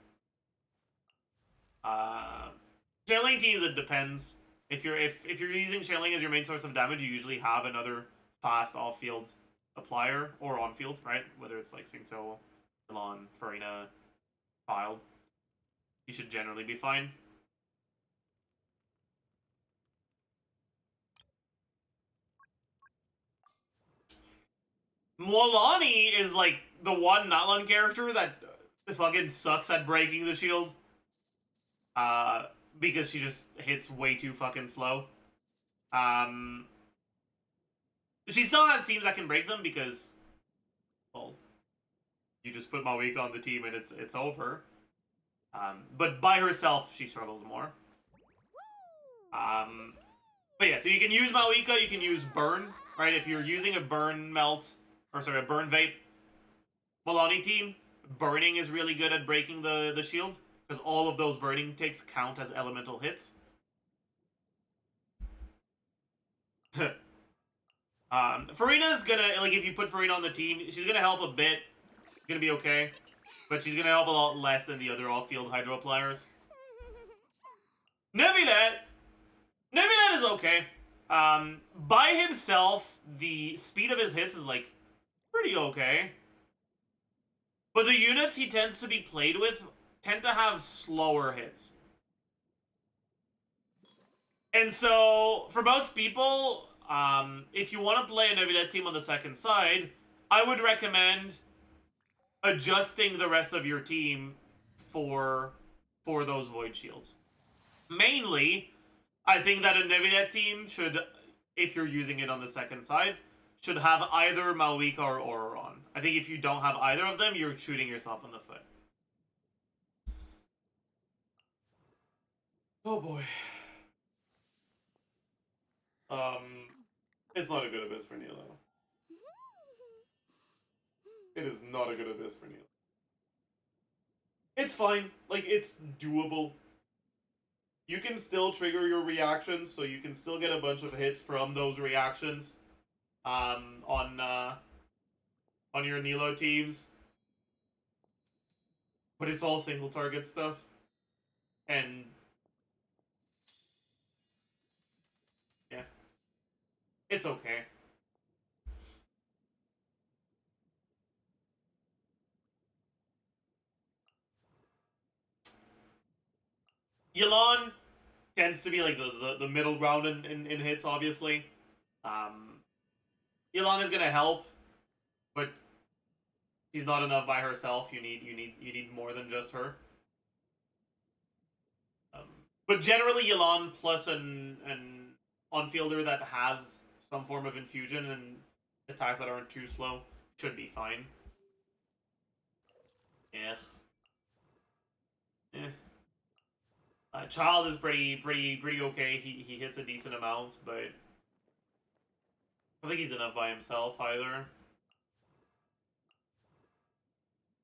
Channeling teams, it depends. If you're using channeling as your main source of damage, you usually have another fast off-field applier or on-field, right? Whether it's like Xingqiu, Milan, Farina, Child. You should generally be fine. Mualani is like the one Natlan character that fucking sucks at breaking the shield. Because she just hits way too fucking slow. She still has teams that can break them because, well, you just put Maoika on the team and it's over. But by herself, she struggles more. But yeah, so you can use Maoika, you can use Burn, right? If you're using a Burn Melt, or sorry, a Burn Vape Malani team, Burning is really good at breaking the shield, because all of those burning ticks count as elemental hits. Farina's gonna, like, if you put Farina on the team, she's gonna help a bit. She's gonna be okay. But she's gonna help a lot less than the other off-field Hydro Pliers. Nevilet is okay. By himself, the speed of his hits is, like, pretty okay. But the units he tends to be played with tend to have slower hits. And so, for most people, if you want to play a Nevilet team on the second side, I would recommend adjusting the rest of your team for those Void Shields. Mainly, I think that a Nevilet team should, if you're using it on the second side, should have either Malwika or Auron. I think if you don't have either of them, you're shooting yourself in the foot. Oh boy. It's not a good abyss for Nilo. It is not a good abyss for Nilo. It's fine. Like, it's doable. You can still trigger your reactions, so you can still get a bunch of hits from those reactions on your Nilo teams. But it's all single target stuff. And yeah. It's okay. Yelan tends to be like the middle ground in hits, obviously. Yelan is gonna help, but she's not enough by herself. You need more than just her. But generally, Yelan plus an on-fielder that has some form of infusion and attacks that aren't too slow should be fine. Yeah. Child is pretty okay. He hits a decent amount, but I don't think he's enough by himself either.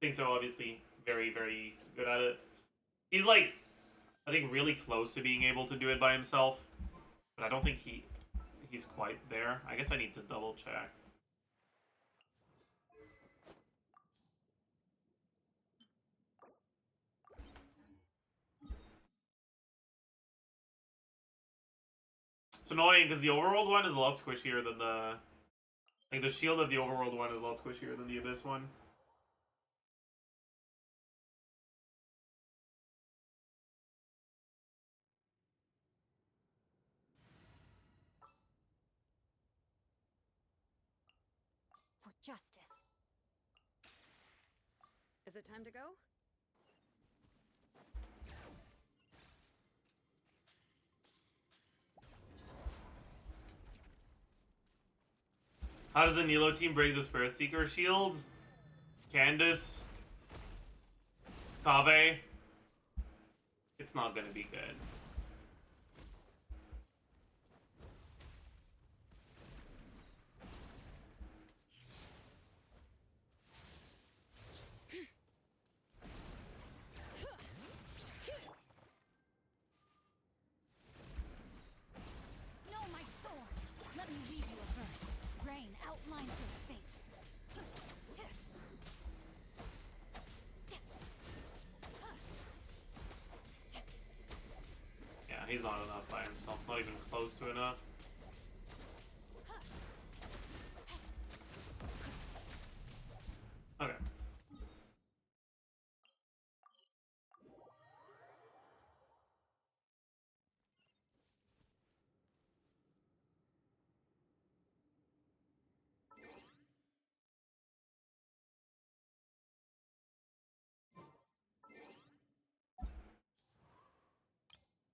Think so, obviously, very good at it. He's like, I think, really close to being able to do it by himself, but I don't think he's quite there. I guess I need to double check. It's annoying because the overworld one is a lot squishier than the... Like, the shield of the overworld one is a lot squishier than the abyss one. For justice. Is it time to go? How does the Nilo team break the Spirit Seeker shields? Candace? Kave? It's not gonna be good. Know my sword. Let me read you a verse. Rain outlines your fate. Yeah, he's not enough by himself. Not even close to enough. Okay.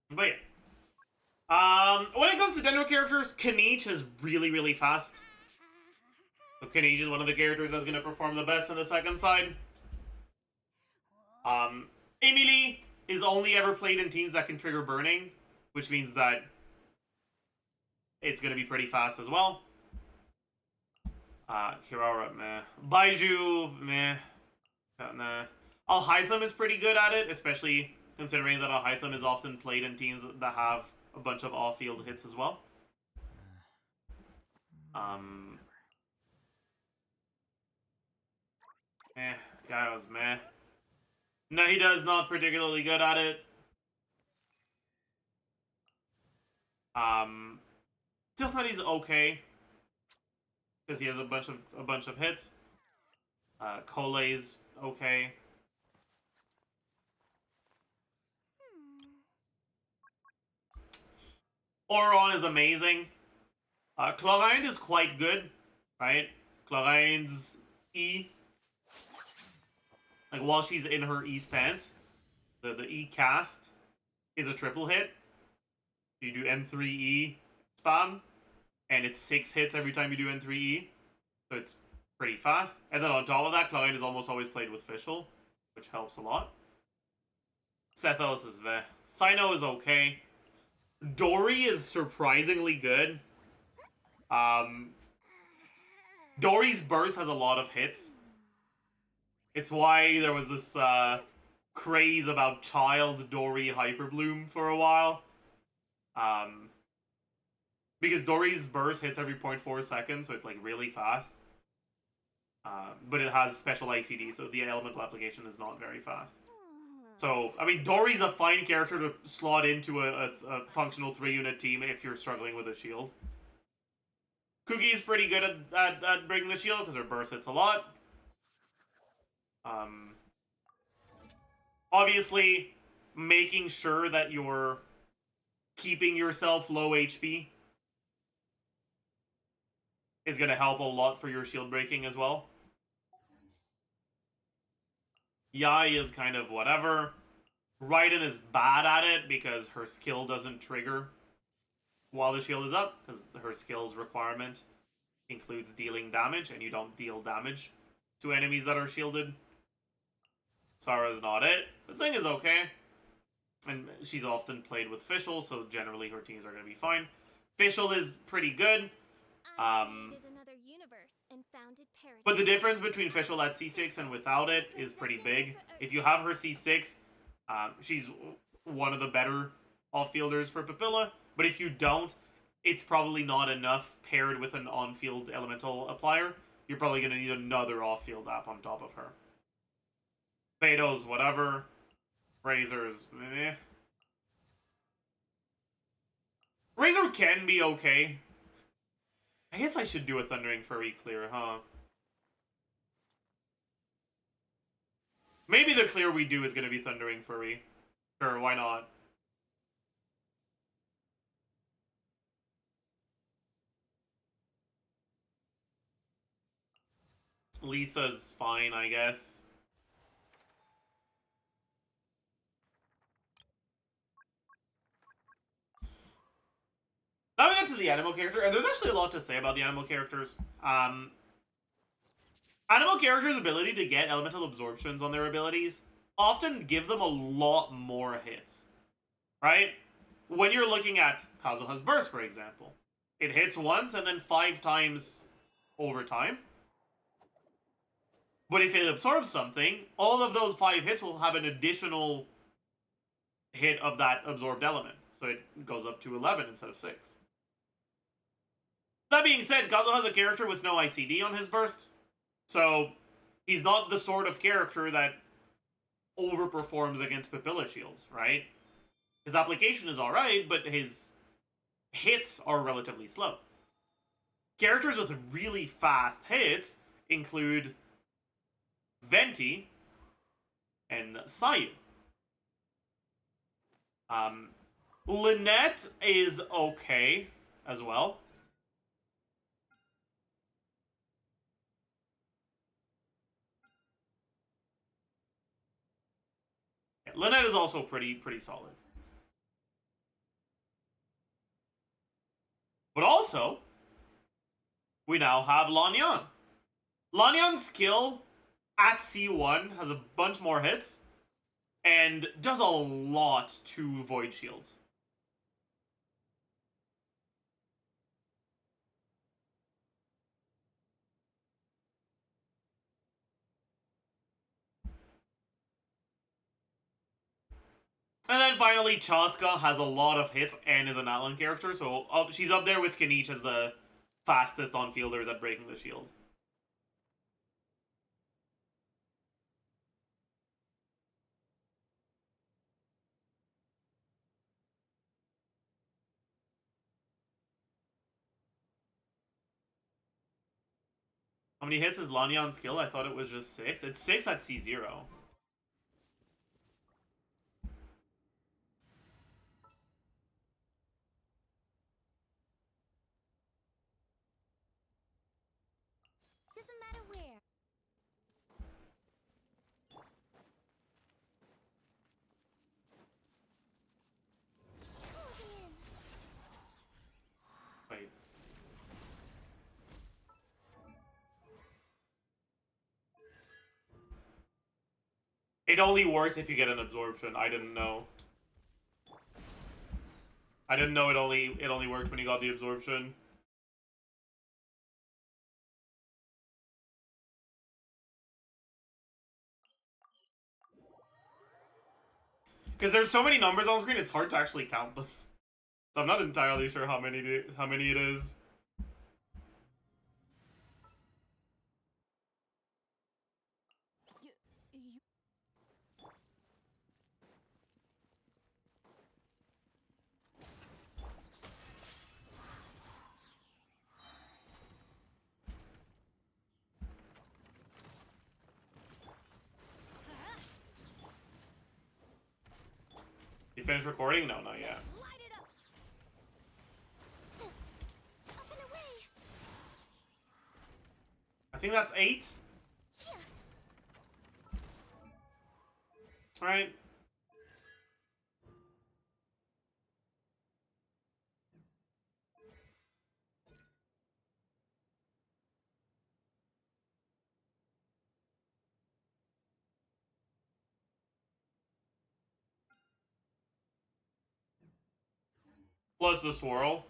But yeah. When it comes to Dendro characters, Kaniche is really fast. So Kaniche is one of the characters that's gonna perform the best on the second side. Emily is only ever played in teams that can trigger burning, which means that it's gonna be pretty fast as well. Kirara, meh. Baiju, meh. Nah. Alhaitham is pretty good at it, especially considering that Alhaitham is often played in teams that have a bunch of off-field hits as well. Meh. Gyro's meh. Nahida's not particularly good at it. Tiltnutty's okay because he has a bunch of hits. Kole's okay. Auron is amazing. Chlorine is quite good, right? Chlorine's E. Like, while she's in her E stance, the E cast is a triple hit. You do N3E spam, and it's 6 hits every time you do N3E. So it's pretty fast. And then on top of that, Clyde is almost always played with Fischl, which helps a lot. Sethos is veh. Sino is okay. Dory is surprisingly good. Dory's burst has a lot of hits. It's why there was this craze about Child Dory Hyperbloom for a while. Because Dory's burst hits every 0.4 seconds, so it's like really fast. But it has special ICD, so the elemental application is not very fast. So, I mean, Dory's a fine character to slot into a functional 3-unit team if you're struggling with a shield. Cookie's pretty good at breaking the shield because her burst hits a lot. Obviously, making sure that you're keeping yourself low HP is going to help a lot for your shield breaking as well. Yai is kind of whatever. Raiden is bad at it because her skill doesn't trigger while the shield is up, because her skill's requirement includes dealing damage, and you don't deal damage to enemies that are shielded. Sarah's not it. The thing is okay. And she's often played with Fischl, so generally her teams are going to be fine. Fischl is pretty good. But the difference between Fischl at C6 and without it is pretty big. If you have her C6, she's one of the better off-fielders for Papilla. But if you don't, it's probably not enough paired with an on-field elemental applier. You're probably going to need another off-field app on top of her. Beidou's whatever. Razor's meh. Razor can be okay. I guess I should do a Thundering Fury clear, huh? Maybe the clear we do is going to be Thundering Fury. Sure, why not? Lisa's fine, I guess. Now we get to the animal character, and there's actually a lot to say about the animal characters. Animal characters' ability to get elemental absorptions on their abilities often give them a lot more hits, right? When you're looking at Kazuha's Burst, for example, it hits once and then 5 times over time. But if it absorbs something, all of those 5 hits will have an additional hit of that absorbed element. So it goes up to 11 instead of 6. That being said, Kazuha's a character with no ICD on his burst. So he's not the sort of character that overperforms against Papilla shields, right? His application is alright, but his hits are relatively slow. Characters with really fast hits include Venti and Sayu. Lynette is okay as well. Yeah, Lynette is also pretty solid. But also, we now have Lanyan. Lanyan's skill at C1 has a bunch more hits and does a lot to Void Shields. And then finally, Chaska has a lot of hits and is an Atlan character, so she's up there with Kanich as the fastest on-fielders at breaking the shield. How many hits is Lanyan's skill? I thought it was just 6. It's 6 at C0. Doesn't matter where. Closing in. Wait. It only works if you get an absorption. I didn't know. I didn't know it only worked when you got the absorption. Because there's so many numbers on screen, it's hard to actually count them. So I'm not entirely sure how many it is. You You finished recording? No, not yet. light it up. Up and away. I think that's 8. Here. Alright. Plus the swirl.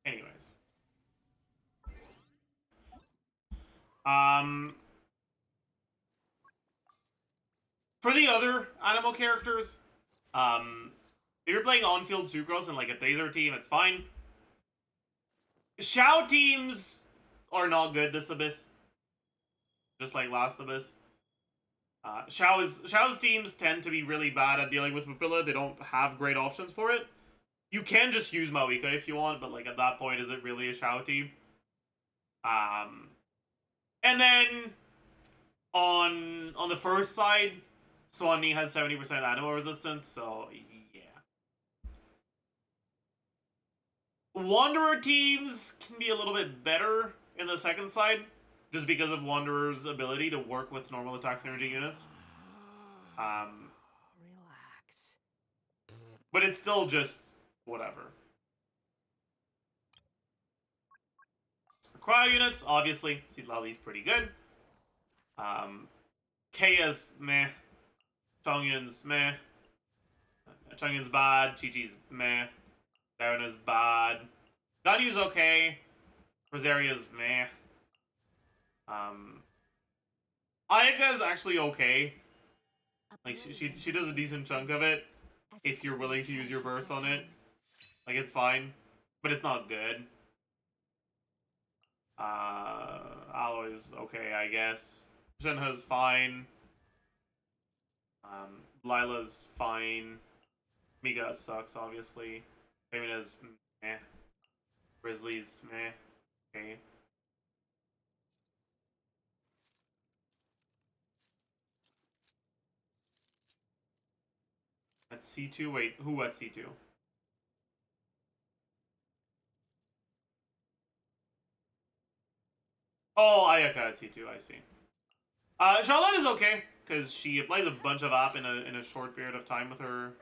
Anyways. For the other animal characters, if you're playing on-field Sucrose and like a Taser team, it's fine. Xiao teams are not good this Abyss. Just like last Abyss. Xiao's teams tend to be really bad at dealing with Papilla. They don't have great options for it. You can just use Mawika if you want, but like at that point, is it really a Xiao team? And then on the first side, Swanee has 70% animal resistance, so yeah. Wanderer teams can be a little bit better in the second side, just because of Wanderer's ability to work with normal attack synergy units. Relax. But it's still just whatever. Cryo units, obviously, Lali's pretty good. Kaya's meh. Chongyun's meh. Chongyun's bad. Chi-Chi's meh. Darena's bad. Ganyu's okay. Rosaria's meh. Ayaka's actually okay. Like she does a decent chunk of it if you're willing to use your burst on it. Like it's fine, but it's not good. Alloy's okay, I guess. Shenhe's fine. Lila's fine. Mika sucks, obviously. Femina's meh. Grizzly's meh. Okay. At C2? Wait, who at C2? Oh, Ayaka at C2, I see. Charlotte is okay, because she applies a bunch of AP in a short period of time with her...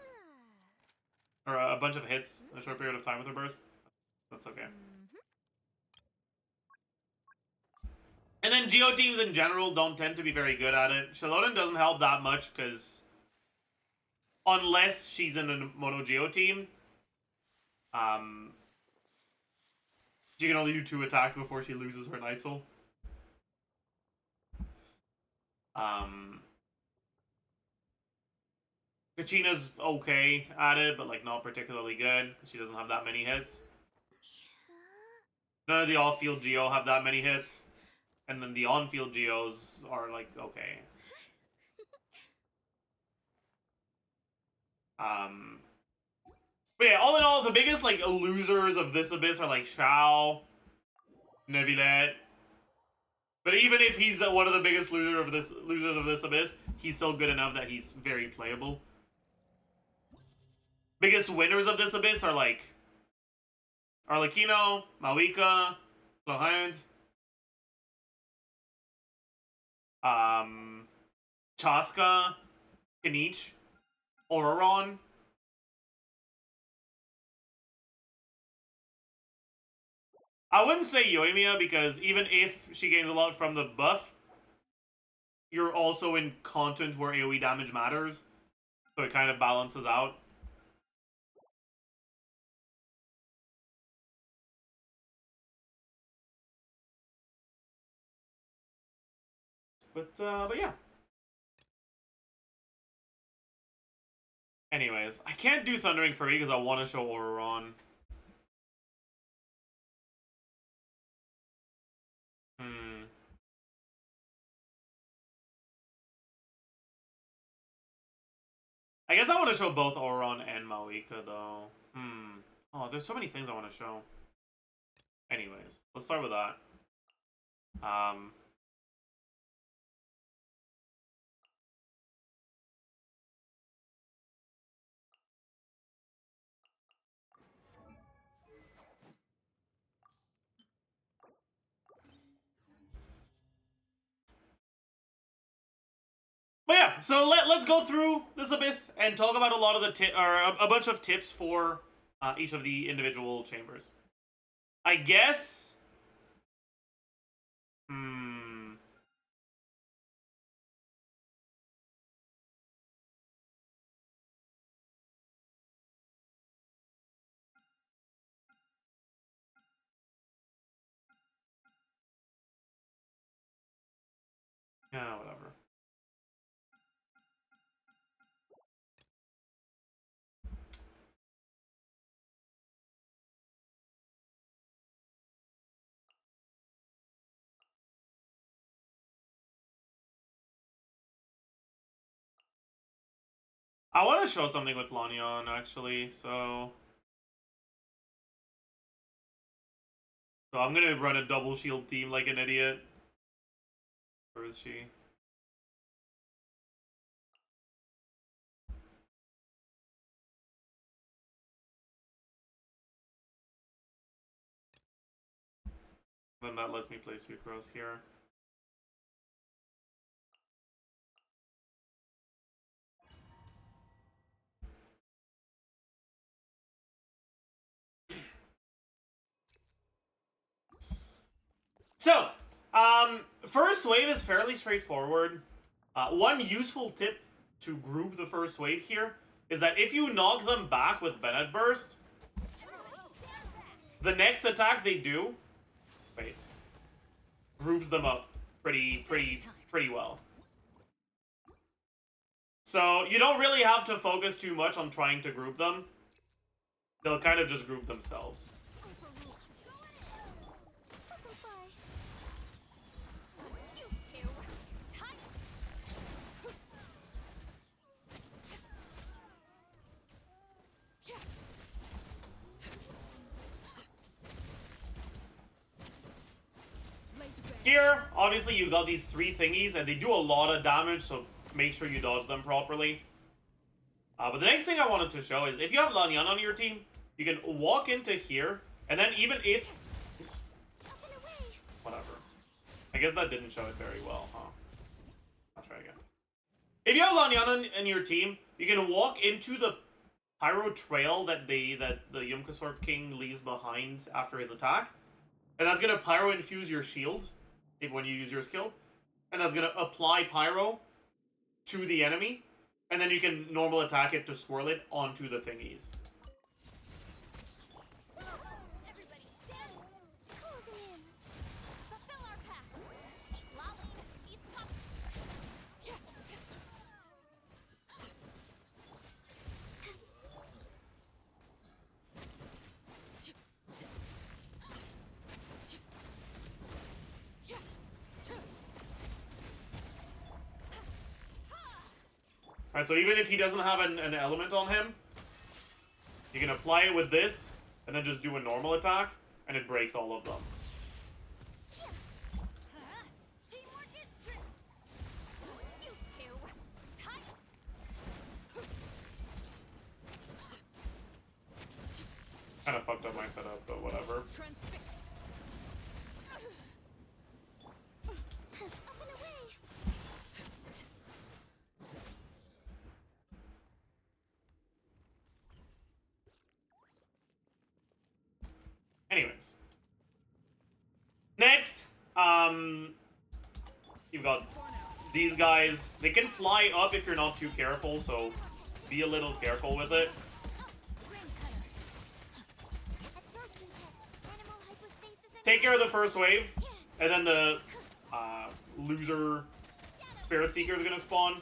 Or a bunch of hits in a short period of time with her burst. That's okay. And then Geo teams in general don't tend to be very good at it. Charlotte doesn't help that much, because... Unless she's in a mono Geo team, she can only do 2 attacks before she loses her Night Soul. Kachina's okay at it, but like not particularly good. She doesn't have that many hits. None of the off-field Geo have that many hits. And then the on-field Geos are like, okay. But yeah, all in all, the biggest like losers of this Abyss are like Shao, Neuvillette. But even if he's one of the biggest losers of this Abyss, he's still good enough that he's very playable. Biggest winners of this Abyss are like Arlecchino, Mawika, Laurent, Chaska, Kanich, Auroron. I wouldn't say Yoimiya because even if she gains a lot from the buff, you're also in content where AoE damage matters, so it kind of balances out. But yeah. Anyways, I can't do Thundering Fury because I want to show Auroron. I guess I want to show both Auroron and Mawika, though. Oh, there's so many things I want to show. Anyways, let's start with that. But yeah, so let's go through this abyss and talk about a lot of the a bunch of tips for each of the individual chambers. I guess. Yeah, whatever. I want to show something with Lanyan, actually, so I'm gonna run a double shield team like an idiot. Where is she? Then that lets me play Sucrose here. So, first wave is fairly straightforward. One useful tip to group the first wave here is that if you knock them back with Bennett Burst, the next attack they do, groups them up pretty well. So you don't really have to focus too much on trying to group them. They'll kind of just group themselves. Here, obviously you got these 3 thingies, and they do a lot of damage, so make sure you dodge them properly. But the next thing I wanted to show is, if you have Lanyan on your team, you can walk into here, and then even if... Oops. Whatever. I guess that didn't show it very well, huh? I'll try again. If you have Lanyan in your team, you can walk into the Pyro trail that the Yumkasor King leaves behind after his attack, and that's going to Pyro infuse your shield when you use your skill, and that's going to apply Pyro to the enemy, and then you can normal attack it to swirl it onto the thingies. Everybody stand. Closing in. Fulfill our path. Lolly, eat pop. Alright, so even if he doesn't have an element on him, you can apply it with this, and then just do a normal attack, and it breaks all of them. Teamwork is true. You two. Time. Kind of fucked up my setup, but whatever. Transfixed. Up and away. Anyways. you've got these guys. They can fly up if you're not too careful, so be a little careful with it. Take care of the first wave, and then the loser Spirit Seeker is gonna spawn.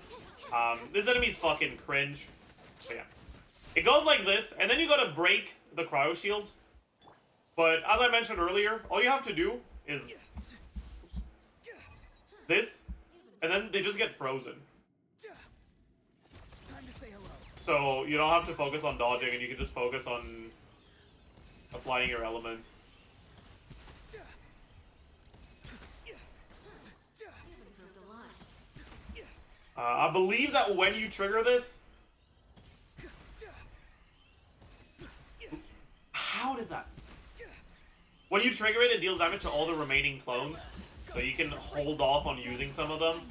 This enemy's fucking cringe. But yeah. It goes like this, and then you gotta break the cryo shield. But as I mentioned earlier, all you have to do is this, and then they just get frozen. So you don't have to focus on dodging, and you can just focus on applying your element. I believe that when you trigger this... How did that... When you trigger it, it deals damage to all the remaining clones. So you can hold off on using some of them.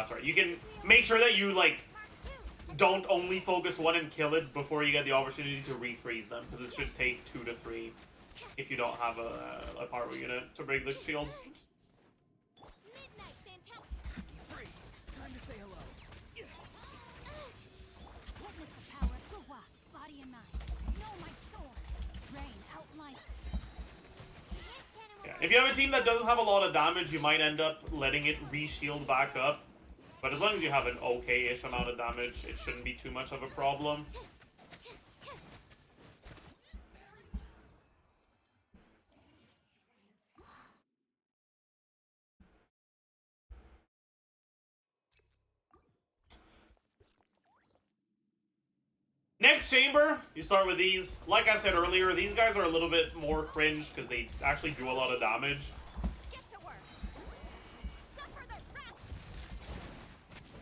Sorry, you can make sure that you, like, don't only focus one and kill it before you get the opportunity to refreeze them. Because it should take 2 to 3 if you don't have a pyro unit to break the shield. If you have a team that doesn't have a lot of damage, you might end up letting it re-shield back up. But as long as you have an okay-ish amount of damage, it shouldn't be too much of a problem. Next chamber, you start with these. Like I said earlier, these guys are a little bit more cringe because they actually do a lot of damage.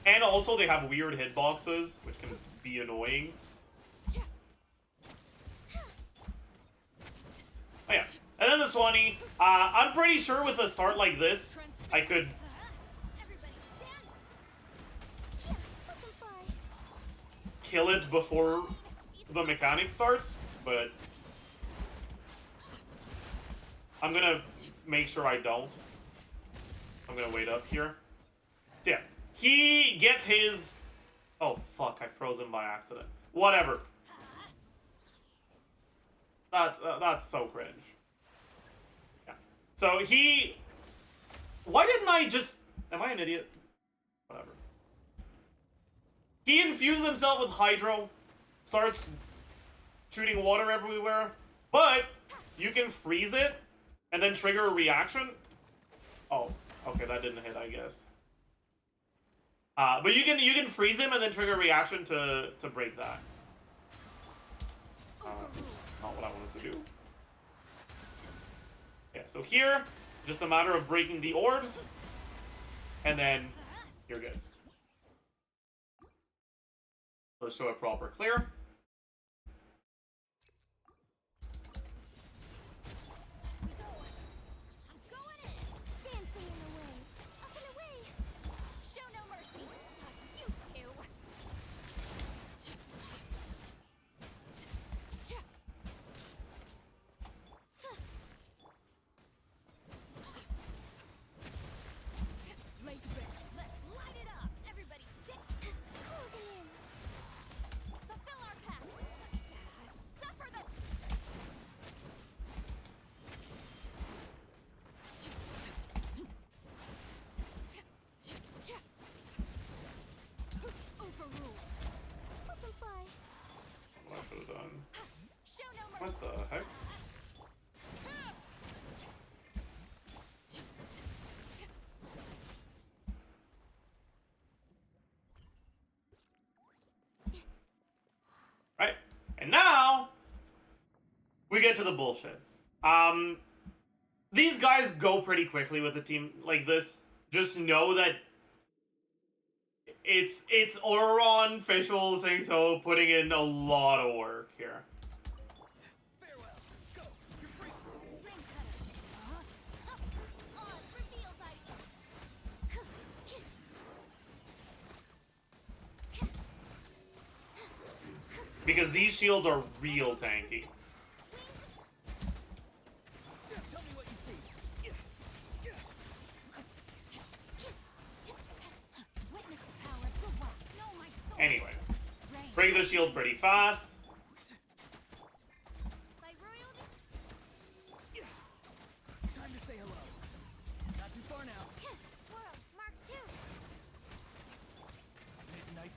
And also they have weird hitboxes, which can be annoying. Oh yeah. And then the Swanee. I'm pretty sure with a start like this, I could... kill it before the mechanic starts, but I'm gonna make sure I don't. I'm gonna wait up here. So yeah, he gets his... Oh fuck, I froze him by accident. Whatever. That's so cringe. Yeah. So he... Why didn't I just... Am I an idiot? Whatever. He infuses himself with Hydro, starts shooting water everywhere, but you can freeze it and then trigger a reaction. Oh, okay, that didn't hit, I guess. But you can freeze him and then trigger a reaction to break that. Not what I wanted to do. Yeah, so here, just a matter of breaking the orbs, and then you're good. Let's show a proper clear. What the heck? Right, and now we get to the bullshit. These guys go pretty quickly with a team like this. Just know that it's Auron, Fishbowl, saying so, putting in a lot of work here. Because these shields are real tanky. Anyways, break the shield pretty fast. By royal Time to say hello. Not too far now. Swirl, Mark 2. Midnight.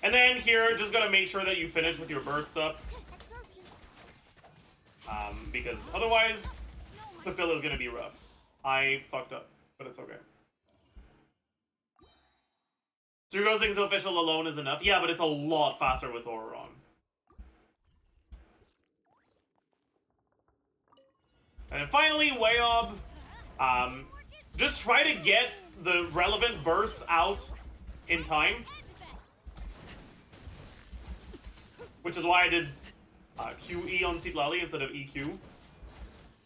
And then here, just gotta make sure that you finish with your burst up. Absorption. Because otherwise, the fill is gonna be rough. I fucked up, but it's okay. Zero Things Official alone is enough. Yeah, but it's a lot faster with Aura on. And then finally, Wayob. Just try to get the relevant bursts out in time. Which is why I did QE on Citlali instead of EQ.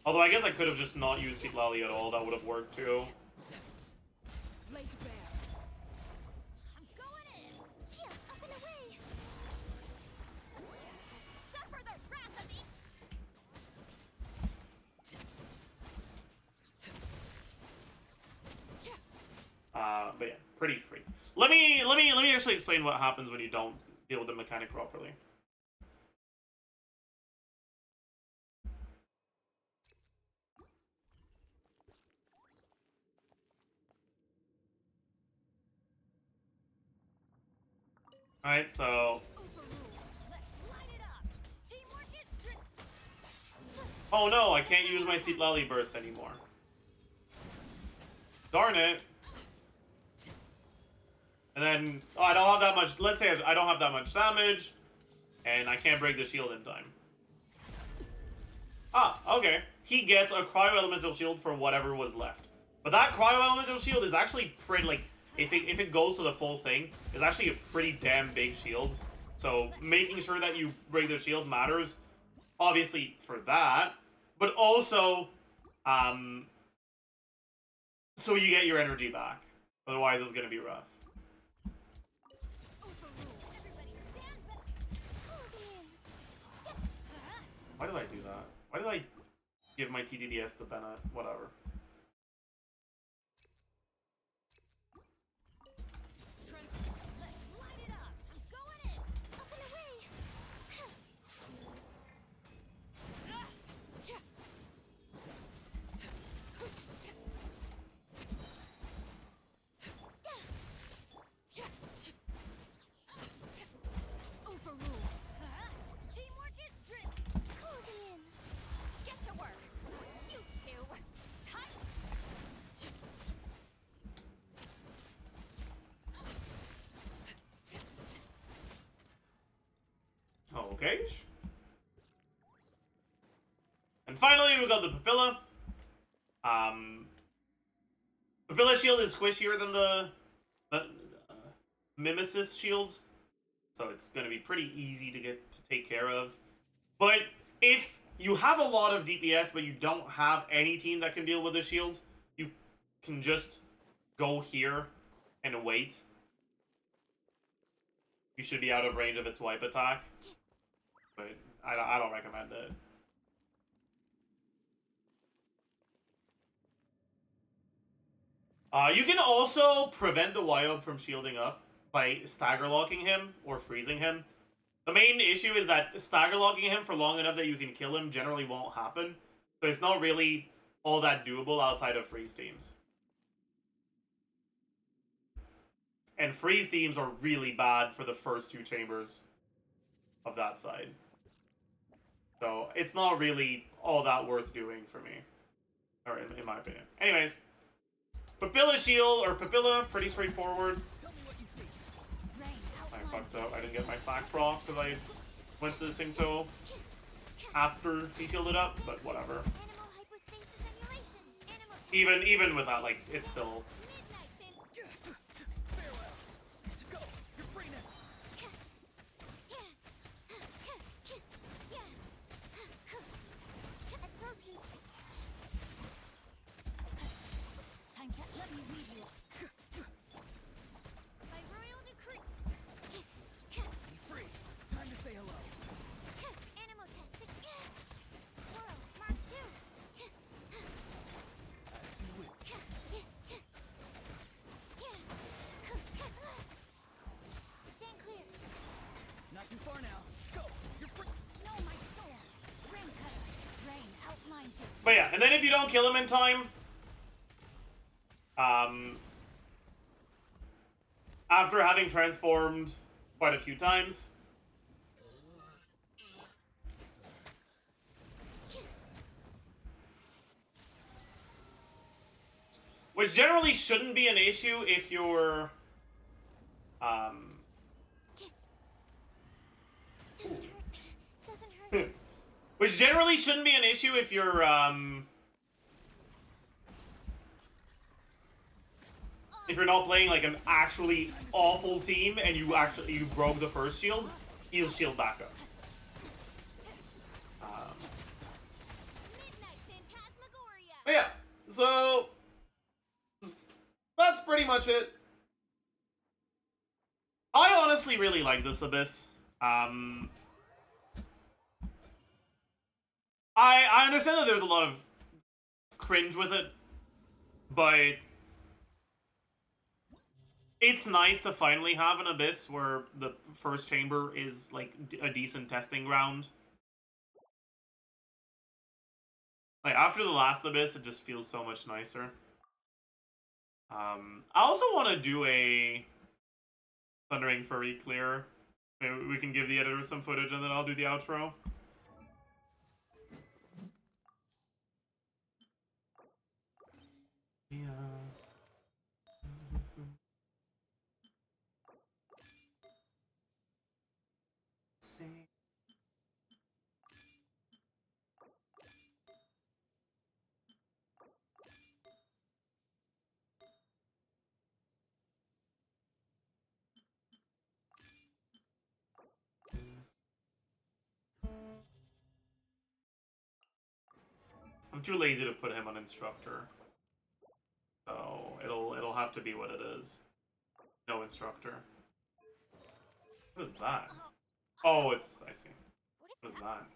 Although I guess I could have just not used Citlali at all. That would have worked too. Lay to bear. I'm going in. Yeah, up and away. Suffer the wrath of me. But yeah, pretty free. Let me actually explain what happens when you don't deal with the mechanic properly. Alright, so Overrule. Let's light it up. Teamwork is oh no, I can't use my Citlali burst anymore. Darn it. And then, oh, I don't have that much, let's say I don't have that much damage, and I can't break the shield in time. Ah, okay. He gets a Cryo Elemental Shield for whatever was left. But that Cryo Elemental Shield is actually pretty, like, if it goes to the full thing, is actually a pretty damn big shield. So making sure that you break the shield matters, obviously for that, but also, so you get your energy back. Otherwise, it's gonna be rough. overrule. Everybody stand back. Closing in. Why did I do that? Why did I give my TDDS to Bennett? Whatever. Let's light it up. I'm going in. Up and away. Overrule. Teamwork is strict. Closing in. Get to work. You two. Time. Okay. And finally, we got the Papilla. Papilla shield is squishier than the Mimesis shields, so it's gonna be pretty easy to take care of. But if you have a lot of DPS, but you don't have any team that can deal with the shield, you can just go here and wait. You should be out of range of its wipe attack, but I don't recommend it. You can also prevent the Wyob from shielding up by stagger locking him or freezing him. The main issue is that stagger locking him for long enough that you can kill him generally won't happen. So it's not really all that doable outside of freeze teams. And freeze teams are really bad for the first two chambers of that side. So it's not really all that worth doing for me. Or in my opinion. Anyways. Papilla shield, or Papilla, pretty straightforward. Tell me what you see. Rain I outlines. fucked up. I didn't get my sack proc because I went to sing so after he shielded up, but whatever. Animal hypostasis emulation. Animal Even with that, like, it's still... midnight fin. Farewell. Let's go. You're free now. Absorption. Time to let me lead you. By royal decree. Be free. Time to say hello. Animal test 6. Swirl, Mark 2. As you will. and then if you don't kill him in time, after having transformed quite a few times, which generally shouldn't be an issue if you're, Doesn't hurt. which generally shouldn't be an issue if you're, if you're not playing like an actually awful team and you broke the first shield, he'll shield back up. Midnight Phantasmagoria. But yeah, so that's pretty much it. I honestly really like this Abyss. I understand that there's a lot of cringe with it, but it's nice to finally have an Abyss where the first chamber is like a decent testing ground. Like after the last Abyss, it just feels so much nicer. I also want to do a Thundering Furry clear. Maybe we can give the editor some footage and then I'll do the outro. Yeah. See. I'm too lazy to put him on instructor. So it'll have to be what it is. No instructor. What is that? Oh, it's I see. What is that?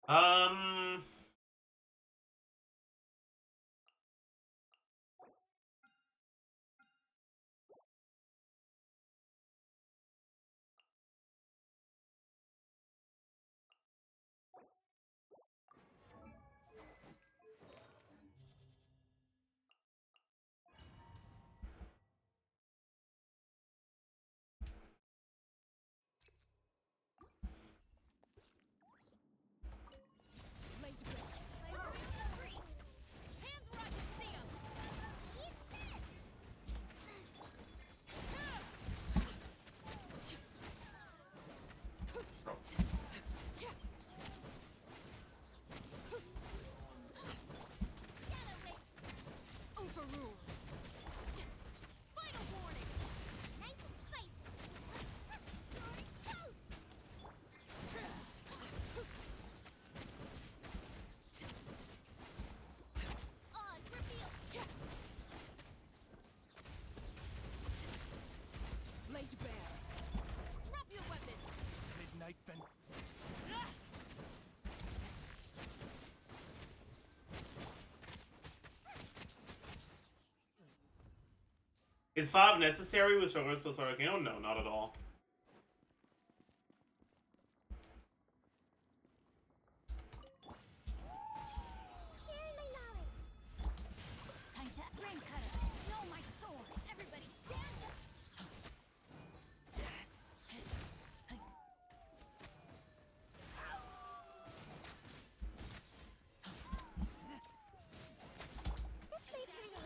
Um Hands where I can see 'em. Eat this. Overruled. Final warning. Nice and spicy. You're toast. Oz revealed. Laid bare. Drop your weapon. Midnight Phan... Is FOB necessary with Strugglers plus Arcano? No, not at all. Share my knowledge. Time to brain cutter. Know my sword. Everybody stand up. This way for you.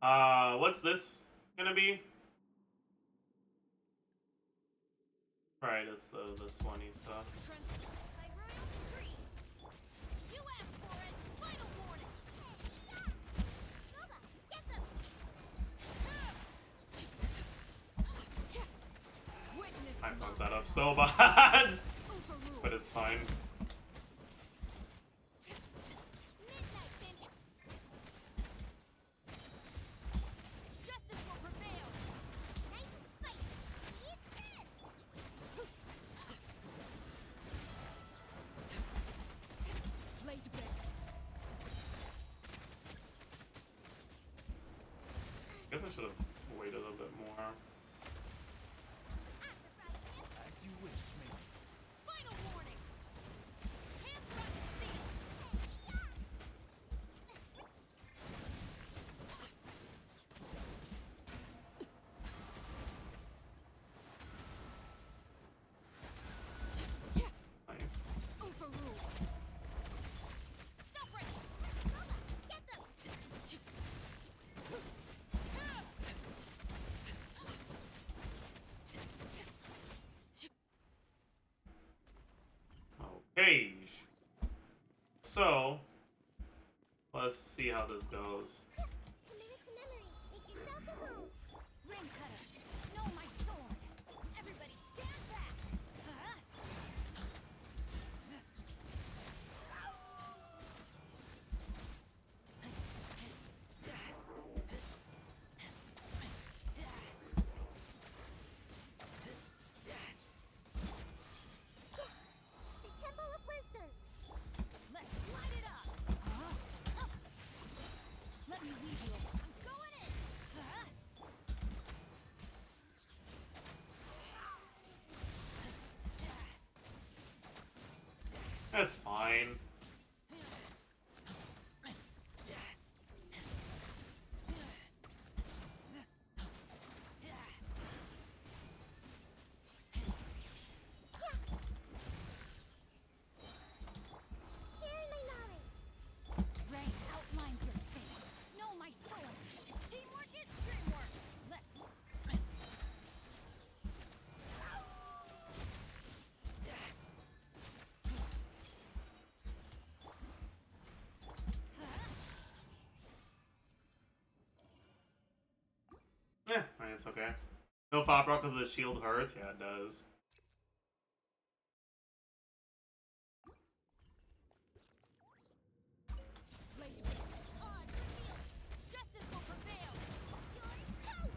What's this gonna be? Right, it's the Swanee stuff. By royal decree. You asked for it. Final warning. Boba, get them. Witness I my fucked that up so bad, overrule. but it's fine. Midnight vengeance. Justice will prevail. Nice and spicy. Eat this. Laid bare. Guess I should have waited a bit more. As you wish, mate. Final warning. Hands run and seal. Nice. Overrule. Stop right. Boba, get them. Okay. So, let's see how this goes. Commit it to memory. Make yourselves at home. Ring cutter. Know my sword. Everybody stand back. The Temple of Wisdom. Let's light it up. Let me lead you. I'm going in. That's fine. Sharing my knowledge. Rain outlines your fate. Know my sword. Teamwork is dreamwork. Let's. Yeah, I mean, it's okay. No Fop Rock because the shield hurts? Yeah, it does. Laid bare. Odds reveal. Justice will prevail. You're toast.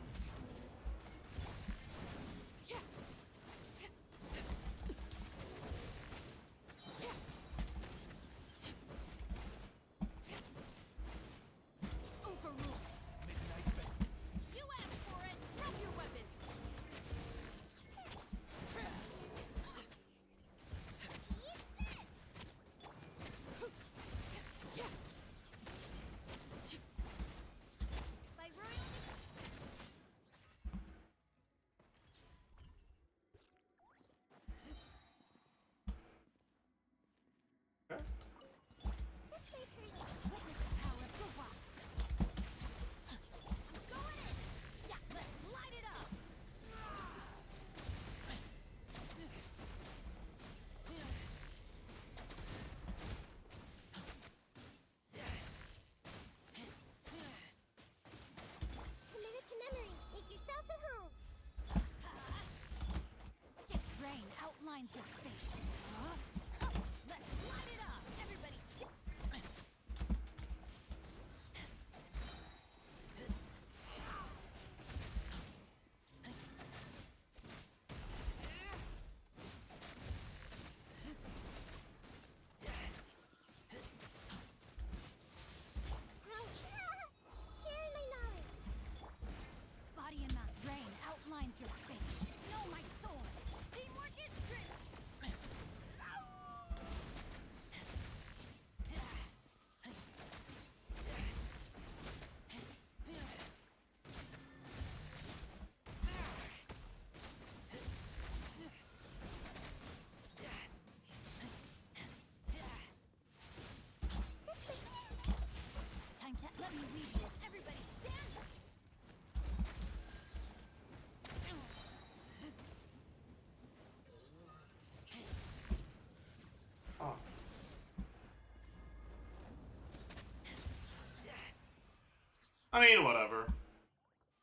Overrule. Midnight vengeance. You asked for it. Drop your weapons. By royal Okay. Let's play pretty. Witness the power of the rock. I'm going in. Yeah, let's light it up. Commit it to memory. Make yourselves at home. Rain outlines your fate. Let's light it up. I mean, whatever.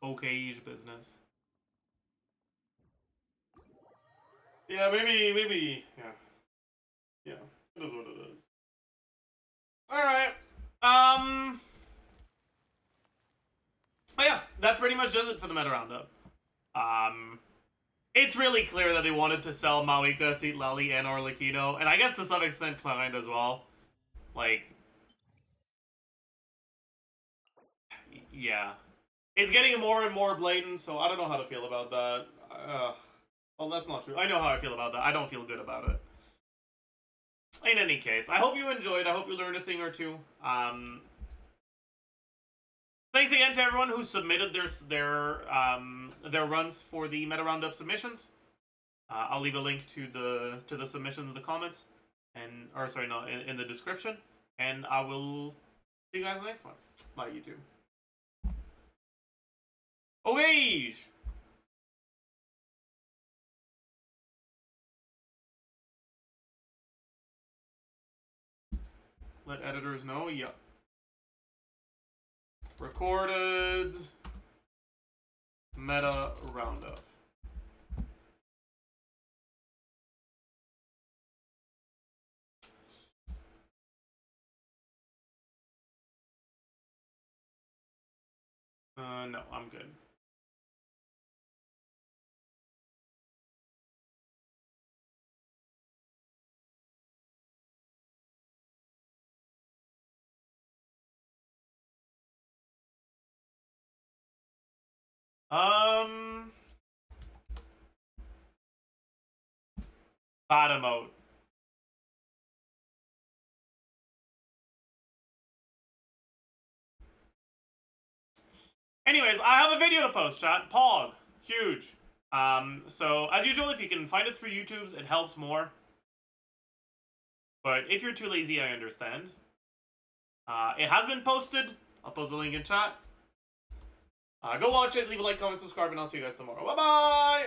Okay-ish business. Yeah, maybe, yeah. Yeah, it is what it is. Alright. Oh yeah, that pretty much does it for the meta roundup. It's really clear that they wanted to sell Mawika, Seat Lally, and Orlikino, and I guess to some extent Clement as well. Like, yeah. It's getting more and more blatant, so I don't know how to feel about that. Well, that's not true. I know how I feel about that. I don't feel good about it. In any case, I hope you enjoyed. I hope you learned a thing or two. Thanks again to everyone who submitted their runs for the meta roundup submissions. I'll leave a link to the submission in the comments, in the description, and I will see you guys in the next one. Bye, YouTube. Okay. Let editors know. Yep. Recorded meta roundup. No, I'm good. Bad emote. Anyways, I have a video to post, chat. Pog. Huge. So, as usual, if you can find it through YouTube's, it helps more. But if you're too lazy, I understand. It has been posted. I'll post the link in chat. Go watch it, leave a like, comment, subscribe, and I'll see you guys tomorrow. Bye-bye!